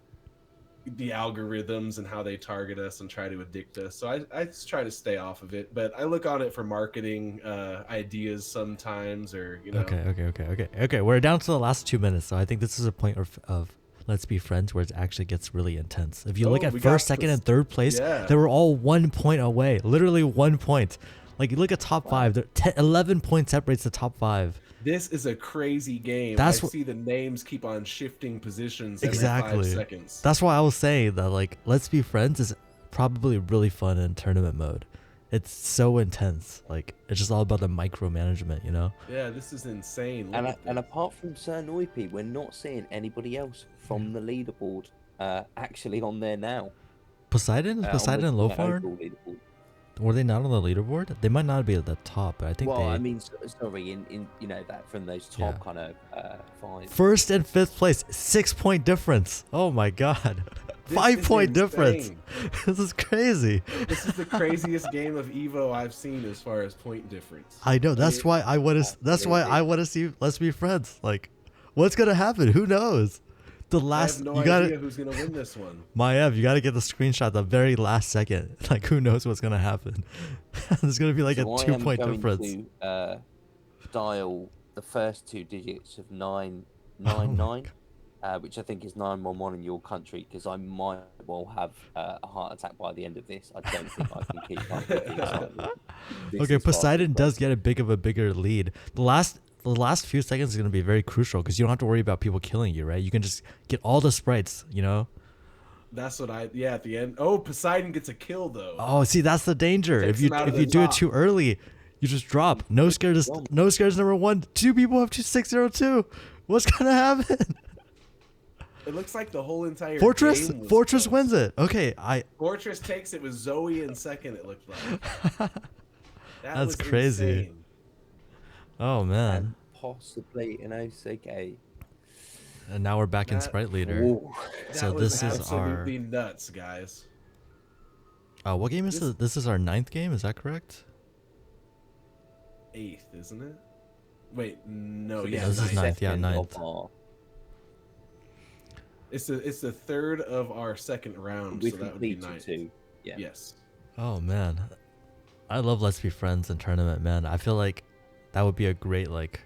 the algorithms and how they target us and try to addict us. So I just try to stay off of it, but I look on it for marketing ideas sometimes, or
Okay. We're down to the last 2 minutes, so I think this is a point of Let's Be Friends where it actually gets really intense. If you look at first, second, and third place, they were all 1 point away. Literally 1 point. Like, you look at top 5, 11 points separates the top 5.
This is a crazy game. I see the names keep on shifting positions every 5 seconds.
That's why I was saying that, like, Let's Be Friends is probably really fun in tournament mode. It's so intense. Like, it's just all about the micromanagement,
Yeah, this is insane.
And apart from Sir Noipi, we're not seeing anybody else from the leaderboard actually on there now.
Poseidon and Lofar? Were they not on the leaderboard? They might not be at the top, but I think
I mean, sorry, in that from those top kind of 5.
First and fifth place, 6 point difference. Oh my god. 5 point difference. This is crazy.
This is the craziest game of Evo I've seen as far as point difference.
I know. That's why I want to see Let's Be Friends. Like, what's gonna happen? Who knows? I have no idea
who's gonna win this one.
Maev, you gotta get the screenshot at the very last second. Like, who knows what's gonna happen? There's gonna be like a 2 point difference.
I'm going to dial the first 2 digits of 999, which I think is 911 in your country, because I might well have a heart attack by the end of this. I don't think I can keep up with the excitement.
Okay, Poseidon does get a bigger lead. The last the last few seconds is gonna be very crucial because you don't have to worry about people killing you, right? You can just get all the sprites, you know.
That's what at the end. Oh, Poseidon gets a kill though.
Oh, see, that's the danger.
Takes
If you
him out of
if you
the
do it
top.
too early, you just drop. No scares number 1. 2 people have 602. What's gonna happen?
It looks like the whole entire
Fortress
game was
Fortress
close.
wins it. Okay,
Fortress takes it with Zoe in second. It looked like.
That's
was
crazy.
insane.
Oh man.
And possibly an OCK.
And now we're back in
That-
Sprite Leader.
Ooh.
So
That was
this is
absolutely nuts, guys.
what game is this? This is our 9th game, is that correct?
8th, isn't it? Wait, no,
So
yeah,
this is 9th, yeah,
second
9th.
of our-
It's the third of our second round,
We
so that would be
completed
9th.
2. Yeah.
Yes.
Oh man. I love Let's Be Friends and tournament, man. I feel like that would be a great like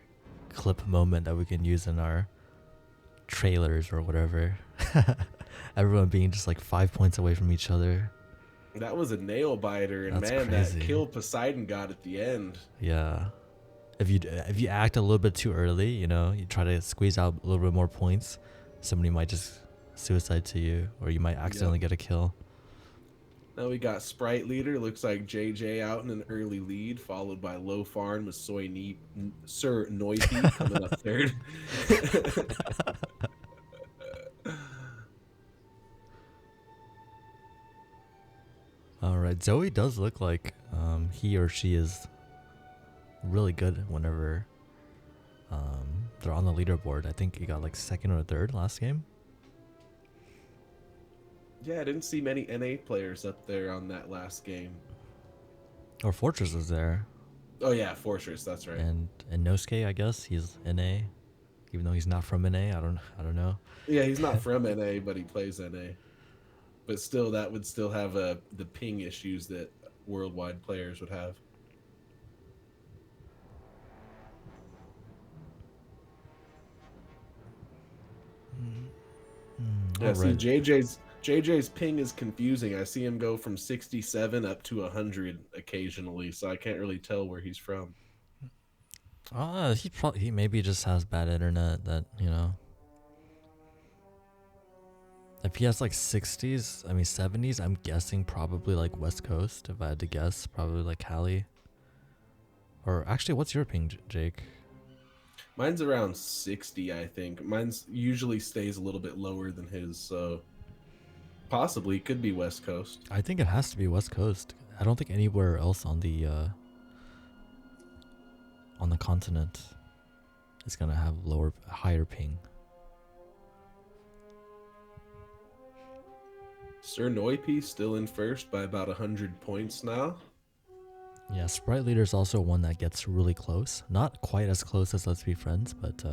clip moment that we can use in our trailers or whatever. Everyone being just like 5 points away from each other.
That was a nail biter, and
That's
man,
crazy.
that kill Poseidon got at the end.
Yeah. If you act a little bit too early, you know, you try to squeeze out a little bit more points, somebody might just suicide to you, or you might accidentally get a kill.
Now we got Sprite Leader. Looks like JJ out in an early lead, followed by Low Farn with Sir Noisy coming up third.
All right, Zoe does look like he or she is really good whenever they're on the leaderboard. I think he got like 2nd or 3rd last game.
Yeah, I didn't see many NA players up there on that last game.
Or Fortress is there,
Oh yeah, Fortress, that's right.
and Nosuke, I guess he's NA, even though he's not from NA. I don't know.
Yeah, he's not from NA, but he plays NA. But still, that would still have the ping issues that worldwide players would have. Yeah, see,
Alright.
JJ's ping is confusing. I see him go from 67 up to 100 occasionally, so I can't really tell where he's from.
He maybe just has bad internet that, you know. If he has like 60s, I mean 70s, I'm guessing probably like West Coast. If I had to guess, probably like Cali. Or actually, what's your ping, Jake?
Mine's around 60, I think. Mine's usually stays a little bit lower than his, so possibly could be West Coast.
I think it has to be West Coast. I don't think anywhere else on the continent is gonna have higher ping.
Sir Noipi still in first by about 100 points now.
Yeah, Sprite Leader is also one that gets really close. Not quite as close as Let's Be Friends, but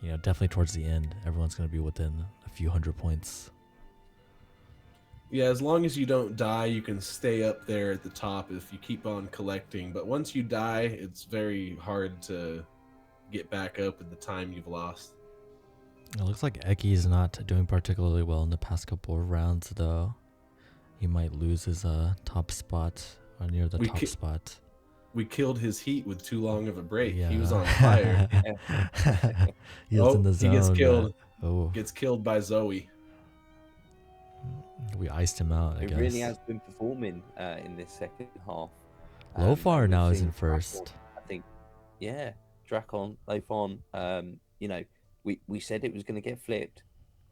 you know, definitely towards the end, everyone's gonna be within a few hundred points.
Yeah, as long as you don't die, you can stay up there at the top if you keep on collecting. But once you die, it's very hard to get back up in the time you've lost.
It looks like Eki is not doing particularly well in the past couple of rounds, though. He might lose his top spot or near the top spot.
We killed his heat with too long of a break.
Yeah.
He was on fire.
He was in the zone.
He gets killed.
Oh,
Gets killed by Zoe.
we iced him out, I
It
guess.
really has been performing in this second half.
Lofar
we've
now is
seen
in first.
Drakon, I think, yeah, Drakon, Lofon. You know, we said it was going to get flipped.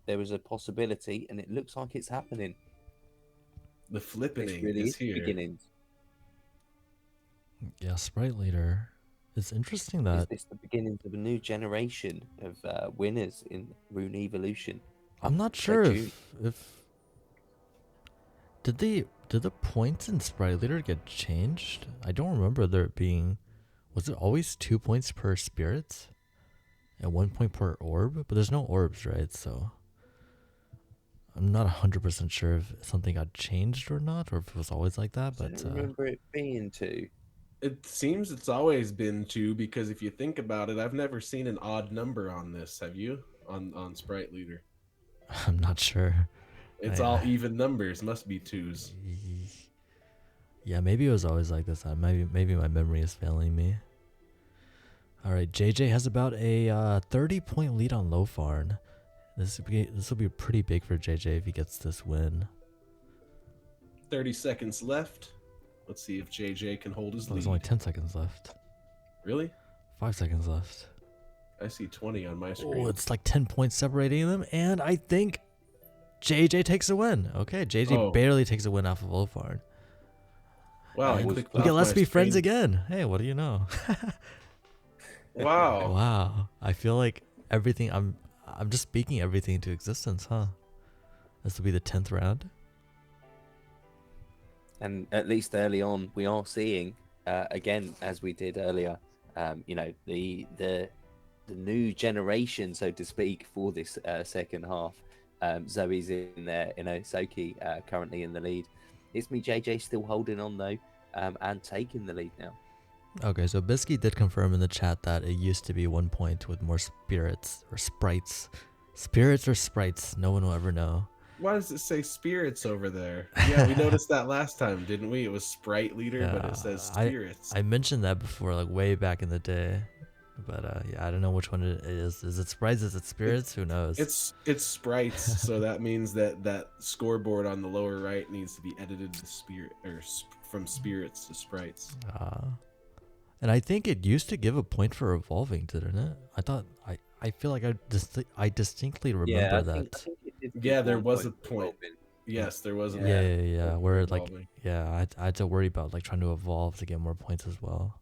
There was a possibility, and it looks like it's happening.
The flippening
This really
is
is the
here.
beginnings.
Yeah, Sprite Leader. It's interesting
Is
that
this the beginnings of a new generation of winners in Rune Evolution?
I'm not
Stay
sure
tuned.
if did the points in Sprite Leader get changed? I don't remember there being. Was it always 2 points per spirit and 1 point per orb? But there's no orbs, right? So I'm not 100% sure if something got changed or not, or if it was always like that.
I
But
don't remember it being 2.
It seems it's always been 2 because if you think about it, I've never seen an odd number on this. Have you? On Sprite Leader.
I'm not sure.
It's
I-
all even numbers. Must be 2s.
Yeah, maybe it was always like this. Maybe my memory is failing me. All right, JJ has about a 30-point lead on Lofarn. This will be pretty big for JJ if he gets this win.
30 seconds left. Let's see if JJ can hold his
Oh, there's
lead.
only 10 seconds left.
Really?
5 seconds left.
I see 20 on my screen.
Oh, it's like 10 points separating them, and I think JJ takes a win. Okay, JJ barely takes a win off of Lofarn.
Wow,
And
I
we
clicked
get
off
Let's
my
Be Friends
screen.
again. Hey, what do you know?
Wow.
Wow. I feel like everything, I'm just speaking everything into existence, huh? This will be the 10th round.
And at least early on, we are seeing, again, as we did earlier, you know, the new generation, so to speak, for this second half. Zoe's in there, you know, Soki currently in the lead. It's me, JJ, still holding on though, and taking the lead now.
Okay, so Bisky did confirm in the chat that it used to be 1 point with more spirits or sprites. Spirits or sprites, no one will ever know.
Why does it say spirits over there? Yeah, we noticed that last time, didn't we? It was Sprite Leader, but it says spirits.
I mentioned that before, like way back in the day. But yeah, I don't know which one it is. Is it sprites? Is it spirits? Who knows?
It's sprites, so that means that scoreboard on the lower right needs to be edited to spirit from spirits to sprites.
And I think it used to give a point for evolving, didn't it? I feel like I distinctly remember that.
Yeah, there was a point. Yes, there was.
Yeah. Where like, yeah, I had to worry about like trying to evolve to get more points as well.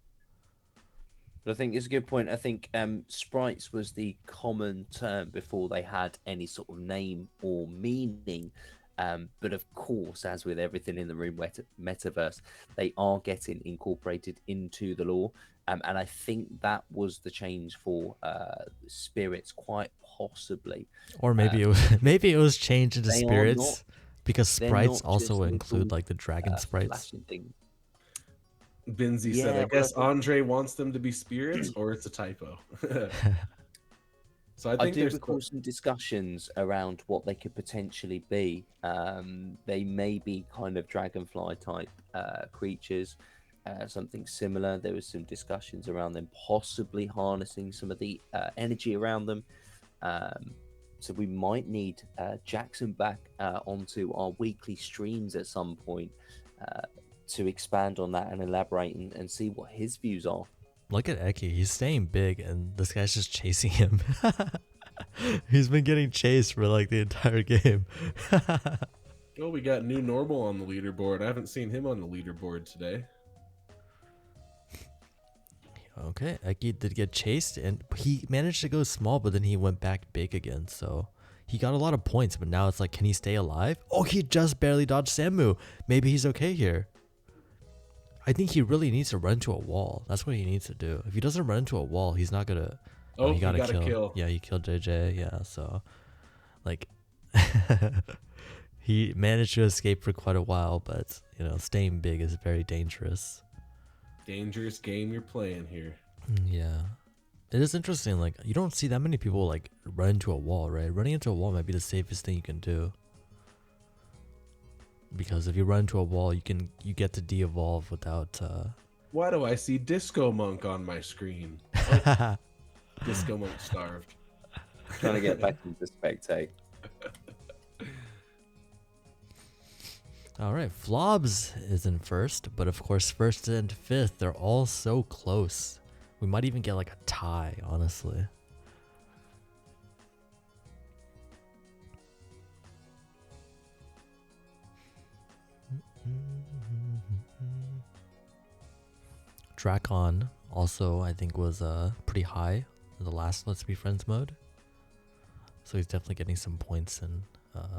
But I think it's a good point. I think sprites was the common term before they had any sort of name or meaning. But of course, as with everything in the Room metaverse, they are getting incorporated into the lore. And I think that was the change for spirits, quite possibly.
Or maybe it was changed into spirits because sprites also include like the dragon sprites.
Binzi said, I guess Andre wants them to be spirits, or it's a typo. So I think
do recall some discussions around what they could potentially be. They may be kind of dragonfly type creatures, something similar. There was some discussions around them possibly harnessing some of the energy around them. So we might need Jackson back onto our weekly streams at some point to expand on that and elaborate and see what his views are.
Look at Eki. He's staying big, and this guy's just chasing him. He's been getting chased for like the entire game.
Oh, we got new normal on the leaderboard. I haven't seen him on the leaderboard today.
Okay, Eki did get chased, and he managed to go small, but then he went back big again. So he got a lot of points, but now it's like, can he stay alive? Oh, he just barely dodged Samu. Maybe he's okay here. I think he really needs to run into a wall. That's what he needs to do. If he doesn't run into a wall, he's not gonna.
Oh,
he got a
kill.
kill. Yeah, he killed JJ. Yeah, so like he managed to escape for quite a while, but you know, staying big is very dangerous.
Dangerous game you're playing here.
Yeah, it is interesting. Like, you don't see that many people like run into a wall, right? Running into a wall might be the safest thing you can do. Because if you run into a wall, you get to de-evolve without.
Why do I see Discomonk on my screen? Oh, Discomonk starved.
Trying to get back into spectate.
All right, Flobs is in first, but of course, first and fifth, they're all so close. We might even get like a tie, honestly. Drakon also, I think, was pretty high in the last Let's Be Friends mode. So he's definitely getting some points in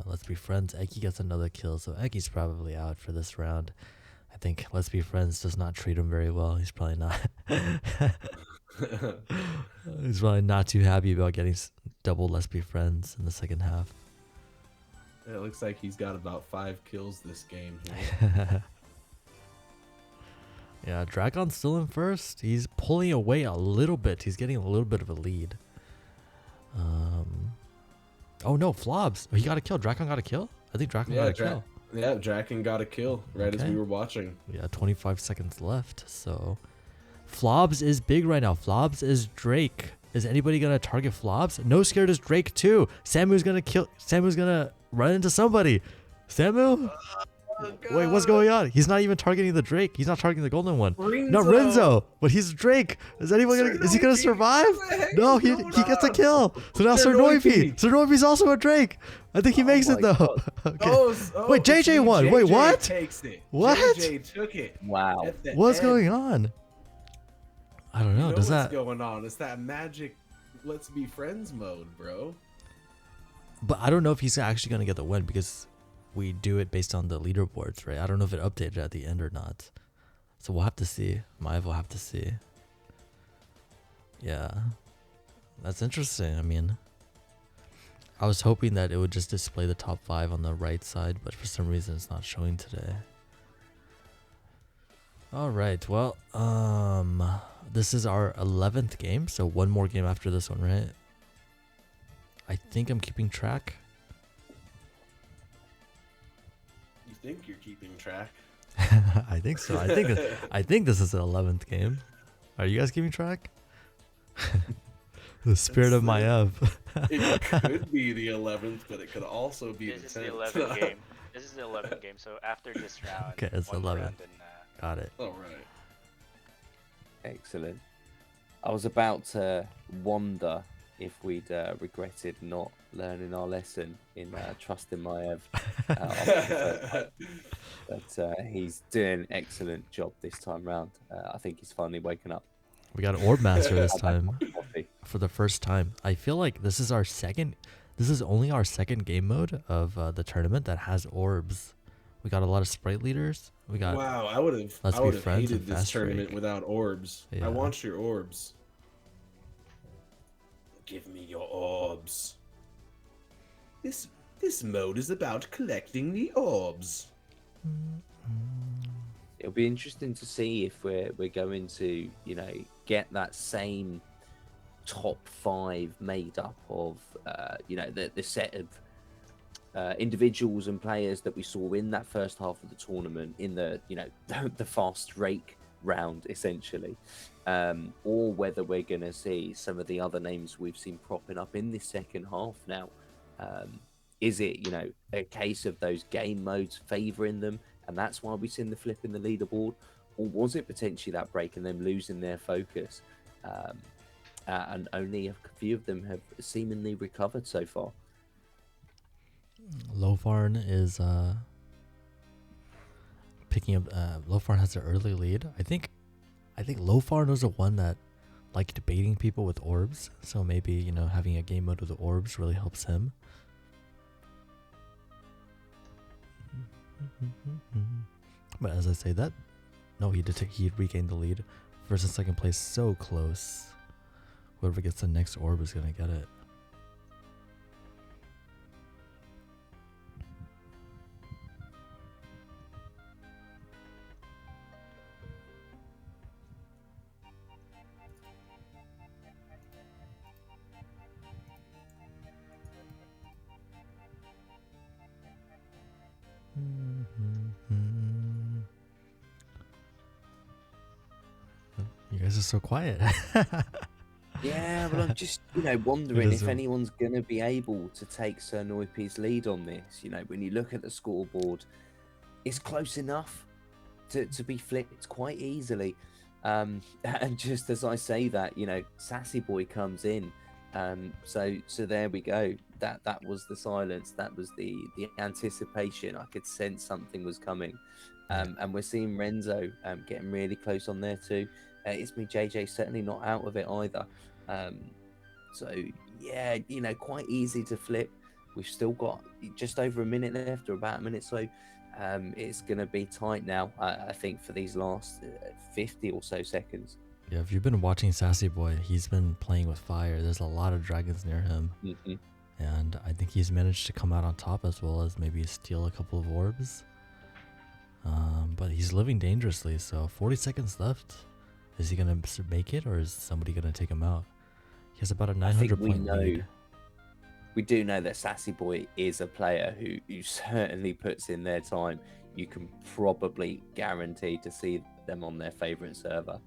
Let's Be Friends. Eki gets another kill, so Eki's probably out for this round. I think Let's Be Friends does not treat him very well. He's probably not. He's probably not too happy about getting double Let's Be Friends in the second half.
Yeah, it looks like he's got about 5 kills this game here.
Yeah, Dragon's still in first. He's pulling away a little bit. He's getting a little bit of a lead. Oh no, Flobs. Oh, he got a kill. Drakon got a kill? I think Drakon got a kill.
Yeah, Drakon got a kill right as we were watching.
Yeah, 25 seconds left. So Flobs is big right now. Flobs is Drake. Is anybody gonna target Flobs? No Scared is Drake too. Samu's gonna run into somebody. Samu? Wait, what's going on? He's not even targeting the Drake. He's not targeting the golden one. Not Renzo, but he's Drake. Is he gonna survive? No, he gets a kill. So now Sir Noipi. Sir Noipi's also a Drake. I think he makes it though. Okay. Wait, JJ won. Wait, what? What?
JJ took it.
Wow.
What's going on? I don't know.
You know
Does
what's
that?
going on? It's that magic let's be friends mode, bro.
But I don't know if he's actually gonna get the win because we do it based on the leaderboards, right? I don't know if it updated at the end or not. So we'll have to see. Maev will have to see. Yeah. That's interesting. I mean, I was hoping that it would just display the top 5 on the right side, but for some reason it's not showing today. All right. Well, this is our 11th game, so one more game after this one, right? I think I'm keeping track.
You think you're keeping track?
I think so. I think this is the 11th game. Are you guys keeping track? The spirit of Maev.
It could be the 11th, but it could also be
This is
the
the
10th.
11th game. This is the 11th game. So after this round,
Okay, it's
one more
11.
round, then,
Got it.
All right.
Excellent. I was about to wonder if we'd regretted not learning our lesson in trusting Maev. But he's doing an excellent job this time round. I think he's finally waking up.
We got an Orb Master this time
Coffee.
for the first time. I feel like this is only our second game mode of the tournament that has orbs. We got a lot of sprite leaders. We got
Wow, I would
Let's
have
Be Friends
hated
and
this
Fast
tournament
Break.
without orbs.
Yeah.
I want your orbs. Give me your orbs. This mode is about collecting the orbs.
It'll be interesting to see if we're going to, get that same top 5 made up of, the set of individuals and players that we saw in that first half of the tournament in the, the fast rake round, essentially, or whether we're going to see some of the other names we've seen propping up in this second half now. Is it, a case of those game modes favouring them, and that's why we've seen the flip in the leaderboard? Or was it potentially that break and them losing their focus? And only a few of them have seemingly recovered so far.
Lofarn is picking up. Lofarn has the early lead. I think Lofarn was the one that liked baiting people with orbs. So maybe having a game mode with the orbs really helps him. But as I say that, no, he regained the lead. First and second place so close. Whoever gets the next orb is gonna get it. You guys are so quiet.
Yeah, but I'm just, wondering
is
if
a-
anyone's going to be able to take Sir Noipi's lead on this. When you look at the scoreboard, it's close enough to be flipped quite easily. And just as I say that, Sassy Boy comes in. So there we go. That was the silence. That was the anticipation. I could sense something was coming. And we're seeing Renzo getting really close on there too. It's me, JJ, certainly not out of it either. So yeah, quite easy to flip. We've still got just over a minute left, or about a minute. So it's going to be tight now, I think, for these last 50 or so seconds.
Yeah, if you've been watching Sassy Boy, he's been playing with fire. There's a lot of dragons near him.
Mm-hmm.
And I think he's managed to come out on top as well as maybe steal a couple of orbs. But he's living dangerously, so 40 seconds left. Is he going to make it, or is somebody going to take him out? He has about a 900 point lead.
We do know that Sassy Boy is a player who certainly puts in their time. You can probably guarantee to see them on their favourite server.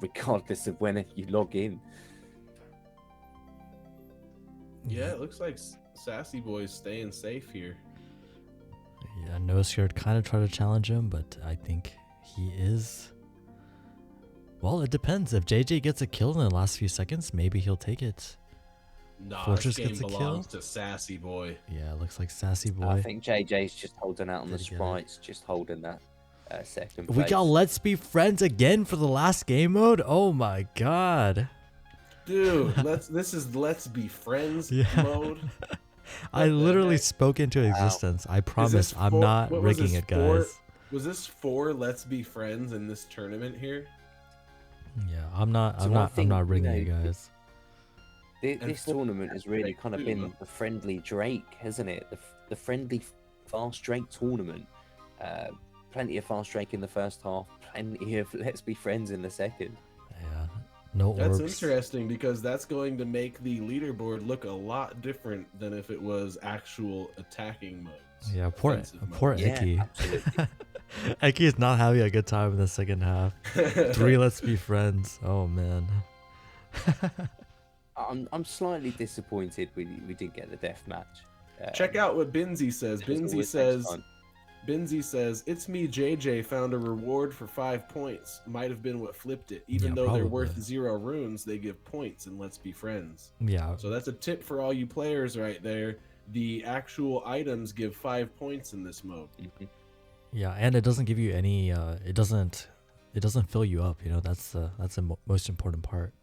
regardless of when you log in.
Yeah, it looks like Sassy Boy's staying safe here.
Yeah, No Skirt kind of tried to challenge him, but I think he is. Well, it depends. If JJ gets a kill in the last few seconds, maybe he'll take it.
Nah,
Fortress
this game
gets a
belongs
kill?
to Sassy Boy.
Yeah, it looks like Sassy Boy.
I think JJ's just holding out on the
Did get it.
sprites, just holding that second
We
place.
got Let's Be Friends again for the last game mode? Oh my god.
Dude, this is Let's Be Friends
Yeah.
mode.
I
the
literally
heck?
spoke into existence. I
Is
promise
this
I'm
for-
not
what was
rigging
this
it,
for?
guys.
Was this for Let's Be Friends in this tournament here?
Yeah, I'm not
So I
I'm
think,
not rigging
you
it,
know,
guys.
This
for-
tournament has really kind of
too.
been the friendly Drake, hasn't it? The friendly fast Drake tournament. Plenty of fast Drake in the first half, plenty of Let's Be Friends in the second.
Yeah. No
That's
orbs.
interesting because that's going to make the leaderboard look a lot different than if it was actual attacking modes.
Yeah, poor
offensive
poor
modes.
Yeah,
Eki.
absolutely.
Eki is not having a good time in the second half. 3 Let's Be Friends. Oh man.
I'm slightly disappointed we didn't get the death match.
Check out what Binzy says.
it was
Binzy
always next
says,
time.
it's me, JJ, found a reward for 5 points. Might have been what flipped it. Even
Yeah,
though they're worth
probably.
0 runes, they give points and Let's Be Friends.
Yeah.
So that's a tip for all you players right there. The actual items give 5 points in this mode.
Mhm.
Yeah, and it doesn't give you any it doesn't fill you up, you know. That's the most important part.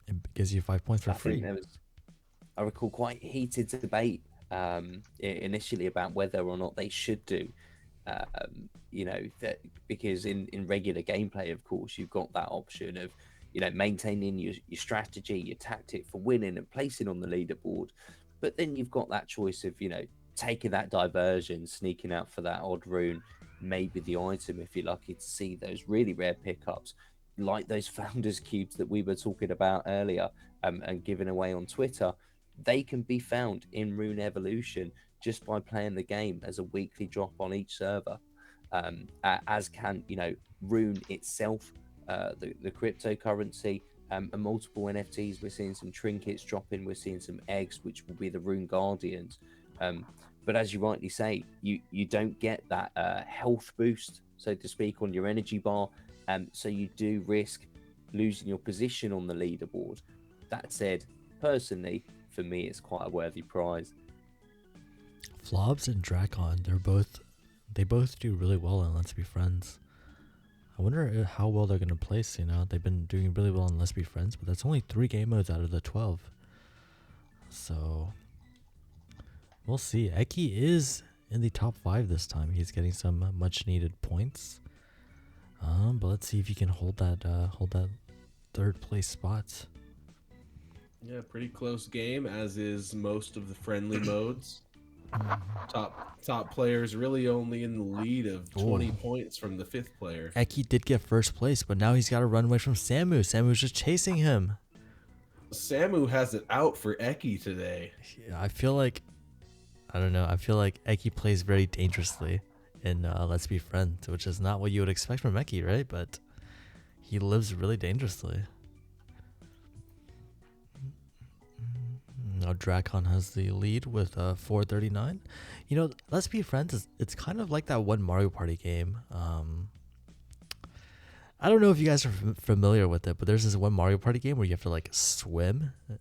It gives you 5 points for
I
free.
think there was, I recall, quite heated debate initially about whether or not they should do, you know, that because in regular gameplay, of course, you've got that option of, you know, maintaining your strategy, your tactic for winning and placing on the leaderboard, but then you've got that choice of, you know, taking that diversion, sneaking out for that odd rune, maybe the item if you're lucky to see those really rare pickups, like those founders cubes that we were talking about earlier, and giving away on Twitter. They can be found in Rune Evolution just by playing the game as a weekly drop on each server, as can, you know, Rune itself, the cryptocurrency, and multiple NFTs. We're seeing some trinkets dropping, we're seeing some eggs, which will be the Rune Guardians. But as you rightly say, you don't get that health boost, so to speak, on your energy bar, so you do risk losing your position on the leaderboard. That said, personally, for me, it's quite a worthy prize.
Flobs and Drakon, they both do really well in Let's Be Friends. I wonder how well they're gonna place, you know. They've been doing really well in Let's Be Friends, but that's only 3 game modes out of the 12. So we'll see. Eki is in the top 5 this time. He's getting some much needed points. But let's see if he can hold that 3rd place spot.
Yeah, pretty close game, as is most of the friendly modes. Top players really only in the lead of 20 points from the 5th player.
Eki did get 1st place, but now he's got to run away from Samu. Samu's just chasing him.
Samu has it out for Eki today.
Yeah, I feel like Eki plays very dangerously in Let's Be Friends, which is not what you would expect from Eki, right? But he lives really dangerously. Now Drakon has the lead with 439. You know, Let's Be Friends it's kind of like that one Mario Party game. I don't know if you guys are familiar with it, but there's this one Mario Party game where you have to like swim. And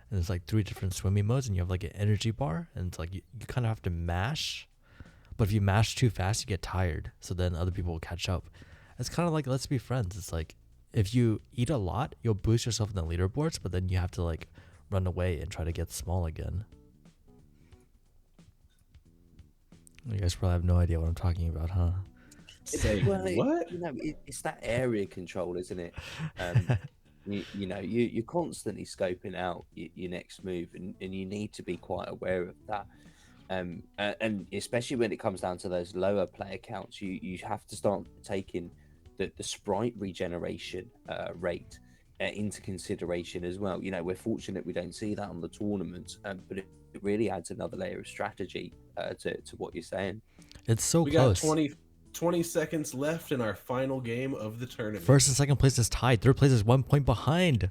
there's like 3 different swimming modes, and you have like an energy bar, and it's like you kind of have to mash. But if you mash too fast, you get tired. So then other people will catch up. It's kind of like Let's Be Friends. It's like if you eat a lot, you'll boost yourself in the leaderboards, but then you have to like run away and try to get small again. You guys probably have no idea what I'm talking about, huh?
Say what?
You know, it's that area control, isn't it? You know, you're constantly scoping out your next move, and you need to be quite aware of that. And especially when it comes down to those lower player counts, you have to start taking the sprite regeneration rate into consideration as well. You know, we're fortunate we don't see that on the tournament, but it really adds another layer of strategy to what you're saying.
It's so
We
close.
got 20 seconds left in our final game of the tournament.
First and second place is tied. Third place is 1 point behind.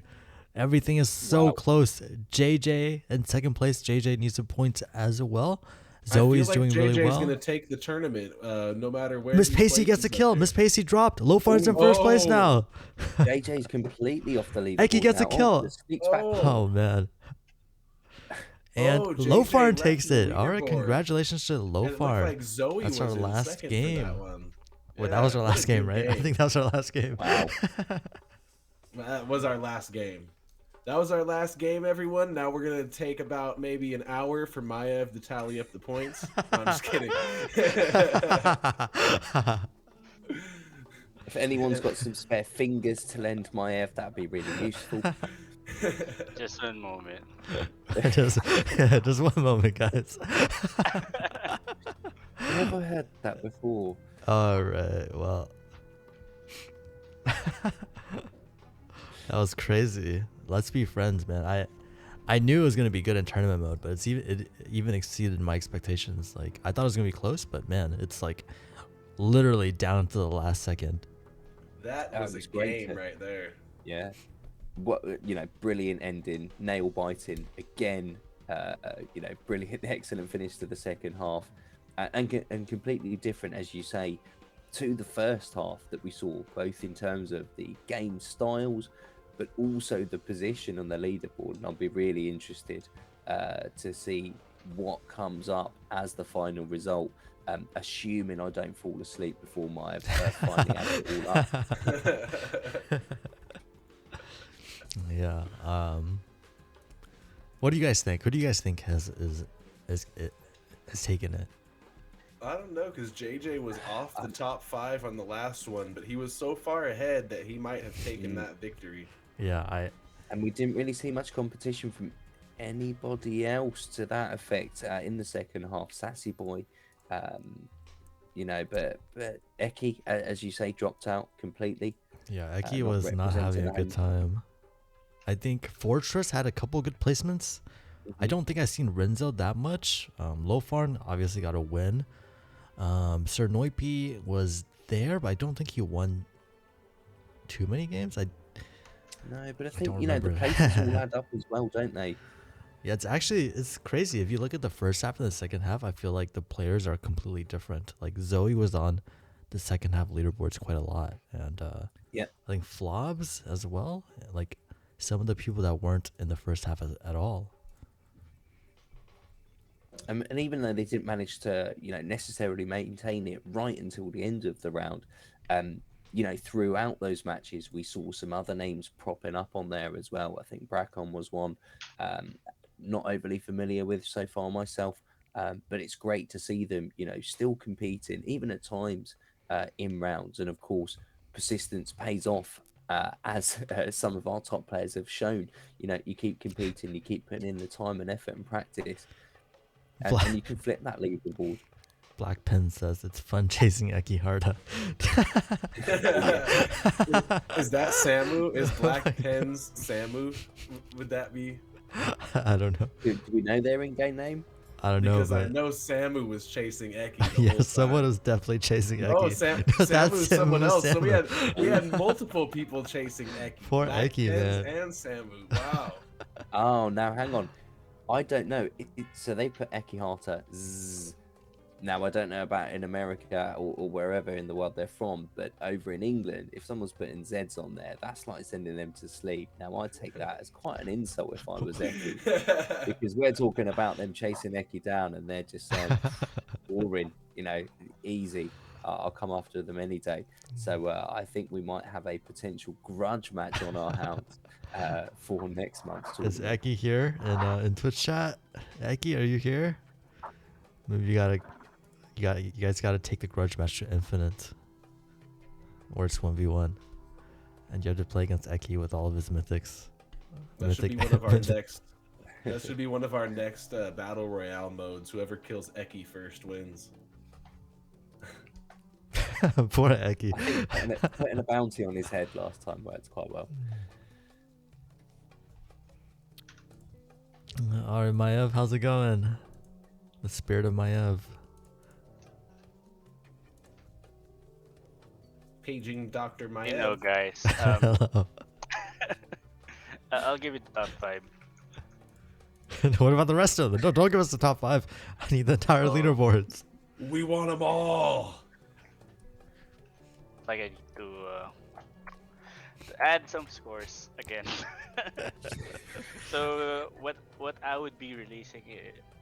Everything is so
Wow.
close. JJ in second place. JJ needs some points as well.
I feel
Zoe's
like
doing
JJ's
really well.
gonna take the tournament, no matter where.
Miss
he
Pacey gets a
places
kill.
up
Miss
there.
Pacey dropped. Lofar's in first place now.
JJ's completely off the leaderboard.
Eki gets a
now.
kill.
The sneaks back.
Oh man. And
Oh, JJ
Lofar
left
takes
the
it. All right,
leaderboard.
congratulations to
And it looked
Lofar.
like Zoe
That's
was
our
in
last
second
game.
For that one.
Well, that was our
what a
last game,
good
right? I think that was our last game.
Wow.
That was our last game. That was our last game, everyone. Now we're gonna take about maybe an hour for Maev to tally up the points. No, I'm just kidding.
If anyone's got some spare fingers to lend Maev, that'd be really useful.
Just one moment.
just one moment, guys.
Never heard that before.
All right, well, that was crazy. Let's be friends, man. I knew it was gonna be good in tournament mode, but it even exceeded my expectations. Like I thought it was gonna be close, but man, it's like literally down to the last second.
That
That
was a
was great.
game right there.
Yeah. What brilliant ending, nail biting again. Brilliant, excellent finish to the second half, and completely different, as you say, to the first half that we saw, both in terms of the game styles, but also the position on the leaderboard. And I'll be really interested to see what comes up as the final result. Assuming I don't fall asleep before my finding out it all up.
Yeah. What do you guys think? Who do you guys think has taken it?
I don't know, because JJ was off the top 5 on the last one, but he was so far ahead that he might have taken that victory.
Yeah,
And we didn't really see much competition from anybody else to that effect in the second half. Sassy Boy, but Eki, as you say, dropped out completely.
yeah. Eki
not
was not having a
representing
good time. I think Fortress had a couple good placements. I don't think I've seen Renzo that much. Lofarn obviously got a win. Sir Noipi was there, but I don't think he won too many games.
No, but I
don't
think the
remember.
places all add up as well, don't they?
Yeah, it's crazy. If you look at the first half and the second half, I feel like the players are completely different. Like Zoe was on the second half leaderboards quite a lot, and
Yeah.
I think Flobs as well. Like some of the people that weren't in the first half at all.
And even though they didn't manage to, necessarily maintain it right until the end of the round, throughout those matches, we saw some other names propping up on there as well. I think Brackon was one, not overly familiar with so far myself, but it's great to see them, still competing, even at times in rounds. And of course, persistence pays off, as some of our top players have shown. You keep competing, you keep putting in the time and effort and practice. And you can flip that leaderboard.
Black Pen says it's fun chasing Ekihara.
Is that Samu? Is Black Pen's Samu? Would that be?
I don't know.
Do we know their in-game name?
I don't know.
Because I
But
know Samu was chasing Eki. The
yeah,
whole
someone
time.
was definitely chasing Eki.
Oh,
That's
Samu was someone
Samu,
else. So we
Samu.
had multiple people chasing Eki.
Poor
Black
Eki,
Pens
man.
and Samu. Wow.
Oh, now hang on. I don't know. So they put Ekihata Z. Now, I don't know about in America or wherever in the world they're from, but over in England, if someone's putting Zs on there, that's like sending them to sleep. Now, I take that as quite an insult if I was Eki, because we're talking about them chasing Eki down and they're just saying, boring, easy. I'll come after them any day. So I think we might have a potential grudge match on our hands for next month's
Is
tournament.
Eki here in Twitch chat? Eki, are you here? Maybe you guys gotta take the grudge match to infinite, or it's 1v1, and you have to play against Eki with all of his mythics.
That should be one of our next. That should be one of our next battle royale modes. Whoever kills Eki first wins.
Poor Eki.
I think putting a bounty on his head last time worked quite well.
Alright, Maev, how's it going? The spirit of Maev.
paging Dr. Maya.
You know, guys.
Hello.
I'll give it top 5.
What about the rest of them? No, don't give us the top 5. I need the entire leaderboards.
We want them all.
Like I need to add some scores again. So what I would be releasing,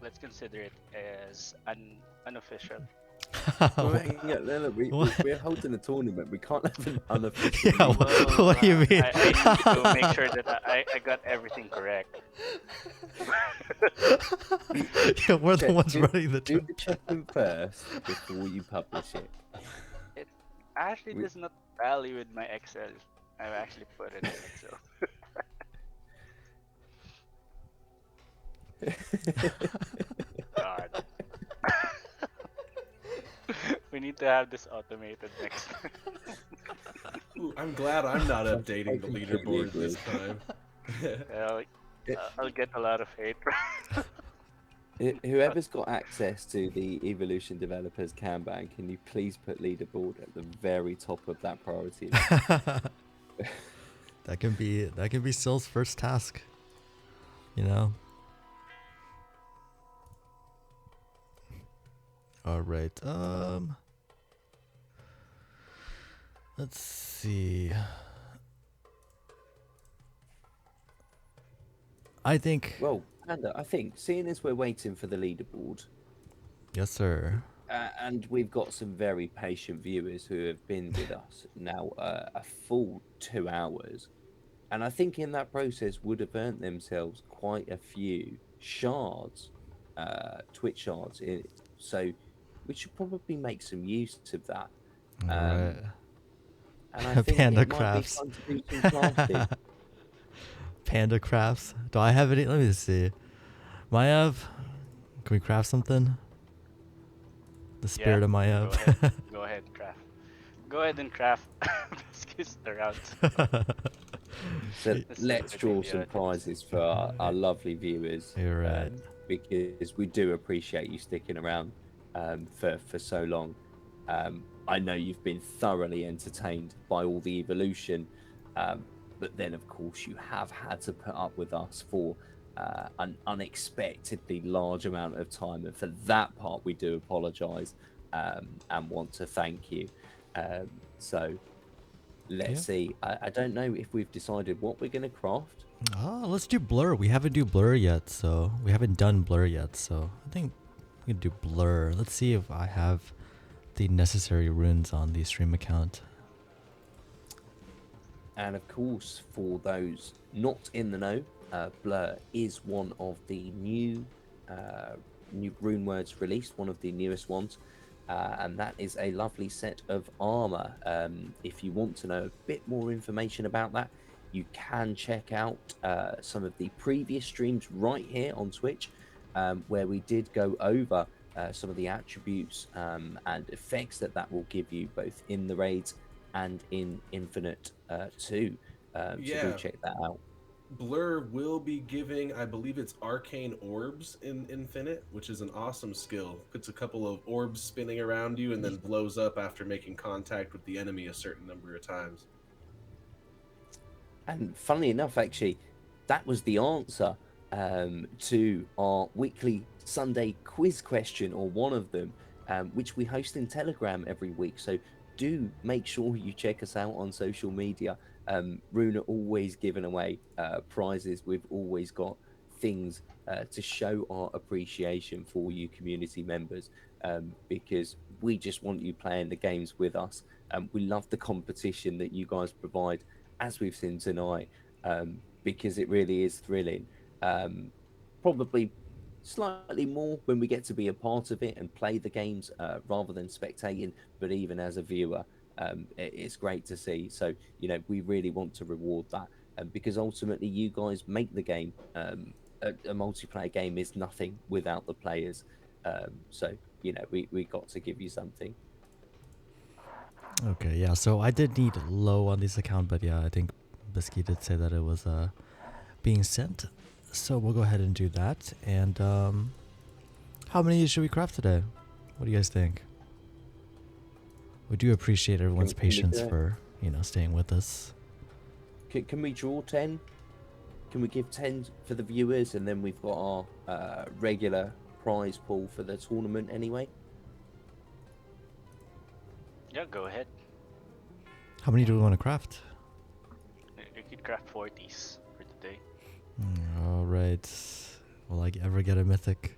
let's consider it as unofficial.
We're holding a tournament. We can't have an unofficial.
Yeah, what do you mean?
I need to make sure that I got everything correct.
Yeah, we're the ones running the
Do the checking first before you publish it.
It actually does not tally with my Excel. I've actually put it in Excel. God. We need to have this automated next time.
Ooh, I'm glad I'm not updating the leaderboard this time.
I'll get a lot of hate.
Whoever's got access to the Evolution Developers Kanban, can you please put leaderboard at the very top of that priority list?
That can be Sill's first task. You know? Alright, let's see. I think...
Well, Panda, I think, seeing as we're waiting for the leaderboard...
Yes, sir.
And we've got some very patient viewers who have been with us now a full 2 hours. And I think in that process would have earned themselves quite a few shards, Twitch shards. So we should probably make some use of that.
Alright.
And I think
Panda
it might
crafts.
be fun to do some crafting.
Panda crafts. Do I have any? Let me see. Mayev, can we craft something? The spirit of Mayev.
Go ahead, craft. Go ahead and craft. Excuse the routes.
So let's draw some prizes for our lovely viewers.
You're right.
Because we do appreciate you sticking around for so long. I know you've been thoroughly entertained by all the evolution, but then of course you have had to put up with us for an unexpectedly large amount of time, and for that part we do apologize and want to thank you. So let's see. I don't know if we've decided what we're going to craft.
Oh, let's do blur. We haven't done blur yet, so I think we can do blur. Let's see if I have the necessary runes on the stream account.
And of course, for those not in the know, blur is one of the new rune words released, one of the newest ones, and that is a lovely set of armor. If you want to know a bit more information about that, you can check out some of the previous streams right here on Twitch, where we did go over some of the attributes and effects that will give you both in the raids and in Infinite 2. So do check that out.
Blur will be giving, I believe it's arcane orbs in Infinite, which is an awesome skill. Puts a couple of orbs spinning around you and then blows up after making contact with the enemy a certain number of times.
And funnily enough, actually, that was the answer to our weekly Sunday quiz question, or one of them, which we host in Telegram every week. So do make sure you check us out on social media. Rune are always giving away prizes. We've always got things to show our appreciation for you community members, because we just want you playing the games with us. We love the competition that you guys provide, as we've seen tonight, because it really is thrilling. Probably slightly more when we get to be a part of it and play the games rather than spectating, but even as a viewer, it's great to see. So, you know, we really want to reward that, because ultimately you guys make the game. A multiplayer game is nothing without the players. So, you know, we got to give you something.
Okay, yeah, so I did need low on this account, but yeah, I think Bisky did say that it was being sent. So we'll go ahead and do that. And how many should we craft today? What do you guys think? We do appreciate everyone's
Can we do
patience
it?
for, staying with us.
Can we draw 10? Can we give 10 for the viewers, and then we've got our regular prize pool for the tournament anyway?
Yeah, go ahead.
How many do we want to craft?
You could craft 40s for today.
All right. Will I ever get a mythic?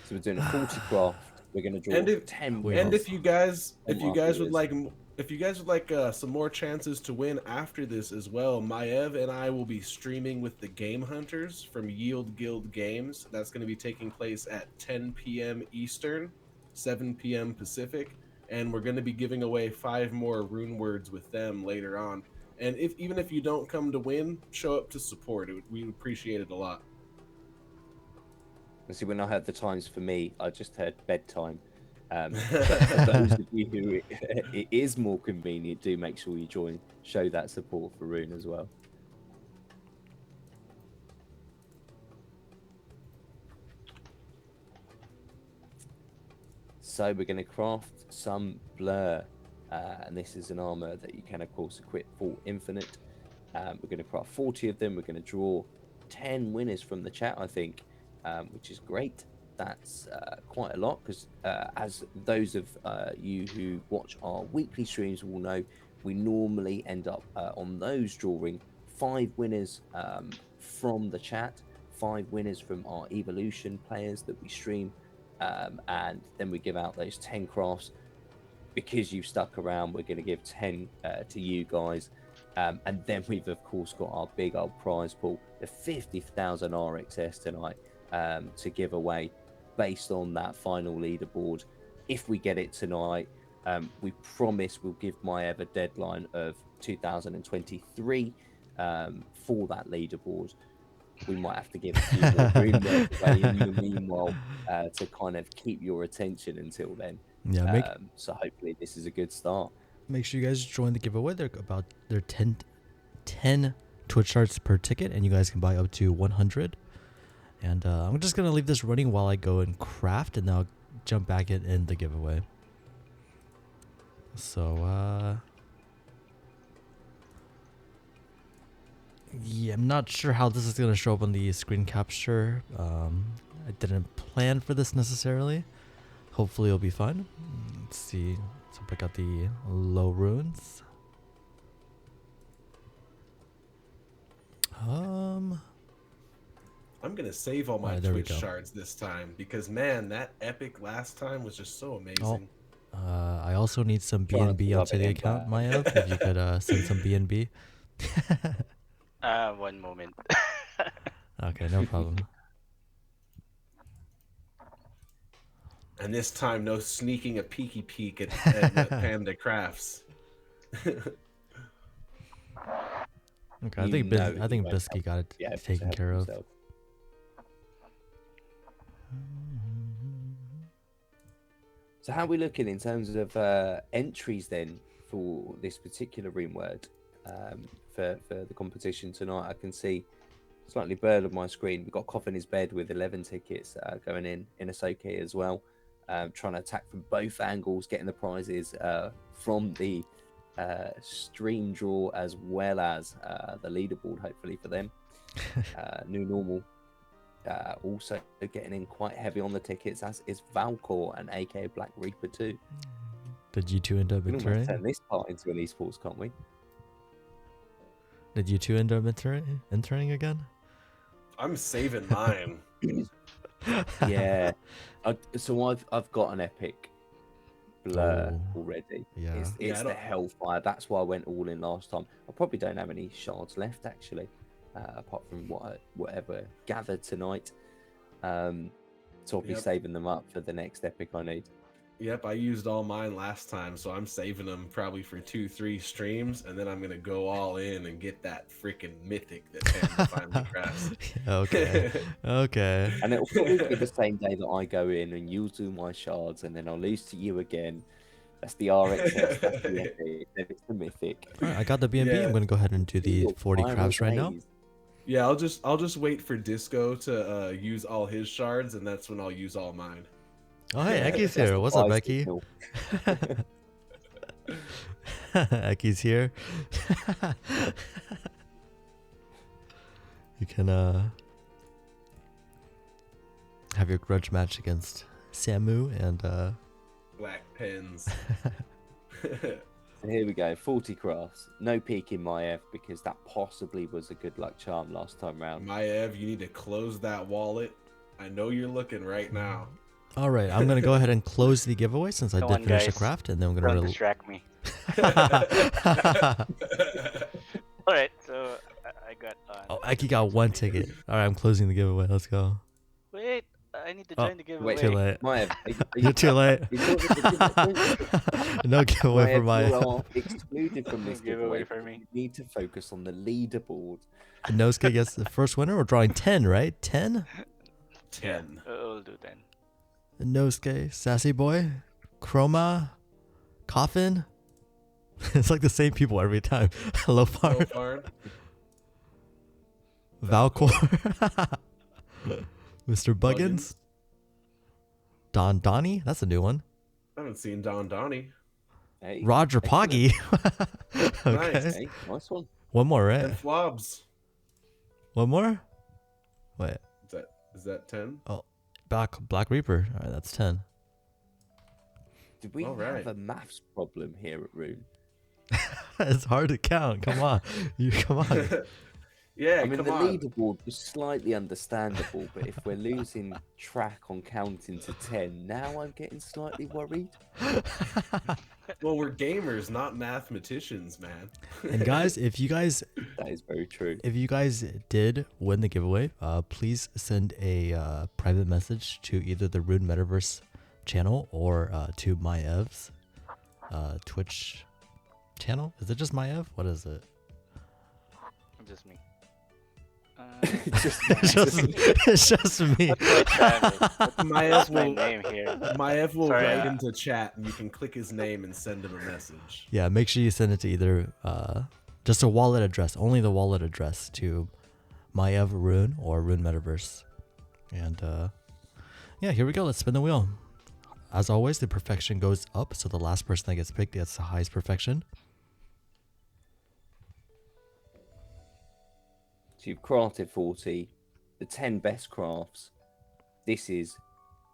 So we're doing a 40 craft. We're going to draw
And if-
10
and
winners.
if you guys
from our
would
viewers.
like some more chances to win after this as well, Maev and I will be streaming with the Game Hunters from Yield Guild Games. That's going to be taking place at 10 p.m. Eastern, 7 p.m. Pacific, and we're going to be giving away 5 more rune words with them later on. And even if you don't come to win, show up to support. We would appreciate it a lot.
See, when I heard the times for me, I just heard bedtime. But for those of you who it is more convenient, do make sure you join, show that support for Rune as well. So we're going to craft some blur, and this is an armor that you can of course equip for infinite. We're going to craft 40 of them. We're going to draw 10 winners from the chat, I think, which is great. That's quite a lot, because as those of you who watch our weekly streams will know, we normally end up on those drawing 5 winners from the chat, 5 winners from our evolution players that we stream, and then we give out those 10 crafts. Because you've stuck around, we're going to give 10 to you guys, and then we've of course got our big old prize pool, the 50,000 RXS tonight, to give away based on that final leaderboard. If we get it tonight, we promise we'll give Maev a deadline of 2023 for that leaderboard. We might have to give a few more rune words away in the meanwhile to kind of keep your attention until then.
Yeah,
So hopefully this is a good start.
make sure you guys join the giveaway. They're 10 Twitch shards per ticket, and you guys can buy up to 100. And I'm just gonna leave this running while I go and craft, and then I'll jump back in the giveaway. So yeah, I'm not sure how this is gonna show up on the screen capture. I didn't plan for this necessarily. Hopefully it'll be fun. Let's see. So pick out the low runes.
I'm gonna save all my
Alright, there we
Twitch
go.
shards this time, because man, that epic last time was just so amazing.
I also need some
Trying to
BNB
rub
onto
it
the
in
account,
back.
Maya. If you could send some BNB.
One moment.
Okay, no problem.
And this time, no sneaking a peeky peek at what Panda crafts.
Okay, I
You
think
know he won't
Bisky got it
Yeah, to
taken
help
care of.
himself. So how are we looking in terms of entries then for this particular rune word for the competition tonight? I can see slightly blurred on my screen. We've got Cough in his bed with 11 tickets going in Asoke as well. Trying to attack from both angles, getting the prizes from the stream draw as well as the leaderboard, hopefully for them. New normal. Also getting in quite heavy on the tickets, as is Valcor and aka Black Reaper too.
Did you two end up
We can almost turn
entering?
this part into an esports, can't we?
Did you two end up entering again?
I'm saving mine.
Yeah. So I've got an epic blur
Oh,
already.
yeah.
It's
Yeah, I
the
don't-
Hellfire. That's why I went all in last time. I probably don't have any shards left actually, apart from whatever gathered tonight. So I'll be
Yep.
saving them up for the next epic I need.
Yep, I used all mine last time, so I'm saving them probably for 2-3 streams, and then I'm gonna go all in and get that freaking mythic that Panda finally crafts.
Okay. Okay.
And it'll probably be the same day that I go in and you'll do my shards, and then I'll lose to you again. That's the RXS, that's the epic, then it's the mythic.
Alright, I got the BNB.
Yeah.
I'm gonna go ahead and do the
You're
40
viral
crafts right now.
days.
Yeah, I'll just wait for Disco to use all his shards, and that's when I'll use all mine.
Oh, hey, Eki's
That's
here.
the
What's up,
buy
Eki?
signal.
Eki's here. You can have your grudge match against Samu and
Black pens.
And here we go, 40 crafts. No peek in Maev because that possibly was a good luck charm last time round.
Maev, you need to close that wallet. I know you're looking right now.
all right, I'm gonna go ahead and close the giveaway since I
Come
did
on,
finish the
guys.
craft, and then I'm
Don't
gonna.
distract me. All right, so I got.
Oh, Eki got one ticket. All right, I'm closing the giveaway. Let's go.
Wait, I need to
Oh,
join the giveaway.
Too late.
Maev,
You're too late. No giveaway for
Maev,
my.
you are excluded from this
Giveaway
giveaway.
for me.
You need to focus on the leaderboard.
Nosuke gets the first winner. We're drawing 10, right? 10?
10.
We'll do 10.
Nosuke, Sassy Boy, Chroma, Coffin. It's like the same people every time. Hello,
So
Farm.
far,
Valcor. Mr. Buggins. Don Donnie. That's a new one.
I haven't seen Don Donnie.
Hey,
Roger
excellent.
Poggy. Okay.
Nice.
Hey, nice one.
One more, right?
And Flobs.
One more? Wait.
Is that 10?
Black Reaper. All right, that's 10.
Did we
All right.
have a maths problem here at Rune?
It's hard to count. Come on. Come on.
Yeah,
I mean,
come
the
on.
leaderboard was slightly understandable, but if we're losing track on counting to 10, now I'm getting slightly worried.
Well, we're gamers, not mathematicians, man.
And guys, if you guys
That is very true.
did win the giveaway, please send a private message to either the Rune Metaverse channel or to Maev's Twitch channel. Is it just Maev? What is it?
Just me.
It's just me.
Maev
My
will,
name here.
Maev will
Sorry,
write into chat, and you can click his name and send him a message.
Yeah, make sure you send it to either just a wallet address, only the wallet address to Maev Rune or Rune Metaverse. And yeah, here we go. Let's spin the wheel. As always, the perfection goes up, so the last person that gets picked gets the highest perfection.
So you've crafted 40, the 10 best crafts. This is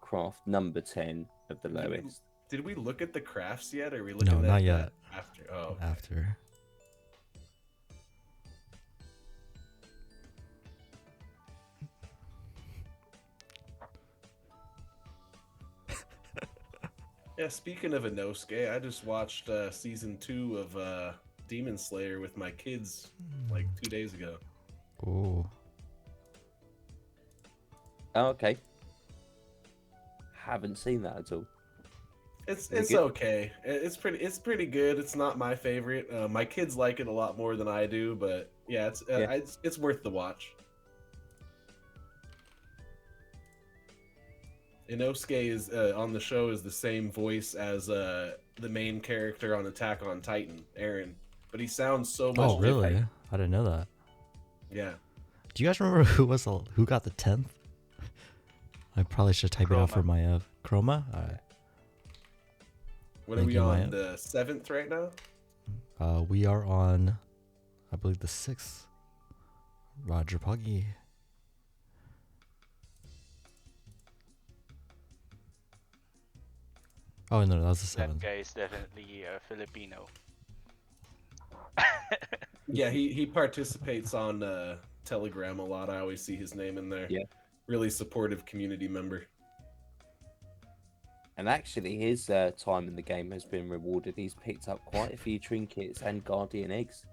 craft number 10 of the lowest.
Did we look at the crafts yet? Or are we looking
No,
at
not
that
yet.
after? Oh,
After.
yeah. Speaking of Inosuke, I just watched season 2 of Demon Slayer with my kids like 2 days ago.
Ooh.
Oh, okay. Haven't seen that at all.
It's
Is it good?
okay. It's pretty good. It's not my favorite. My kids like it a lot more than I do, but yeah, it's worth the watch. Inosuke is on the show is the same voice as the main character on Attack on Titan, Eren, but he sounds so much
Oh, really?
different.
I didn't know that.
Yeah.
Do you guys remember who got the 10th? I probably should type it out for Maev. Chroma? All right.
What
Thank
are we
you,
on?
Maya.
The 7th right now?
We are on, I believe, the 6th. Roger Poggy. Oh, no, that was the
That
7th.
guy is definitely Filipino.
Yeah, he participates on Telegram a lot. I always see his name in there.
Yeah.
Really supportive community member.
And actually, his time in the game has been rewarded. He's picked up quite a few trinkets and guardian eggs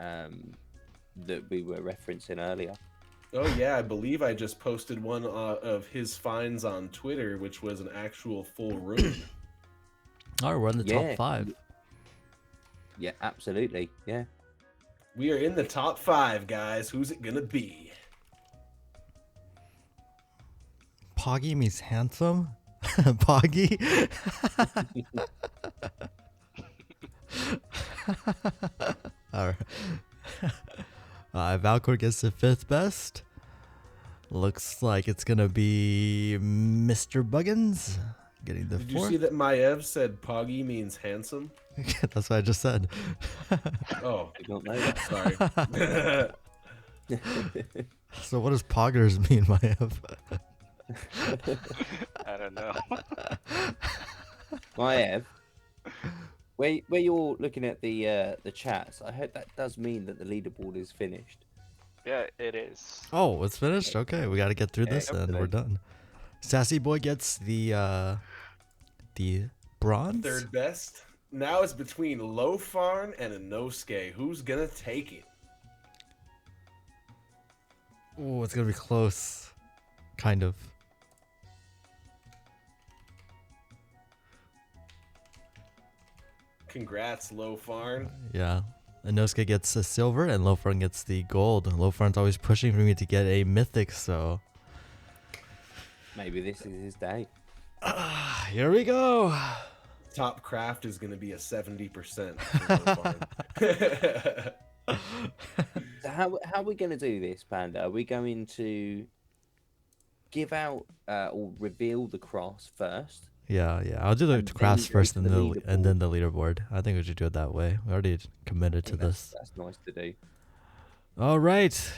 that we were referencing earlier.
Oh yeah, I believe I just posted one of his finds on Twitter, which was an actual full rune.
All right, we're in the
Yeah.
top 5.
Yeah, absolutely. Yeah.
We are in the top 5, guys. Who's it gonna be?
Poggy means handsome? Poggy? All right. Valcor gets the 5th best. Looks like it's gonna be Mr. Buggins Getting the
Did you
fourth.
see that Maev said Poggy means handsome?
That's what I just said.
Oh,
Did not know that.
sorry.
So what does poggers mean, Maev?
I don't know.
Maev, where you're looking at the chats, I heard that does mean that the leaderboard is finished.
Yeah, it is.
Oh, it's finished? Okay, we gotta get through this and we're done. Sassy Boy gets the bronze?
Third best. Now it's between Lofarn and Inosuke. Who's gonna take it?
Oh, it's gonna be close. Kind of.
Congrats, Lofarn.
Yeah. Inosuke gets a silver and Lofarn gets the gold. Lofarn's always pushing for me to get a mythic, so
Maybe this is his day.
here we go.
Top craft is gonna be a 70% for Lofarn.
So how are we going to do this, Panda? Are we going to give out or reveal the cross first?
Yeah. I'll do the
And then
crafts
go
first
to
and
the
then the leaderboard. I think we should do it that way. We already committed to this.
That's nice to do.
All right.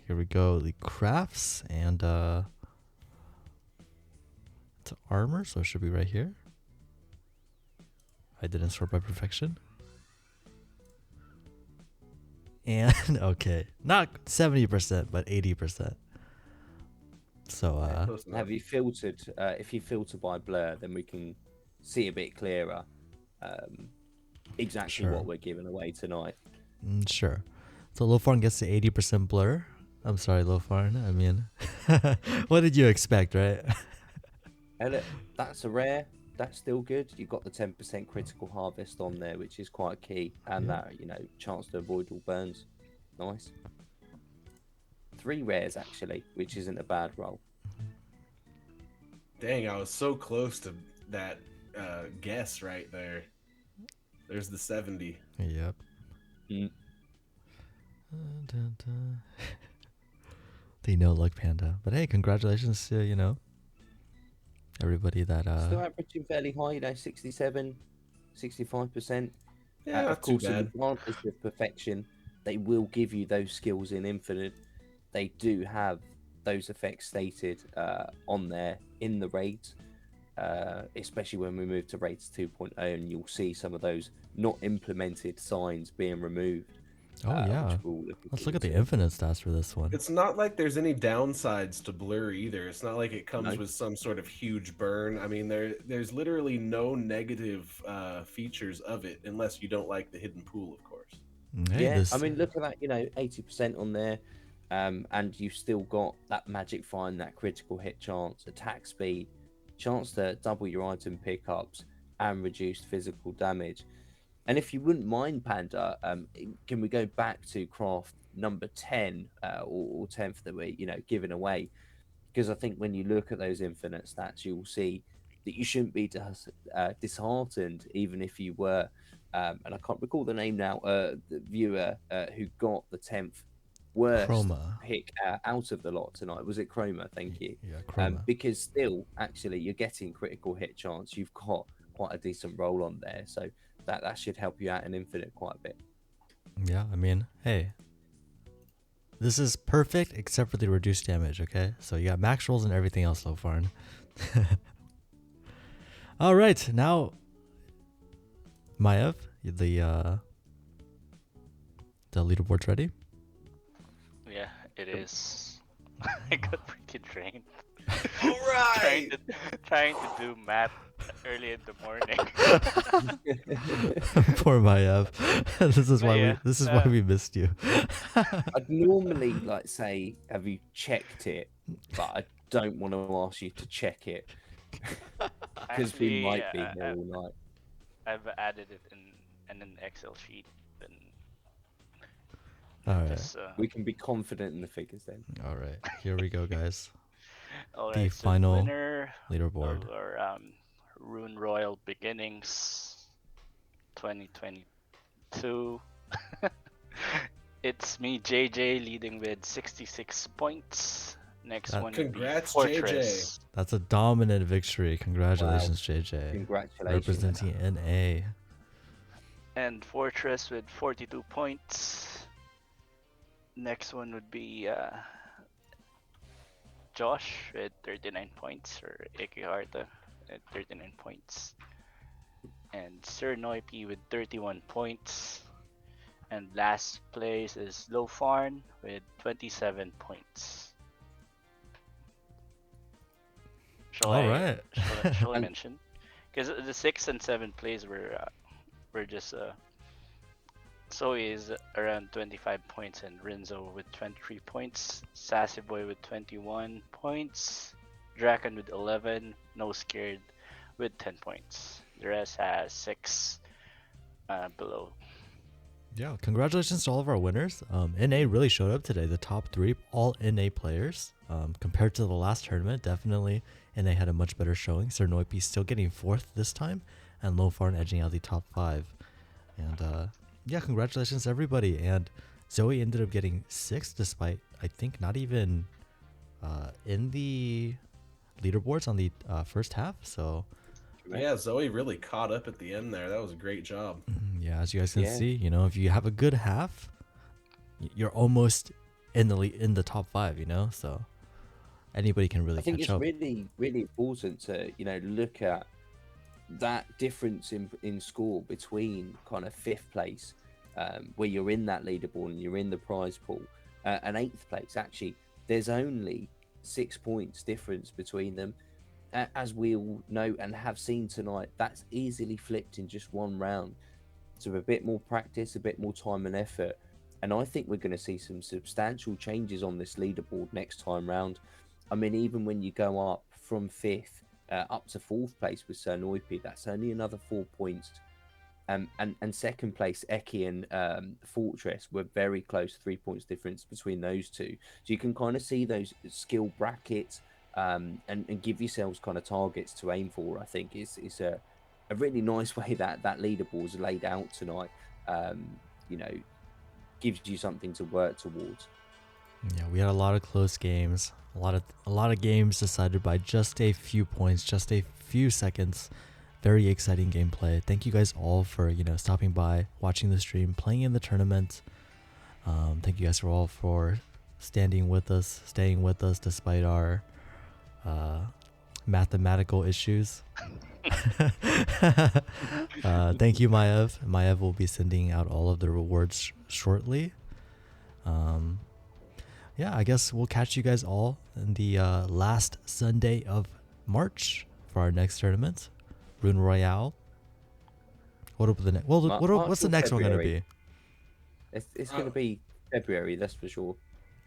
Here we go. The crafts and it's armor, so it should be right here. I didn't sort by perfection. And okay, not 70%, but 80%. So
Close enough.
Have you filtered? If you filter by blur, then we can see a bit clearer exactly
Sure.
what we're giving away tonight.
sure. So Lofarn gets the 80% blur. I'm sorry, Lofarn. I mean, what did you expect, right?
And that's a rare. That's still good. You've got the 10% critical harvest on there, which is quite key, and
Yeah.
that chance to avoid all burns. Nice. 3 rares actually, which isn't a bad roll.
Dang, I was so close to that guess right there. There's the 70.
Yep.
Mm.
They know like Panda, but hey, congratulations to everybody that
Still averaging fairly high, 67, 65%.
Yeah,
Of
not too
course, in the
bad.
advantage of perfection, they will give you those skills in Infinite. They do have those effects stated on there in the raids, especially when we move to raids 2.0, and you'll see some of those not implemented signs being removed.
Oh yeah.
which we'll
Let's look at the
into.
infinite stats for this one.
It's not like there's any downsides to Blur either. It's not like it comes
No.
with some sort of huge burn. I mean, there's literally no negative features of it unless you don't like the hidden pool, of course.
Hey,
Yeah,
this,
I mean, look at that, 80% on there, and you've still got that magic find, that critical hit chance, attack speed, chance to double your item pickups, and reduced physical damage. And if you wouldn't mind, Panda, can we go back to craft number 10 or 10th that we're giving away? Because I think when you look at those infinite stats, you'll see that you shouldn't be disheartened, even if you were. And I can't recall the name now. The viewer who got the 10th worst
Chroma.
pick out of the lot tonight. Was it Chroma? Thank you.
Yeah, Chroma.
Because still, actually, you're getting critical hit chance. You've got quite a decent roll on there, so that should help you out in Infinite quite a bit.
Yeah, I mean, hey. This is perfect except for the reduced damage, okay? So you got max rolls and everything else so far. All right, now Maev, the leaderboard's ready.
Yeah, it is. I got pretty drained.
All right.
trying to do math early in the morning.
Poor Maev. This is why we missed you.
I'd normally say, have you checked it? But I don't want to ask you to check it because we might be here all night.
I've added it in an Excel sheet. And
All right.
just,
We can be confident in the figures then.
All right. Here we go, guys.
all
The
right, so
final
winner
leaderboard.
of our Rune Royal Beginnings 2022. It's me, JJ, leading with 66 points. Next
That-
one would be
Congrats,
Fortress.
That's a dominant victory. Congratulations, JJ.
Congratulations.
Representing NA.
And Fortress with 42 points. Next one would be Josh with 39 points, or Ikiharta at 39 points. And Sir Noipi with 31 points. And last place is Lofarn with 27 points. Shall
All
I,
right.
shall I mention? Because the 6th and 7th place were just Zoe is around 25 points and Renzo with 23 points, Sassy Boy with 21 points, Draken with 11, No Scared with 10 points. The rest has 6 below.
Yeah, congratulations to all of our winners. NA really showed up today. The top 3, all NA players. Compared to the last tournament, definitely NA had a much better showing. Sir Noipi still getting 4th this time, and Lofarn edging out the top 5. And yeah, congratulations to everybody. And Zoe ended up getting 6th, despite, I think, not even in the leaderboards on the first half. So
Yeah, Zoe really caught up at the end there. That was a great job.
yeah, as you guys can see, you know, if you have a good half, you're almost in the top 5, you know. So anybody can really
I think
catch
it's
up.
really, really important to, you know, look at that difference in score between kind of 5th place, where you're in that leaderboard and you're in the prize pool, and 8th place. Actually, there's only 6 points difference between them. As we all know and have seen tonight, that's easily flipped in just one round. So a bit more practice, a bit more time and effort, and I think we're going to see some substantial changes on this leaderboard next time round. I mean, even when you go up from 5th up to 4th place with Sir Noipi, that's only another 4 points. And 2nd place, Eki and Fortress were very close, 3 points difference between those two. So you can kind of see those skill brackets and give yourselves kind of targets to aim for. I think is a really nice way that leaderboard's laid out tonight. You know, gives you something to work towards.
Yeah, we had a lot of close games. A lot of games decided by just a few points, just a few seconds. Very exciting gameplay. Thank you guys all for, you know, stopping by, watching the stream, playing in the tournament. Thank you guys for all for staying with us despite our mathematical issues. Thank you, Maev. Maev will be sending out all of the rewards shortly. Yeah, I guess we'll catch you guys all in the last Sunday of March for our next tournament, Rune Royale. What's the next one gonna be?
It's going to be February, that's for sure.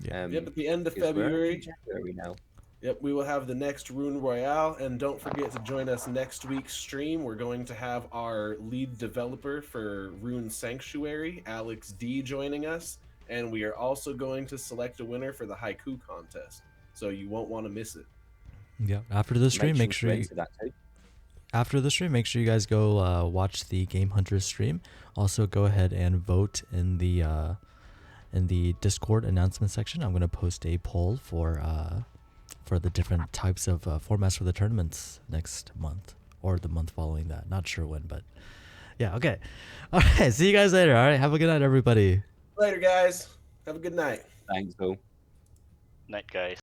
Yeah.
Yep, at the end of
'cause we're only
February.
in January now.
Yep, we will have the next Rune Royale, and don't forget to join us next week's stream. We're going to have our lead developer for Rune Sanctuary, Alex D, joining us, and we are also going to select a winner for the haiku contest. So you won't want to miss it.
Yeah. After the stream, make sure you guys go watch the Game Hunters stream. Also, go ahead and vote in the Discord announcement section. I'm gonna post a poll for the different types of formats for the tournaments next month or the month following that. Not sure when, but yeah. Okay. All right. See you guys later. All right. Have a good night, everybody.
Later, guys. Have a good night.
Thanks, Bill.
Night, guys.